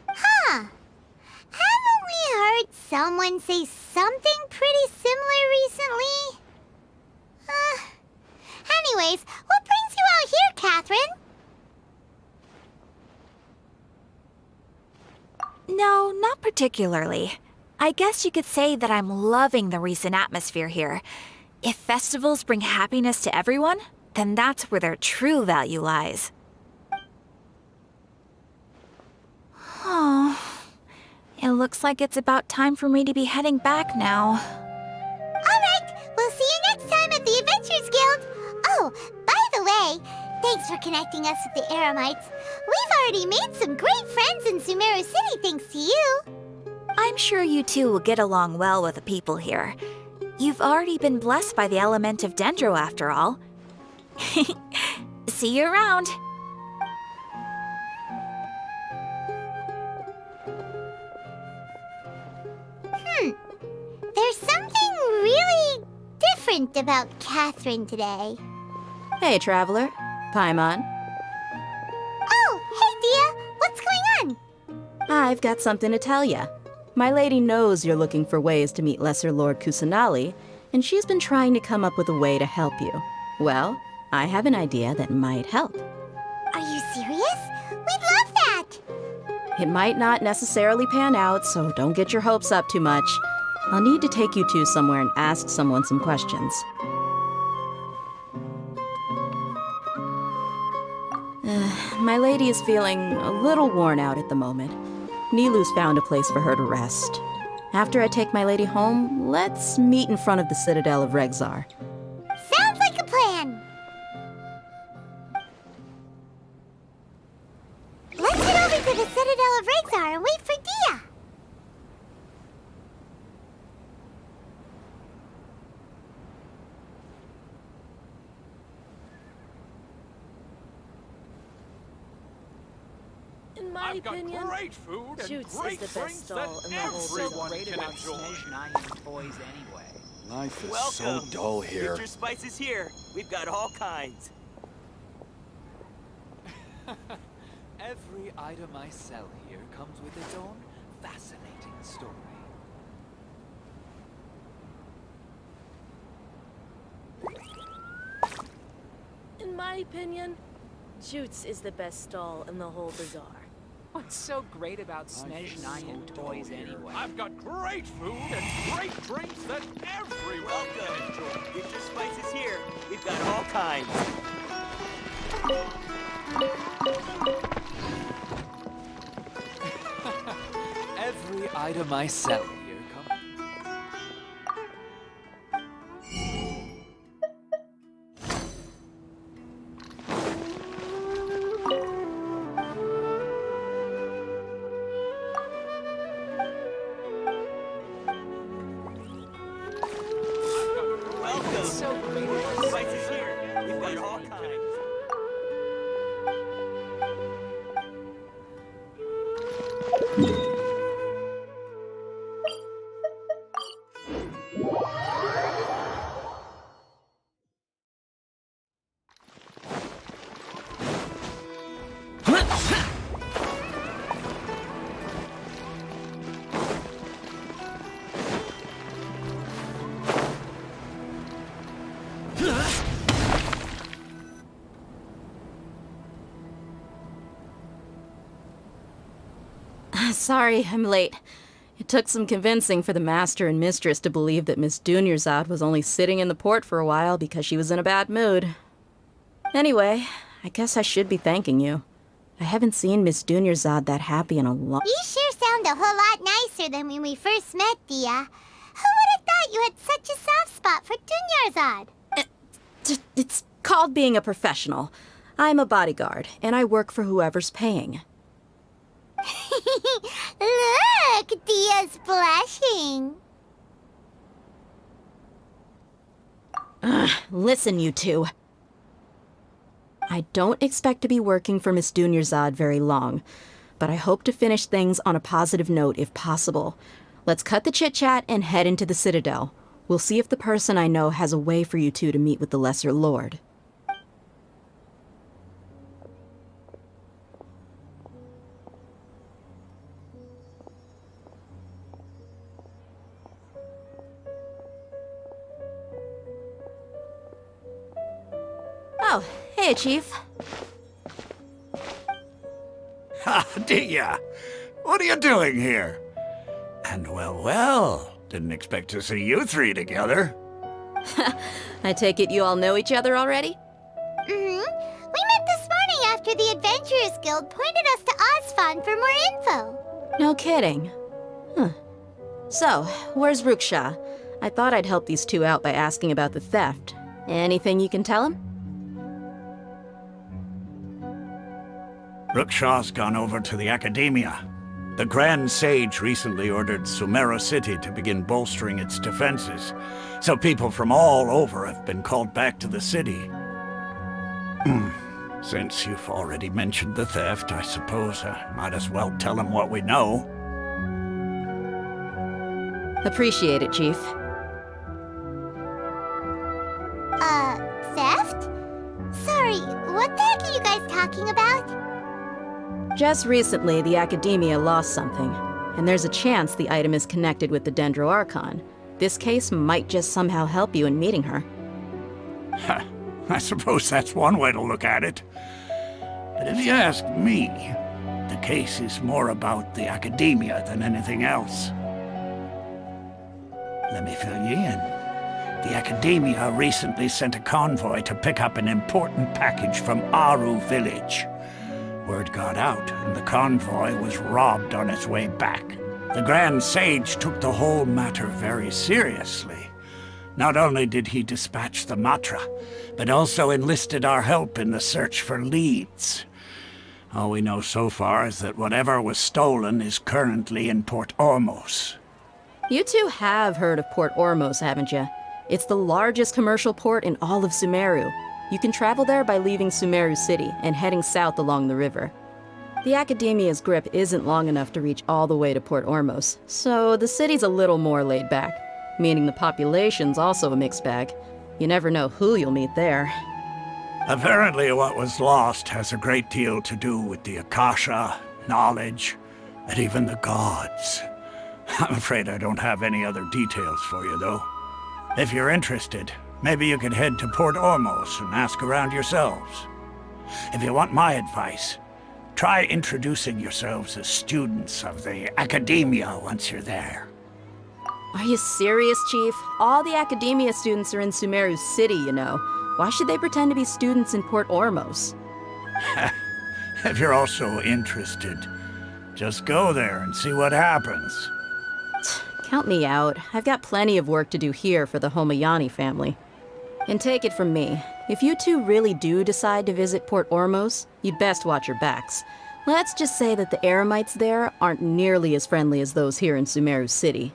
Huh. Haven't we heard someone say something pretty similar recently? Anyways, what brings you out here, Catherine? No, not particularly. I guess you could say that I'm loving the recent atmosphere here. If festivals bring happiness to everyone, then that's where their true value lies. Oh, it looks like it's about time for me to be heading back now. Alright, we'll see you next time at the Adventurers Guild. Oh, by the way, thanks for connecting us with the Eramites. We've already made some great friends in Sumeru City thanks to you. I'm sure you two will get along well with the people here. You've already been blessed by the element of Dendro after all. See you around. There's something really different about Catherine today. Hey, traveler. Paimon. Oh, hey, Dia. What's going on? I've got something to tell ya. My lady knows you're looking for ways to meet Lesser Lord Kusanali, and she's been trying to come up with a way to help you. Well, I have an idea that might help. Are you serious? We'd love that. It might not necessarily pan out, so don't get your hopes up too much. I'll need to take you two somewhere and ask someone some questions. My lady is feeling a little worn out at the moment. Nilu's found a place for her to rest. After I take my lady home, let's meet in front of the Citadel of Regzar. Sounds like a plan. Let's head over to the Citadel of Regzar and wait for Dia. In my I've got opinion, great food and Shoots great is the drinks best that stall in the whole everyone Great can about enjoy. Snezhnaya toys anyway. Life is Welcome. so dull here. Future Spice is here. We've got all kinds. Every item I sell here comes with its own fascinating story. in my opinion, Shoots is the best stall in the whole bazaar. What's so great about Snezhnaya toys anyway? I've got great food and great drinks that everyone can enjoy. Future Spice is here. We've got all kinds. Every item I sell here comes. Welcome. So great Future about Spice is here. We've got all kinds. Sorry, I'm late. It took some convincing for the master and mistress to believe that Miss Dunyarzad was only sitting in the port for a while because she was in a bad mood. Anyway, I guess I should be thanking you. I haven't seen Miss Dunyarzad that happy in a long... You sure sound a whole lot nicer than when we first met, Dia. Who would have thought you had such a soft spot for Dunyarzad? It's called being a professional. I'm a bodyguard, and I work for whoever's paying. Look, Dia's blushing. Listen, you two. I don't expect to be working for Miss Dunyarzad very long, but I hope to finish things on a positive note if possible. Let's cut the chit-chat and head into the Citadel. We'll see if the person I know has a way for you two to meet with the Lesser Lord. Oh, hey, Chief. Ha, Dia! What are you doing here? And well, didn't expect to see you three together. I take it you all know each other already? Mm-hmm. We met this morning after the Adventurers Guild pointed us to Osfon for more info. No kidding. Huh. So, where's Ruksha? I thought I'd help these two out by asking about the theft. Anything you can tell him? Ruksha's gone over to the Academia. The Grand Sage recently ordered Sumeru City to begin bolstering its defenses, so people from all over have been called back to the city. Since you've already mentioned the theft, I suppose I might as well tell him what we know. Appreciate it, Chief. Theft? Sorry, what the heck are you guys talking about? Just recently, the Academia lost something, and there's a chance the item is connected with the Dendro Archon. This case might just somehow help you in meeting her. I suppose that's one way to look at it. But if you ask me, the case is more about the Academia than anything else. Let me fill you in. The Academia recently sent a convoy to pick up an important package from Aru village. Word got out, and the convoy was robbed on its way back. The Grand Sage took the whole matter very seriously. Not only did he dispatch the Matra, but also enlisted our help in the search for leads. All we know so far is that whatever was stolen is currently in Port Ormos. You two have heard of Port Ormos, haven't you? It's the largest commercial port in all of Sumeru. You can travel there by leaving Sumeru City and heading south along the river. The Academia's grip isn't long enough to reach all the way to Port Ormos, so the city's a little more laid back, meaning the population's also a mixed bag. You never know who you'll meet there. Apparently what was lost has a great deal to do with the Akasha, knowledge, and even the gods. I'm afraid I don't have any other details for you, though. If you're interested, maybe you could head to Port Ormos and ask around yourselves. If you want my advice, try introducing yourselves as students of the Academia once you're there. Are you serious, Chief? All the Academia students are in Sumeru City, you know. Why should they pretend to be students in Port Ormos? If you're also interested, just go there and see what happens. Count me out. I've got plenty of work to do here for the Homayani family. And take it from me, if you two really do decide to visit Port Ormos, you'd best watch your backs. Let's just say that the Eramites there aren't nearly as friendly as those here in Sumeru City.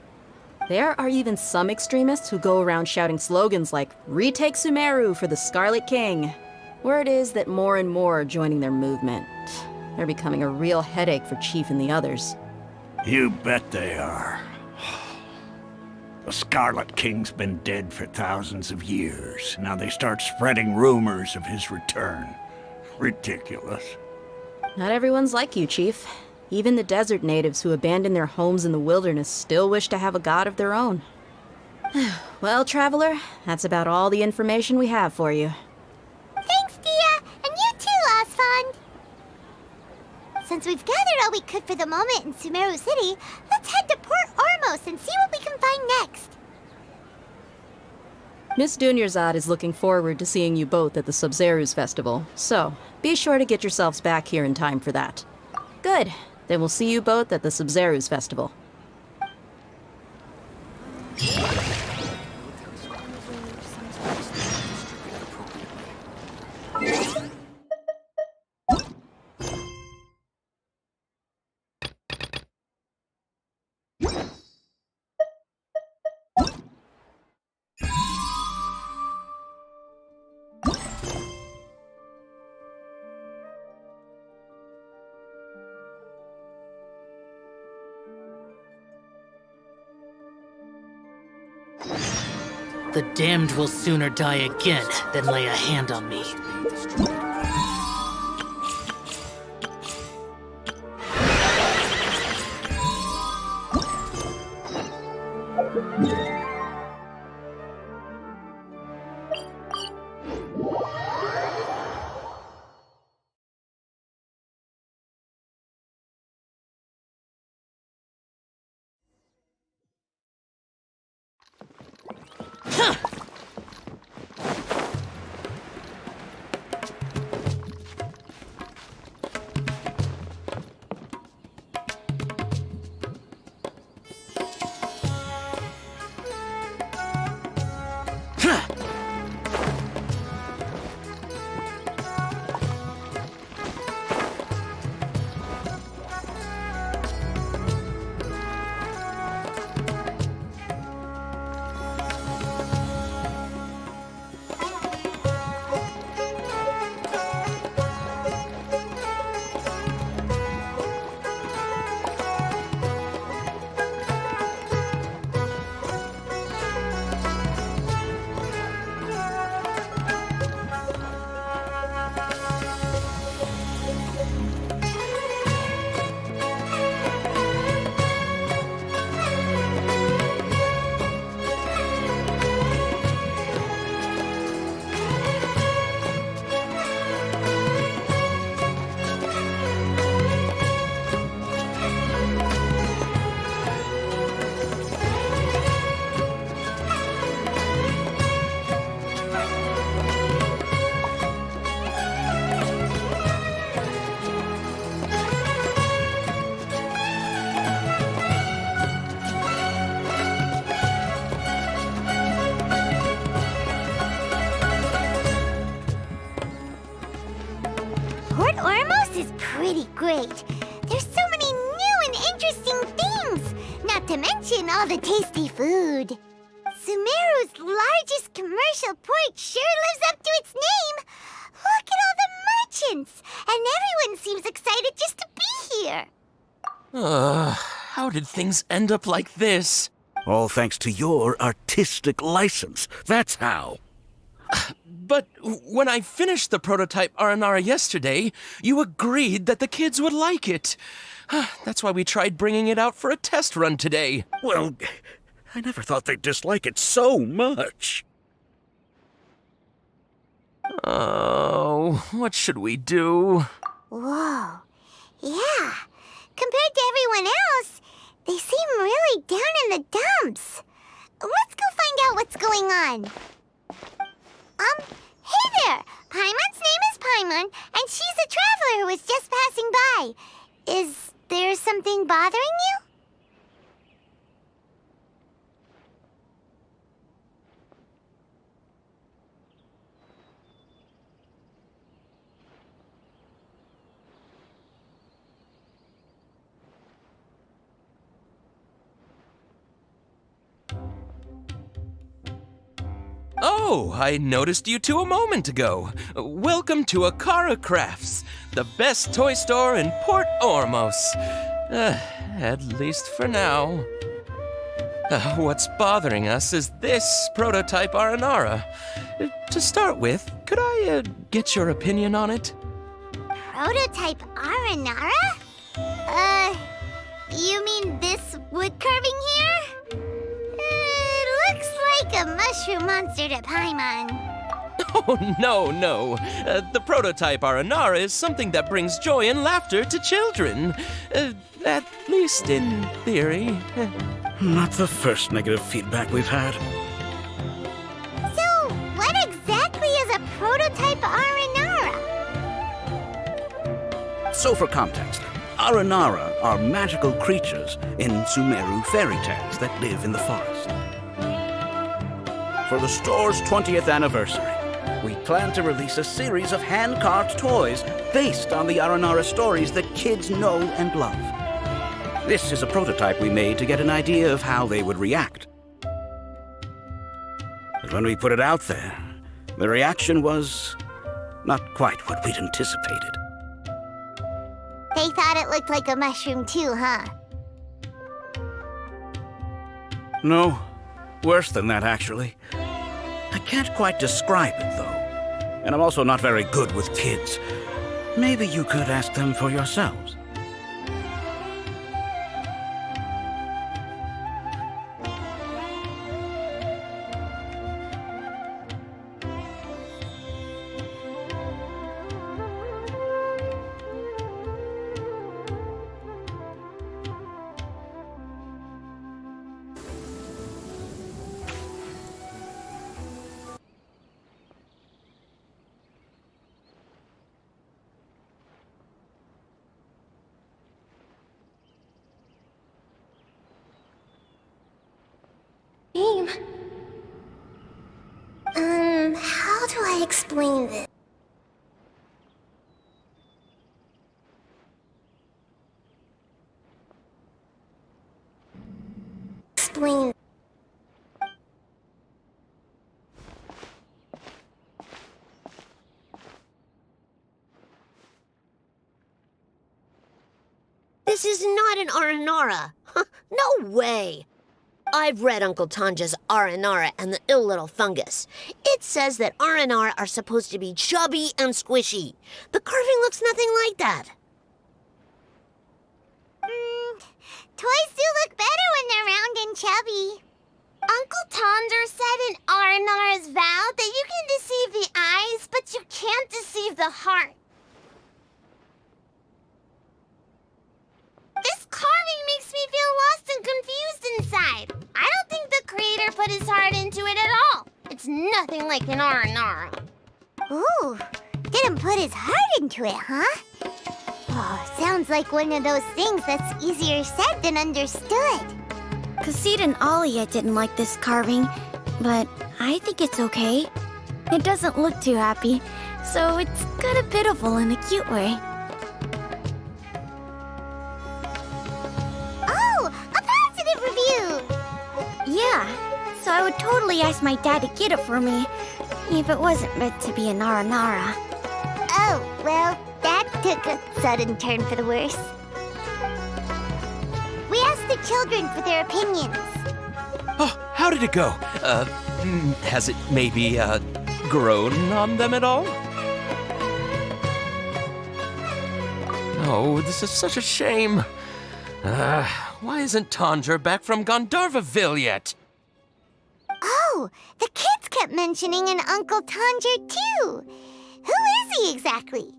There are even some extremists who go around shouting slogans like, "Retake Sumeru for the Scarlet King." Word is that more and more are joining their movement. They're becoming a real headache for Chief and the others. You bet they are. The Scarlet King's been dead for thousands of years. Now they start spreading rumors of his return. Ridiculous. Not everyone's like you, Chief. Even the desert natives who abandoned their homes in the wilderness still wish to have a god of their own. Well, Traveler, that's about all the information we have for you. Thanks, Dia, and you too, Osfond. Since we've gathered all we could for the moment in Sumeru City, let's head to Port Ormos and see what we can find next. Miss Dunyarzad is looking forward to seeing you both at the Subzeros Festival, so be sure to get yourselves back here in time for that. Good. Then we'll see you both at the Subzeros Festival. The damned will sooner die again than lay a hand on me. Port Ormos is pretty great. There's so many new and interesting things, not to mention all the tasty food. Sumeru's largest commercial port sure lives up to its name. Look at all the merchants, and everyone seems excited just to be here. How did things end up like this? All thanks to your artistic license. That's how. But when I finished the prototype Aranara yesterday, you agreed that the kids would like it. That's why we tried bringing it out for a test run today. Well, I never thought they'd dislike it so much. Oh, what should we do? Whoa. Yeah. Compared to everyone else, they seem really down in the dumps. Let's go find out what's going on. Hey there! Paimon's name is Paimon, and she's a traveler who was just passing by. Is there something bothering you? Oh, I noticed you two a moment ago. Welcome to Akara Crafts, the best toy store in Port Ormos. At least for now. What's bothering us is this prototype Aranara. To start with, could I get your opinion on it? Prototype Aranara? You mean this wood carving here? It looks like a mushroom monster to Paimon. Oh, no. The prototype Aranara is something that brings joy and laughter to children. At least in theory. Not the first negative feedback we've had. So, what exactly is a prototype Aranara? So for context, Aranara are magical creatures in Sumeru fairy tales that live in the forest. For the store's 20th anniversary, we plan to release a series of hand-carved toys based on the Aranara stories that kids know and love. This is a prototype we made to get an idea of how they would react. But when we put it out there, the reaction was not quite what we'd anticipated. They thought it looked like a mushroom too, huh? No, worse than that, actually. I can't quite describe it, though. And I'm also not very good with kids. Maybe you could ask them for yourselves. How do I explain this? Explain. This is not an Aranara. No way. I've read Uncle Tanja's Aranara and the Ill Little Fungus. It says that Aranara are supposed to be chubby and squishy. The carving looks nothing like that. Toys do look better when they're round and chubby. Uncle Tonder said in Aranara's vow that you can deceive the eyes, but you can't deceive the heart. This carving makes me feel lost and confused inside. I don't think the creator put his heart into it at all. It's nothing like an Aranara. Ooh, didn't put his heart into it, huh? Oh, sounds like one of those things that's easier said than understood. Kassid and Alia didn't like this carving, but I think it's okay. It doesn't look too happy, so it's kind of pitiful in a cute way. Yeah, so I would totally ask my dad to get it for me, if it wasn't meant to be an Aranara. Oh, well, that took a sudden turn for the worse. We asked the children for their opinions. Oh, how did it go? Has it maybe, grown on them at all? Oh, this is such a shame. Why isn't Tanger back from Gandharvaville yet? Oh, the kids kept mentioning an Uncle Tanger, too. Who is he exactly?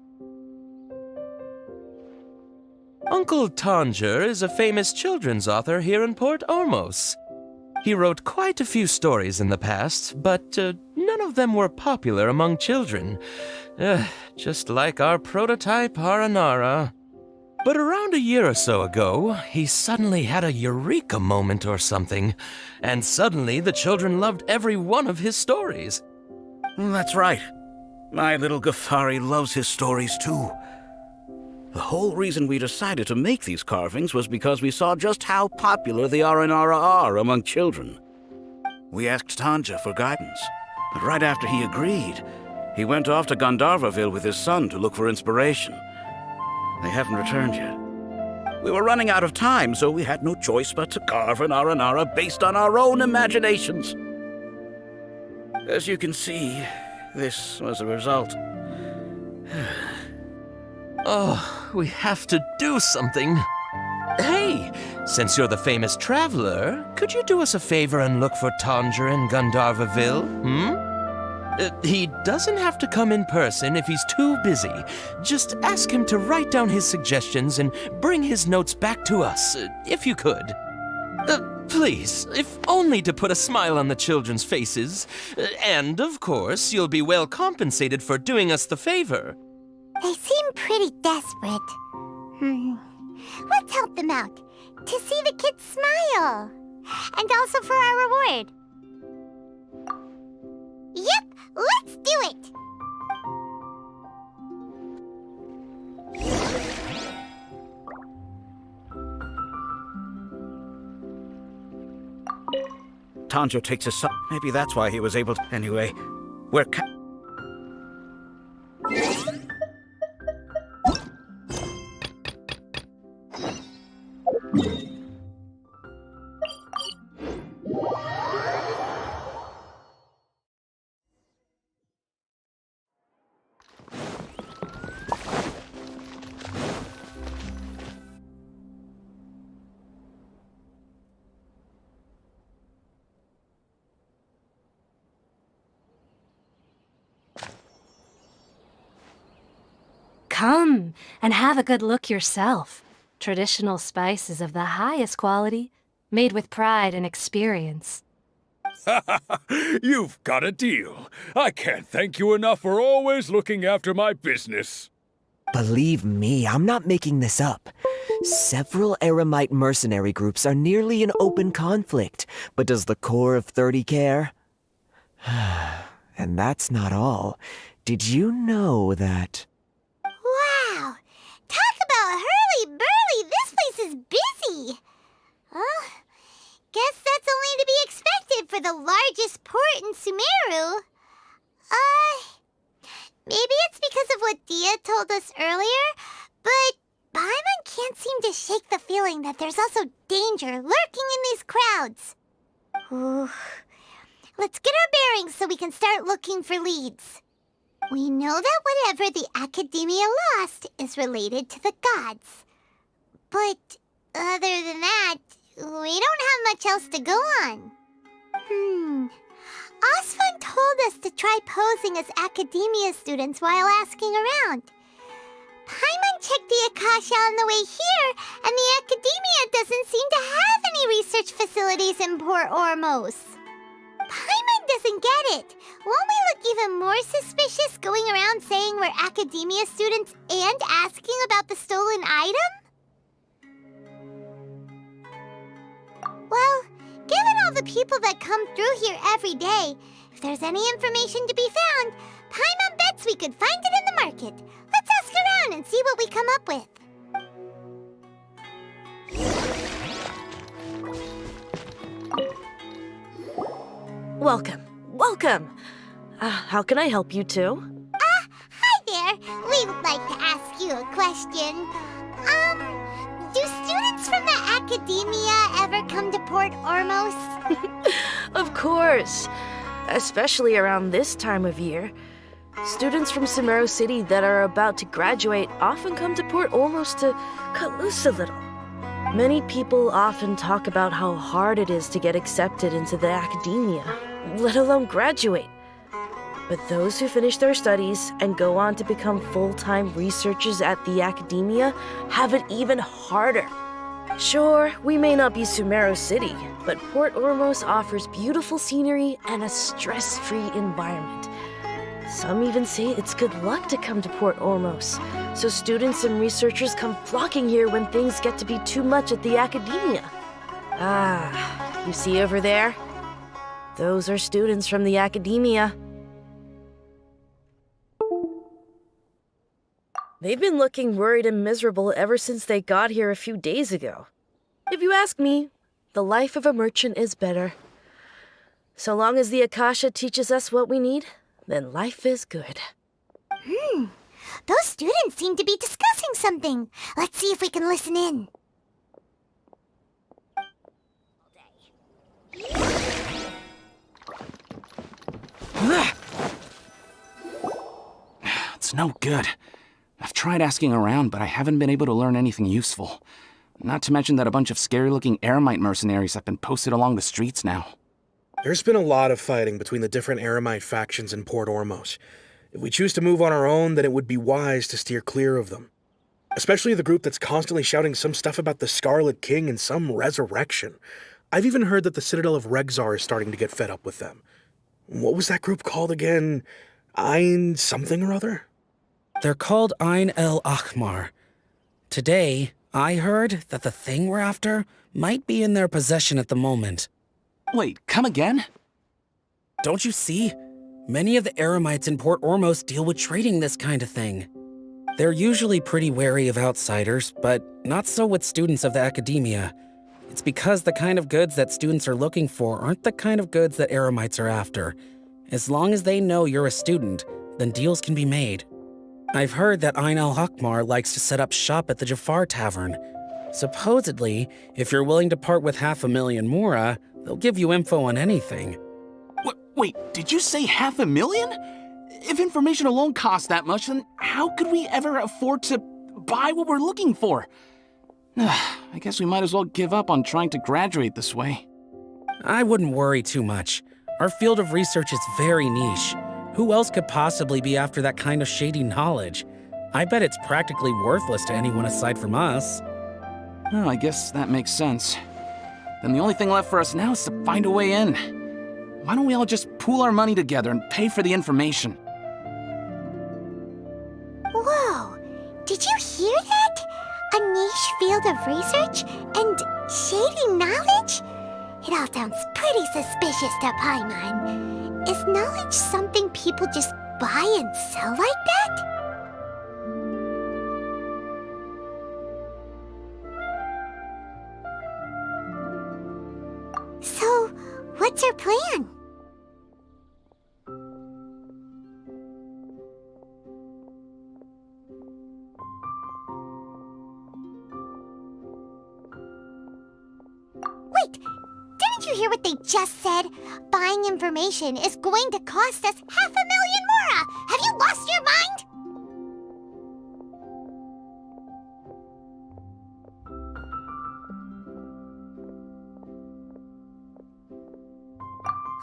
Uncle Tanger is a famous children's author here in Port Ormos. He wrote quite a few stories in the past, but none of them were popular among children. Just like our prototype Aranara. But around a year or so ago, he suddenly had a eureka moment or something, and suddenly the children loved every one of his stories. That's right. My little Ghaffari loves his stories too. The whole reason we decided to make these carvings was because we saw just how popular the Aranara are among children. We asked Tanja for guidance, but right after he agreed, he went off to Gandharvaville with his son to look for inspiration. They haven't returned yet. We were running out of time, so we had no choice but to carve an Aranara based on our own imaginations. As you can see, this was the result. Oh, we have to do something. Hey, since you're the famous traveler, could you do us a favor and look for Tanger in Gandharvaville, he doesn't have to come in person if he's too busy. Just ask him to write down his suggestions and bring his notes back to us, if you could. Please, if only to put a smile on the children's faces. And, of course, you'll be well compensated for doing us the favor. They seem pretty desperate. Let's help them out, to see the kids smile. And also for our reward. Yep, let's do it! Tanjo takes his son. Maybe that's why he was able to. Anyway, we're Come and have a good look yourself. Traditional spices of the highest quality, made with pride and experience. You've got a deal. I can't thank you enough for always looking after my business. Believe me, I'm not making this up. Several Eramite mercenary groups are nearly in open conflict, but does the core of 30 care? And that's not all. Did you know that... Wow! Talk about hurly-burly! This place is busy! Well, guess that's only to be expected for the largest port in Sumeru. Maybe it's because of what Dia told us earlier, but Paimon can't seem to shake the feeling that there's also danger lurking in these crowds. Ooh. Let's get our bearings so we can start looking for leads. We know that whatever the Academia lost is related to the gods. But other than that, we don't have much else to go on. Osvan told us to try posing as Academia students while asking around. Paimon checked the Akasha on the way here, and the Academia doesn't seem to have any research facilities in Port Ormos. Paimon doesn't get it. Won't we look even more suspicious going around saying we're Academia students and asking about the stolen item? Well, given all the people that come through here every day, if there's any information to be found, Paimon bets we could find it in the market. Let's ask around and see what we come up with. Welcome. Welcome. How can I help you too? Hi there. We would like to ask you a question. Do students from the Academia ever come to Port Ormos? Of course. Especially around this time of year. Students from Sumeru City that are about to graduate often come to Port Ormos to cut loose a little. Many people often talk about how hard it is to get accepted into the Academia, let alone graduate. But those who finish their studies and go on to become full-time researchers at the Academia have it even harder. Sure, we may not be Sumeru City, but Port Ormos offers beautiful scenery and a stress-free environment. Some even say it's good luck to come to Port Ormos, so students and researchers come flocking here when things get to be too much at the Academia. You see over there? Those are students from the Academia. They've been looking worried and miserable ever since they got here a few days ago. If you ask me, the life of a merchant is better. So long as the Akasha teaches us what we need, then life is good. Those students seem to be discussing something. Let's see if we can listen in. It's no good. I've tried asking around, but I haven't been able to learn anything useful. Not to mention that a bunch of scary-looking Eramite mercenaries have been posted along the streets now. There's been a lot of fighting between the different Eramite factions in Port Ormos. If we choose to move on our own, then it would be wise to steer clear of them. Especially the group that's constantly shouting some stuff about the Scarlet King and some resurrection. I've even heard that the Citadel of Regzar is starting to get fed up with them. What was that group called again? Ein something or other? They're called Ein El Akhmar. Today, I heard that the thing we're after might be in their possession at the moment. Wait, come again? Don't you see? Many of the Eramites in Port Ormos deal with trading this kind of thing. They're usually pretty wary of outsiders, but not so with students of the Academia. It's because the kind of goods that students are looking for aren't the kind of goods that Eramites are after. As long as they know you're a student, then deals can be made. I've heard that Ein El Akhmar likes to set up shop at the Jafar Tavern. Supposedly, if you're willing to part with 500,000 Mora, they'll give you info on anything. Wait, did you say 500,000? If information alone costs that much, then how could we ever afford to buy what we're looking for? I guess we might as well give up on trying to graduate this way. I wouldn't worry too much. Our field of research is very niche. Who else could possibly be after that kind of shady knowledge? I bet it's practically worthless to anyone aside from us. Oh, I guess that makes sense. Then the only thing left for us now is to find a way in. Why don't we all just pool our money together and pay for the information? Whoa! Did you hear that? A niche field of research and shady knowledge? It all sounds pretty suspicious to Paimon. Is knowledge something people just buy and sell like that? So, what's our plan? Wait, didn't you hear what they just said? Buying information is going to cost us 500,000 mora! Have you lost your mind?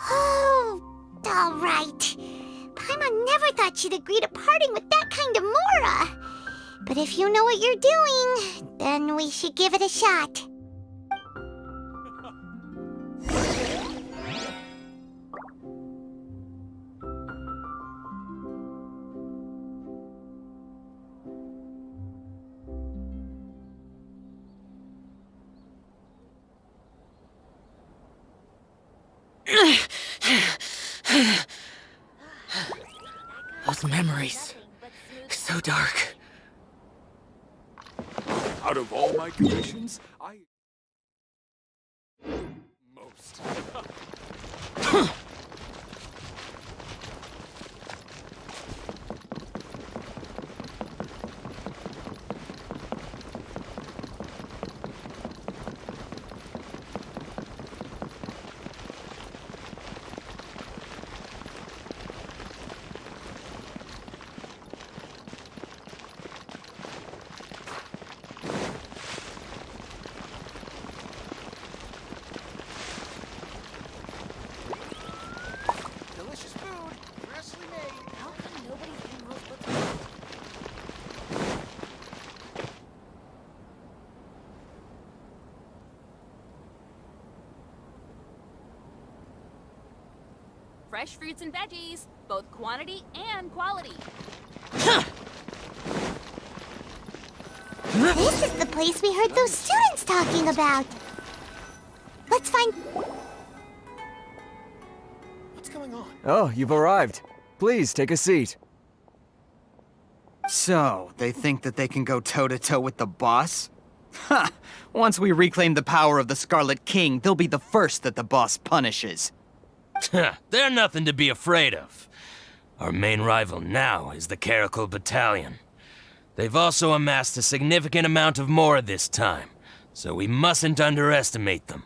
Oh, all right. Paimon never thought she'd agree to parting with that kind of mora. But if you know what you're doing, then we should give it a shot. Those memories. So dark. Out of all my commissions, I... most. Delicious food, freshly made. How come nobody in those books? Fresh fruits and veggies, both quantity and quality. This is the place we heard those students talking about. Let's find... What's going on? Oh, you've arrived. Please, take a seat. So, they think that they can go toe-to-toe with the boss? Ha! Once we reclaim the power of the Scarlet King, they'll be the first that the boss punishes. They're nothing to be afraid of. Our main rival now is the Caracal Battalion. They've also amassed a significant amount of Mora this time, so we mustn't underestimate them.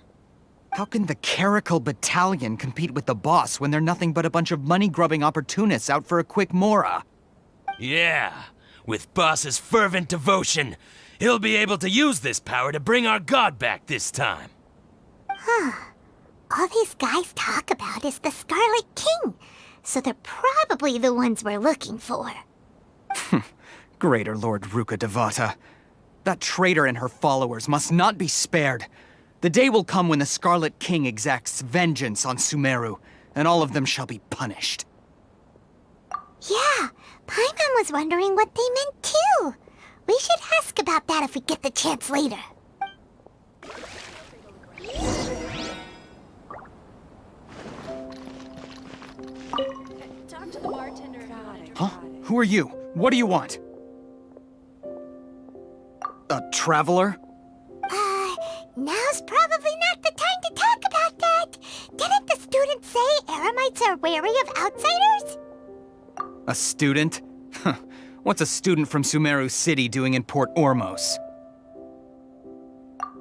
How can the Caracal Battalion compete with the boss when they're nothing but a bunch of money-grubbing opportunists out for a quick Mora? Yeah, with Boss's fervent devotion, he'll be able to use this power to bring our god back this time. Huh. All these guys talk about is the Scarlet King, so they're probably the ones we're looking for. Greater Lord Ruka Devata. That traitor and her followers must not be spared. The day will come when the Scarlet King exacts vengeance on Sumeru, and all of them shall be punished. Yeah, Paimon was wondering what they meant too. We should ask about that if we get the chance later. Talk to the bartender. Huh? Who are you? What do you want? A traveler? Now's probably not the time to talk about that. Didn't the students say Eramites are wary of outsiders? A student? Huh. What's a student from Sumeru City doing in Port Ormos?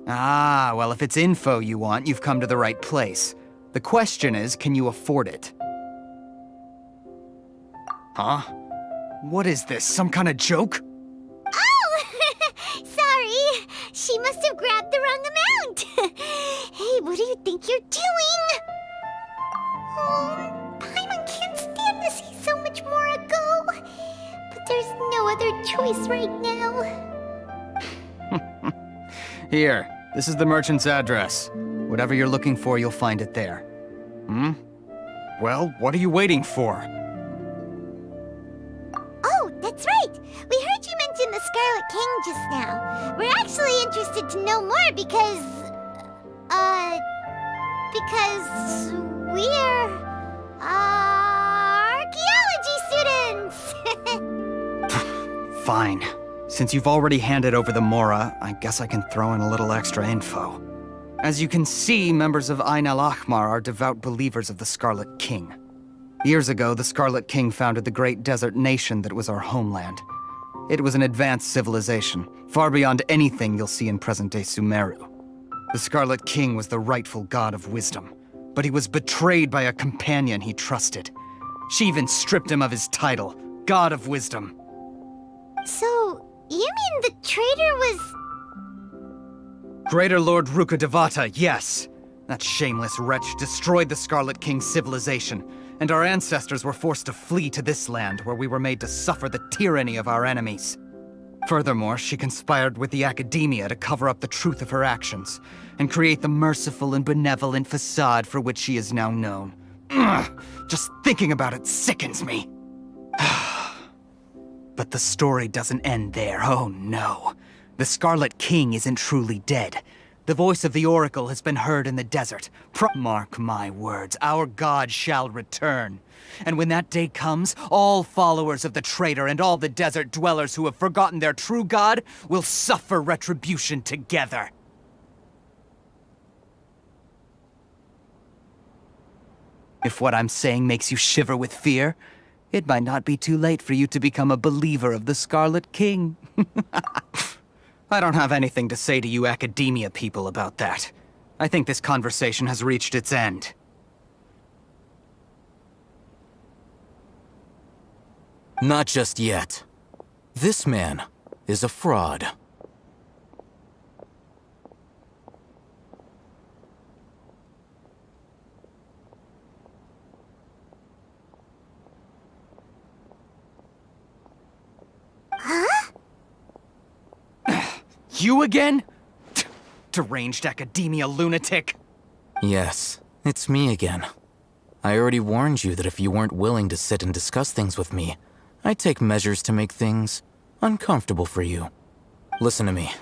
Ah, well, if it's info you want, you've come to the right place. The question is, can you afford it? Huh? What is this, some kind of joke? Oh! Sorry. She must have grabbed the wrong amount. Hey, what do you think you're doing? Oh, Paimon can't stand to see so much more go. But there's no other choice price right now. Here, this is the merchant's address. Whatever you're looking for, you'll find it there. Hmm? Well, what are you waiting for? Oh, that's right! We heard you mention the Scarlet King just now. We're actually interested to know more because we're, archaeology students! Fine. Since you've already handed over the Mora, I guess I can throw in a little extra info. As you can see, members of Ain al-Ahmar are devout believers of the Scarlet King. Years ago, the Scarlet King founded the great desert nation that was our homeland. It was an advanced civilization, far beyond anything you'll see in present-day Sumeru. The Scarlet King was the rightful god of wisdom, but he was betrayed by a companion he trusted. She even stripped him of his title, God of Wisdom. So, you mean the traitor was... Greater Lord Rukkhadevata, yes. That shameless wretch destroyed the Scarlet King's civilization, and our ancestors were forced to flee to this land where we were made to suffer the tyranny of our enemies. Furthermore, she conspired with the Academia to cover up the truth of her actions, and create the merciful and benevolent facade for which she is now known. Ugh, just thinking about it sickens me. But the story doesn't end there, oh no. The Scarlet King isn't truly dead. The voice of the Oracle has been heard in the desert. Mark my words, our god shall return. And when that day comes, all followers of the traitor and all the desert dwellers who have forgotten their true god will suffer retribution together. If what I'm saying makes you shiver with fear, it might not be too late for you to become a believer of the Scarlet King. I don't have anything to say to you Academia people about that. I think this conversation has reached its end. Not just yet. This man is a fraud. Huh? You again? Deranged Academia lunatic. Yes, it's me again. I already warned you that if you weren't willing to sit and discuss things with me, I'd take measures to make things uncomfortable for you. Listen to me.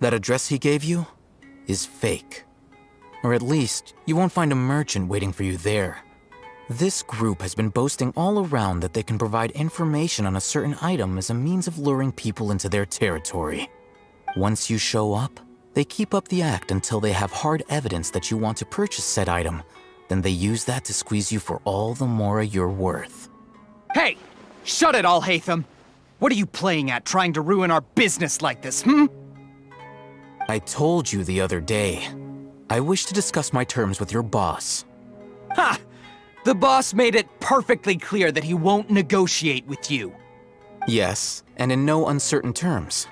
That address he gave you is fake. Or at least, you won't find a merchant waiting for you there. This group has been boasting all around that they can provide information on a certain item as a means of luring people into their territory. Once you show up, they keep up the act until they have hard evidence that you want to purchase said item. Then they use that to squeeze you for all the Mora you're worth. Hey! Shut it, Al-Haytham! What are you playing at, trying to ruin our business like this, hmm? I told you the other day. I wish to discuss my terms with your boss. Ha! The boss made it perfectly clear that he won't negotiate with you. Yes, and in no uncertain terms.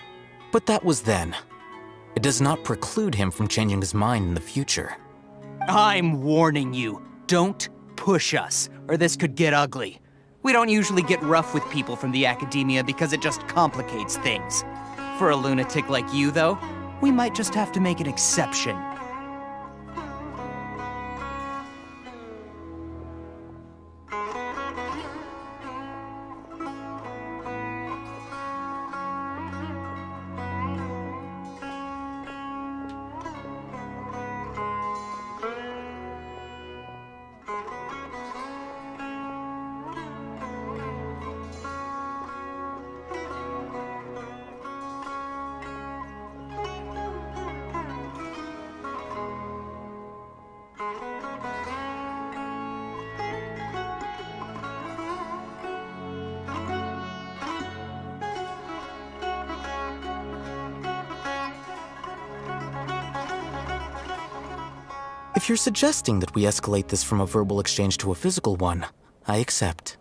But that was then. It does not preclude him from changing his mind in the future. I'm warning you, don't push us, or this could get ugly. We don't usually get rough with people from the Academia because it just complicates things. For a lunatic like you, though, we might just have to make an exception. If you're suggesting that we escalate this from a verbal exchange to a physical one, I accept.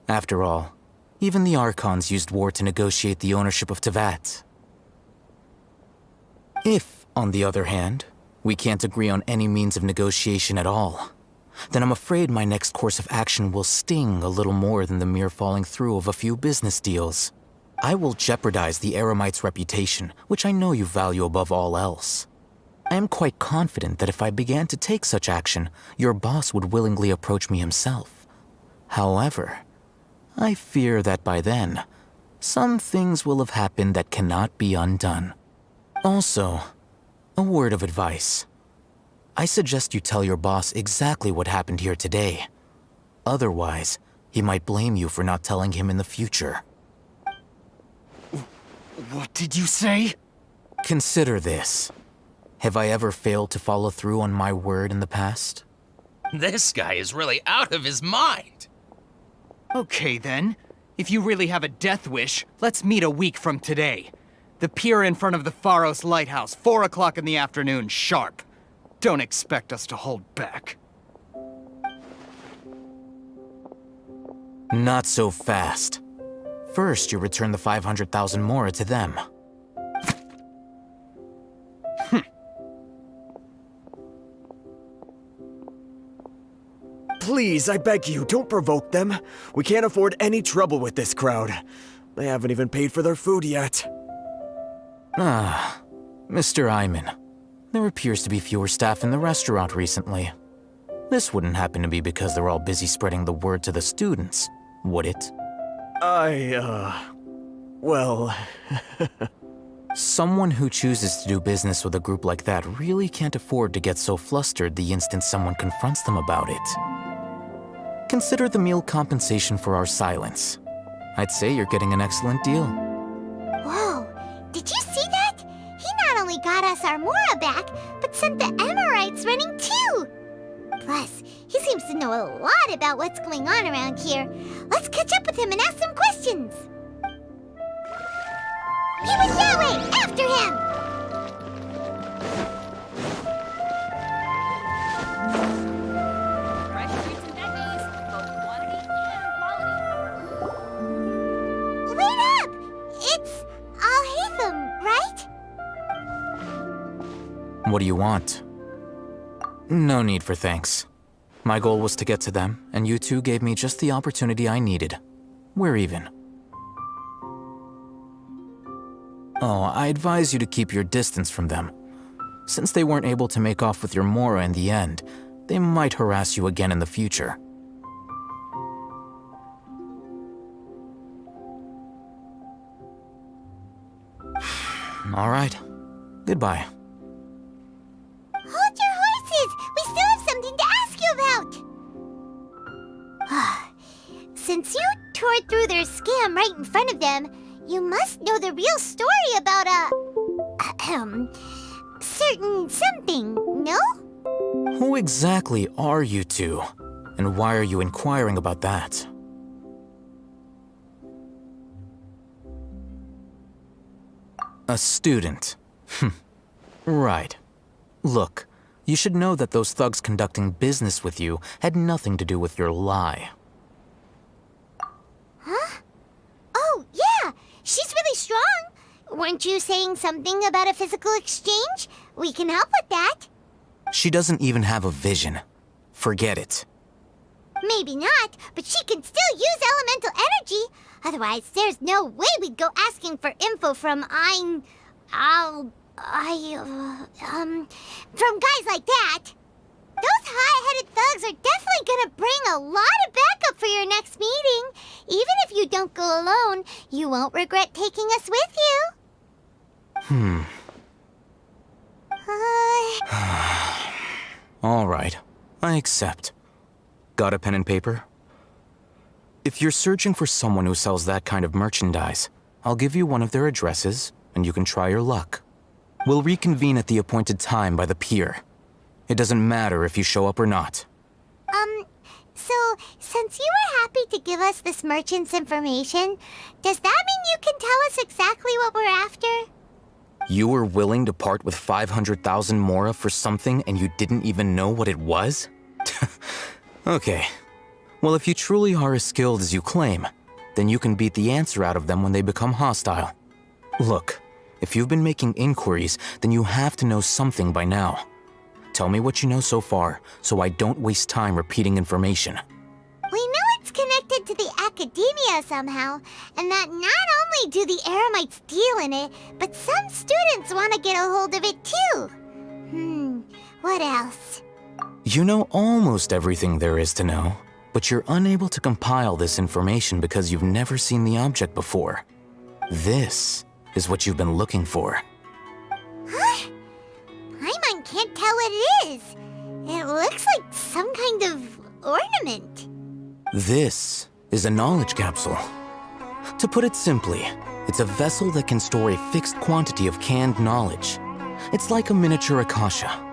After all, even the Archons used war to negotiate the ownership of Tevat. If, on the other hand, we can't agree on any means of negotiation at all, then I'm afraid my next course of action will sting a little more than the mere falling through of a few business deals. I will jeopardize the Eramite's reputation, which I know you value above all else. I am quite confident that if I began to take such action, your boss would willingly approach me himself. However, I fear that by then, some things will have happened that cannot be undone. Also, a word of advice. I suggest you tell your boss exactly what happened here today. Otherwise, he might blame you for not telling him in the future. What did you say? Consider this. Have I ever failed to follow through on my word in the past? This guy is really out of his mind. Okay then. If you really have a death wish, let's meet a week from today. The pier in front of the Pharos Lighthouse, 4 o'clock in the afternoon, sharp. Don't expect us to hold back. Not so fast. First, you return the 500,000 mora to them. Please, I beg you, don't provoke them. We can't afford any trouble with this crowd. They haven't even paid for their food yet. Ah, Mr. Iman. There appears to be fewer staff in the restaurant recently. This wouldn't happen to be because they're all busy spreading the word to the students, would it? Well... Someone who chooses to do business with a group like that really can't afford to get so flustered the instant someone confronts them about it. Consider the meal compensation for our silence. I'd say you're getting an excellent deal. Whoa, did you see that? He not only got us our Mora back, but sent the Amorites running too. Plus, he seems to know a lot about what's going on around here. Let's catch up with him and ask some questions. He went that way! After him! Fresh fruits and veggies, both quantity and quality. Wait up! It's Al-Haytham, right? What do you want? No need for thanks. My goal was to get to them, and you two gave me just the opportunity I needed. We're even. Oh, I advise you to keep your distance from them. Since they weren't able to make off with your Mora in the end, they might harass you again in the future. All right. Goodbye. Hold your horses! We still have something to ask you about! Since you tore through their scam right in front of them, you must know the real story about certain something, no? Who exactly are you two? And why are you inquiring about that? A student. Right. Look, you should know that those thugs conducting business with you had nothing to do with your lie. Huh? Oh, yeah! She's really strong! Weren't you saying something about a physical exchange? We can help with that. She doesn't even have a vision. Forget it. Maybe not, but she can still use elemental energy. Otherwise, there's no way we'd go asking for info from from guys like that. Those hot-headed thugs are definitely gonna bring a lot of backup for your next meeting. Even if you don't go alone, you won't regret taking us with you. All right, I accept. Got a pen and paper? If you're searching for someone who sells that kind of merchandise, I'll give you one of their addresses, and you can try your luck. We'll reconvene at the appointed time by the pier. It doesn't matter if you show up or not. So, since you were happy to give us this merchant's information, does that mean you can tell us exactly what we're after? You were willing to part with 500,000 mora for something and you didn't even know what it was? Okay. Well, if you truly are as skilled as you claim, then you can beat the answer out of them when they become hostile. Look, if you've been making inquiries, then you have to know something by now. Tell me what you know so far, so I don't waste time repeating information. We know it's connected to the academia somehow, and that not only do the Eremites deal in it, but some students want to get a hold of it too. What else? You know almost everything there is to know, but you're unable to compile this information because you've never seen the object before. This is what you've been looking for. Huh? Paimon can't tell what it is. It looks like some kind of ornament. This is a knowledge capsule. To put it simply, it's a vessel that can store a fixed quantity of canned knowledge. It's like a miniature Akasha.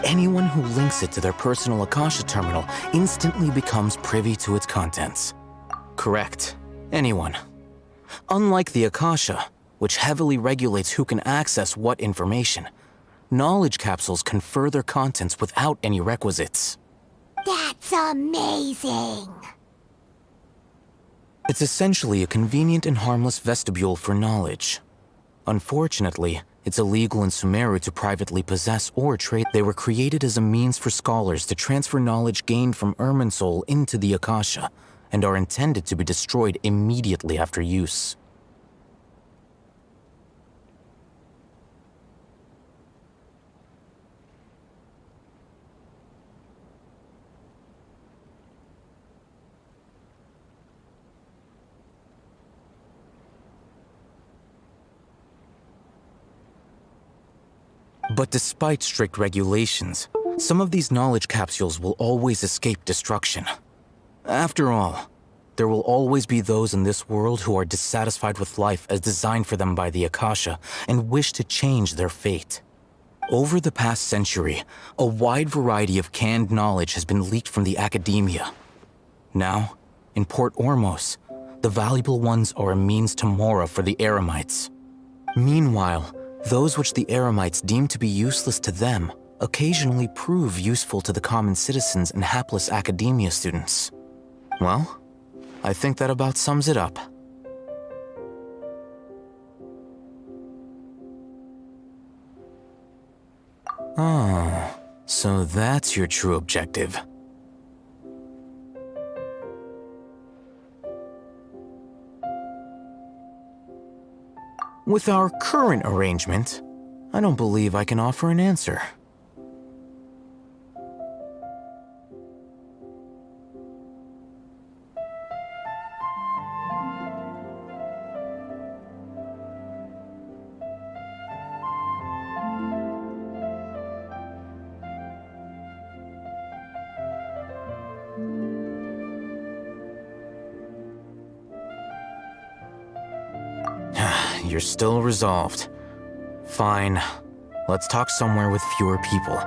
Anyone who links it to their personal Akasha Terminal instantly becomes privy to its contents. Correct. Anyone. Unlike the Akasha, which heavily regulates who can access what information, knowledge capsules confer their contents without any requisites. That's amazing! It's essentially a convenient and harmless vestibule for knowledge. Unfortunately, it's illegal in Sumeru to privately possess or trade. They were created as a means for scholars to transfer knowledge gained from Irminsul into the Akasha, and are intended to be destroyed immediately after use. But despite strict regulations, some of these knowledge capsules will always escape destruction. After all, there will always be those in this world who are dissatisfied with life as designed for them by the Akasha and wish to change their fate. Over the past century, a wide variety of canned knowledge has been leaked from the academia. Now, in Port Ormos, the valuable ones are a means to Mora for the Eremites. Meanwhile, those which the Eremites deem to be useless to them occasionally prove useful to the common citizens and hapless academia students. Well, I think that about sums it up. Oh, so that's your true objective. With our current arrangement, I don't believe I can offer an answer. You're still resolved. Fine. Let's talk somewhere with fewer people.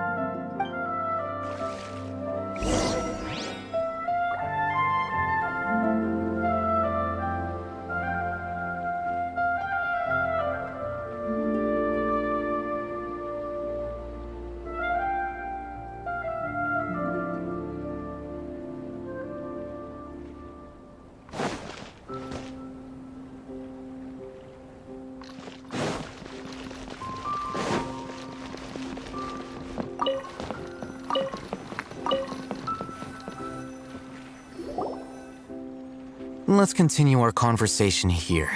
Let's continue our conversation here.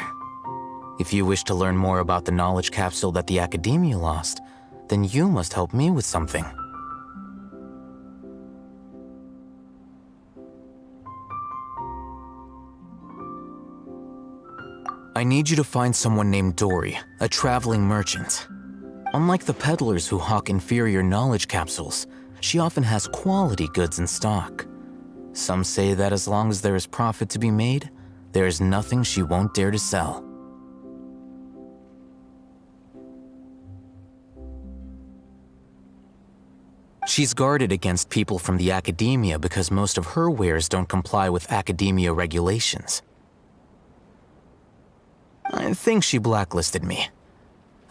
If you wish to learn more about the knowledge capsule that the Academia lost, then you must help me with something. I need you to find someone named Dory, a traveling merchant. Unlike the peddlers who hawk inferior knowledge capsules, she often has quality goods in stock. Some say that as long as there is profit to be made, there is nothing she won't dare to sell. She's guarded against people from the academia because most of her wares don't comply with academia regulations. I think she blacklisted me.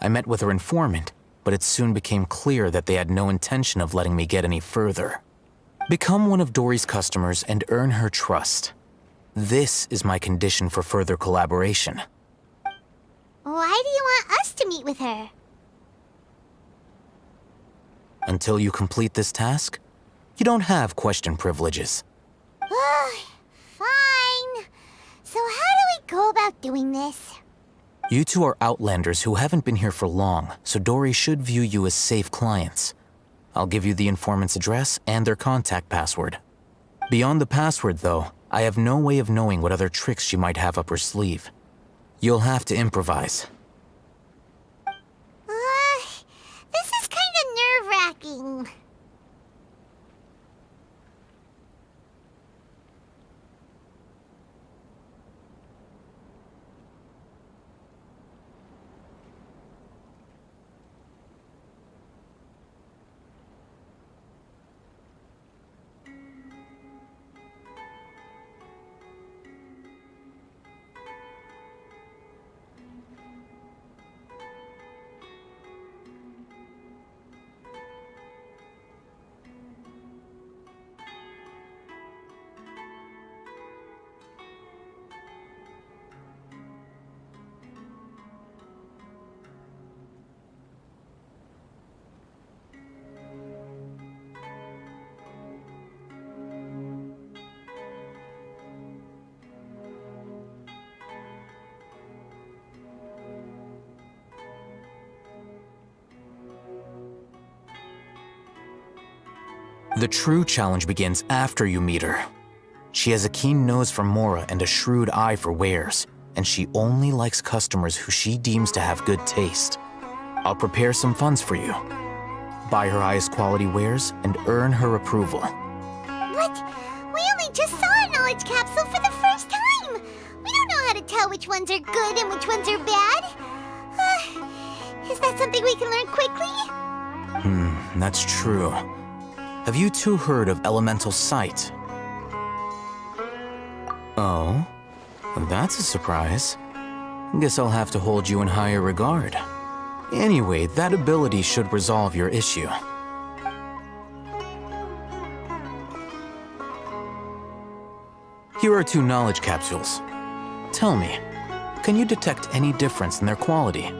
I met with her informant, but it soon became clear that they had no intention of letting me get any further. Become one of Dory's customers and earn her trust. This is my condition for further collaboration. Why do you want us to meet with her? Until you complete this task, you don't have question privileges. Fine. So how do we go about doing this? You two are outlanders who haven't been here for long, so Dory should view you as safe clients. I'll give you the informant's address and their contact password. Beyond the password, though, I have no way of knowing what other tricks she might have up her sleeve. You'll have to improvise. This is kind of nerve-wracking. The true challenge begins after you meet her. She has a keen nose for Mora and a shrewd eye for wares, and she only likes customers who she deems to have good taste. I'll prepare some funds for you. Buy her highest quality wares and earn her approval. But we only just saw a knowledge capsule for the first time. We don't know how to tell which ones are good and which ones are bad. Is that something we can learn quickly? That's true. Have you two heard of elemental sight? Oh, that's a surprise. Guess I'll have to hold you in higher regard. Anyway, that ability should resolve your issue. Here are 2 knowledge capsules. Tell me, can you detect any difference in their quality?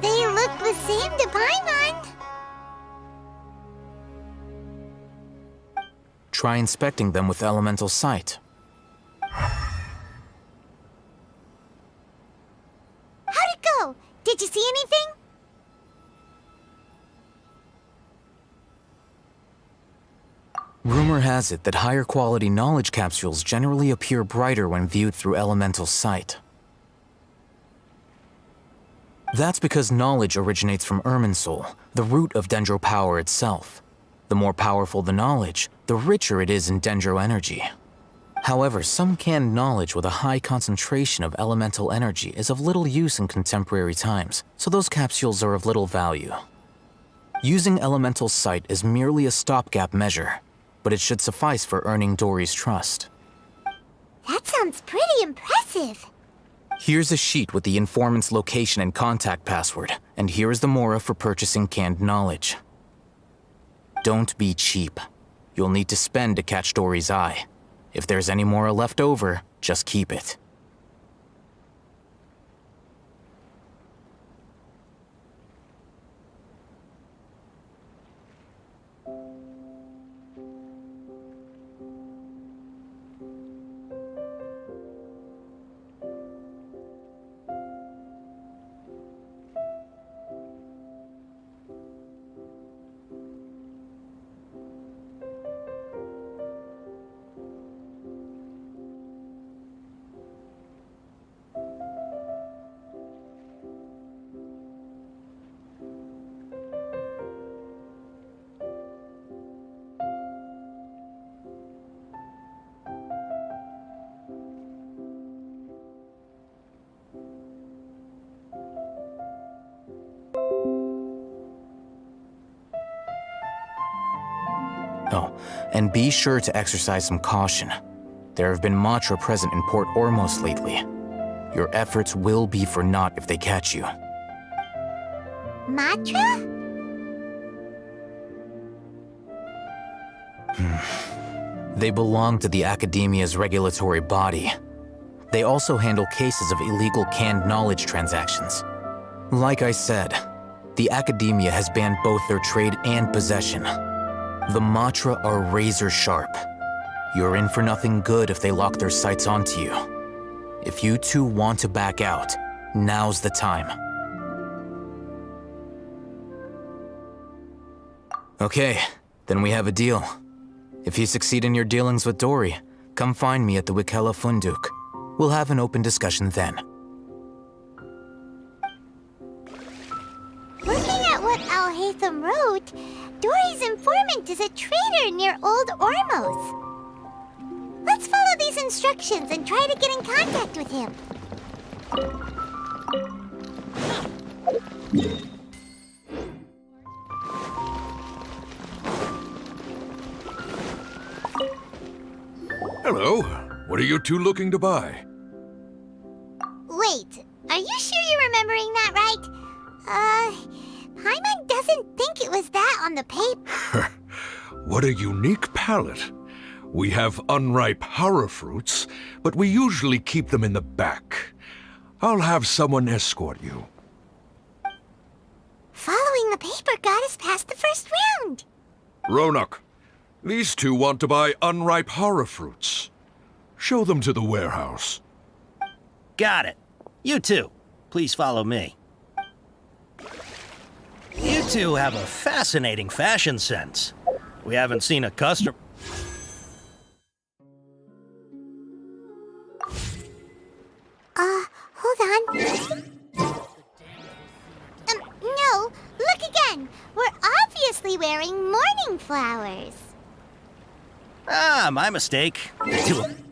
They look the same to Paimon. Try inspecting them with elemental sight. How'd it go? Did you see anything? Rumor has it that higher quality knowledge capsules generally appear brighter when viewed through elemental sight. That's because knowledge originates from Irminsul, the root of Dendro power itself. The more powerful the knowledge, the richer it is in Dendro energy. However, some canned knowledge with a high concentration of elemental energy is of little use in contemporary times, so those capsules are of little value. Using elemental sight is merely a stopgap measure, but it should suffice for earning Dory's trust. That sounds pretty impressive. Here's a sheet with the informant's location and contact password, and here is the Mora for purchasing canned knowledge. Don't be cheap. You'll need to spend to catch Dory's eye. If there's any Mora left over, just keep it. Oh, and be sure to exercise some caution. There have been Matra present in Port Ormos lately. Your efforts will be for naught if they catch you. Matra? They belong to the Academia's regulatory body. They also handle cases of illegal canned knowledge transactions. Like I said, the Academia has banned both their trade and possession. The Matra are razor sharp. You're in for nothing good if they lock their sights onto you. If you two want to back out, now's the time. Okay, then we have a deal. If you succeed in your dealings with Dory, come find me at the Wikela Funduk. We'll have an open discussion then. Looking at what Al-Haytham wrote, Dory's informant is a traitor near Old Ormos. Let's follow these instructions and try to get in contact with him. Hello. What are you two looking to buy? Wait, are you sure you're remembering that right? Paimon doesn't think it was that on the paper. What a unique palate. We have unripe hara fruits, but we usually keep them in the back. I'll have someone escort you. Following the paper got us past the first round. Ronak, these two want to buy unripe hara fruits. Show them to the warehouse. Got it. You two, please follow me. You two have a fascinating fashion sense. We haven't seen a customer... Hold on. No, look again. We're obviously wearing morning flowers. Ah, my mistake. Paimon,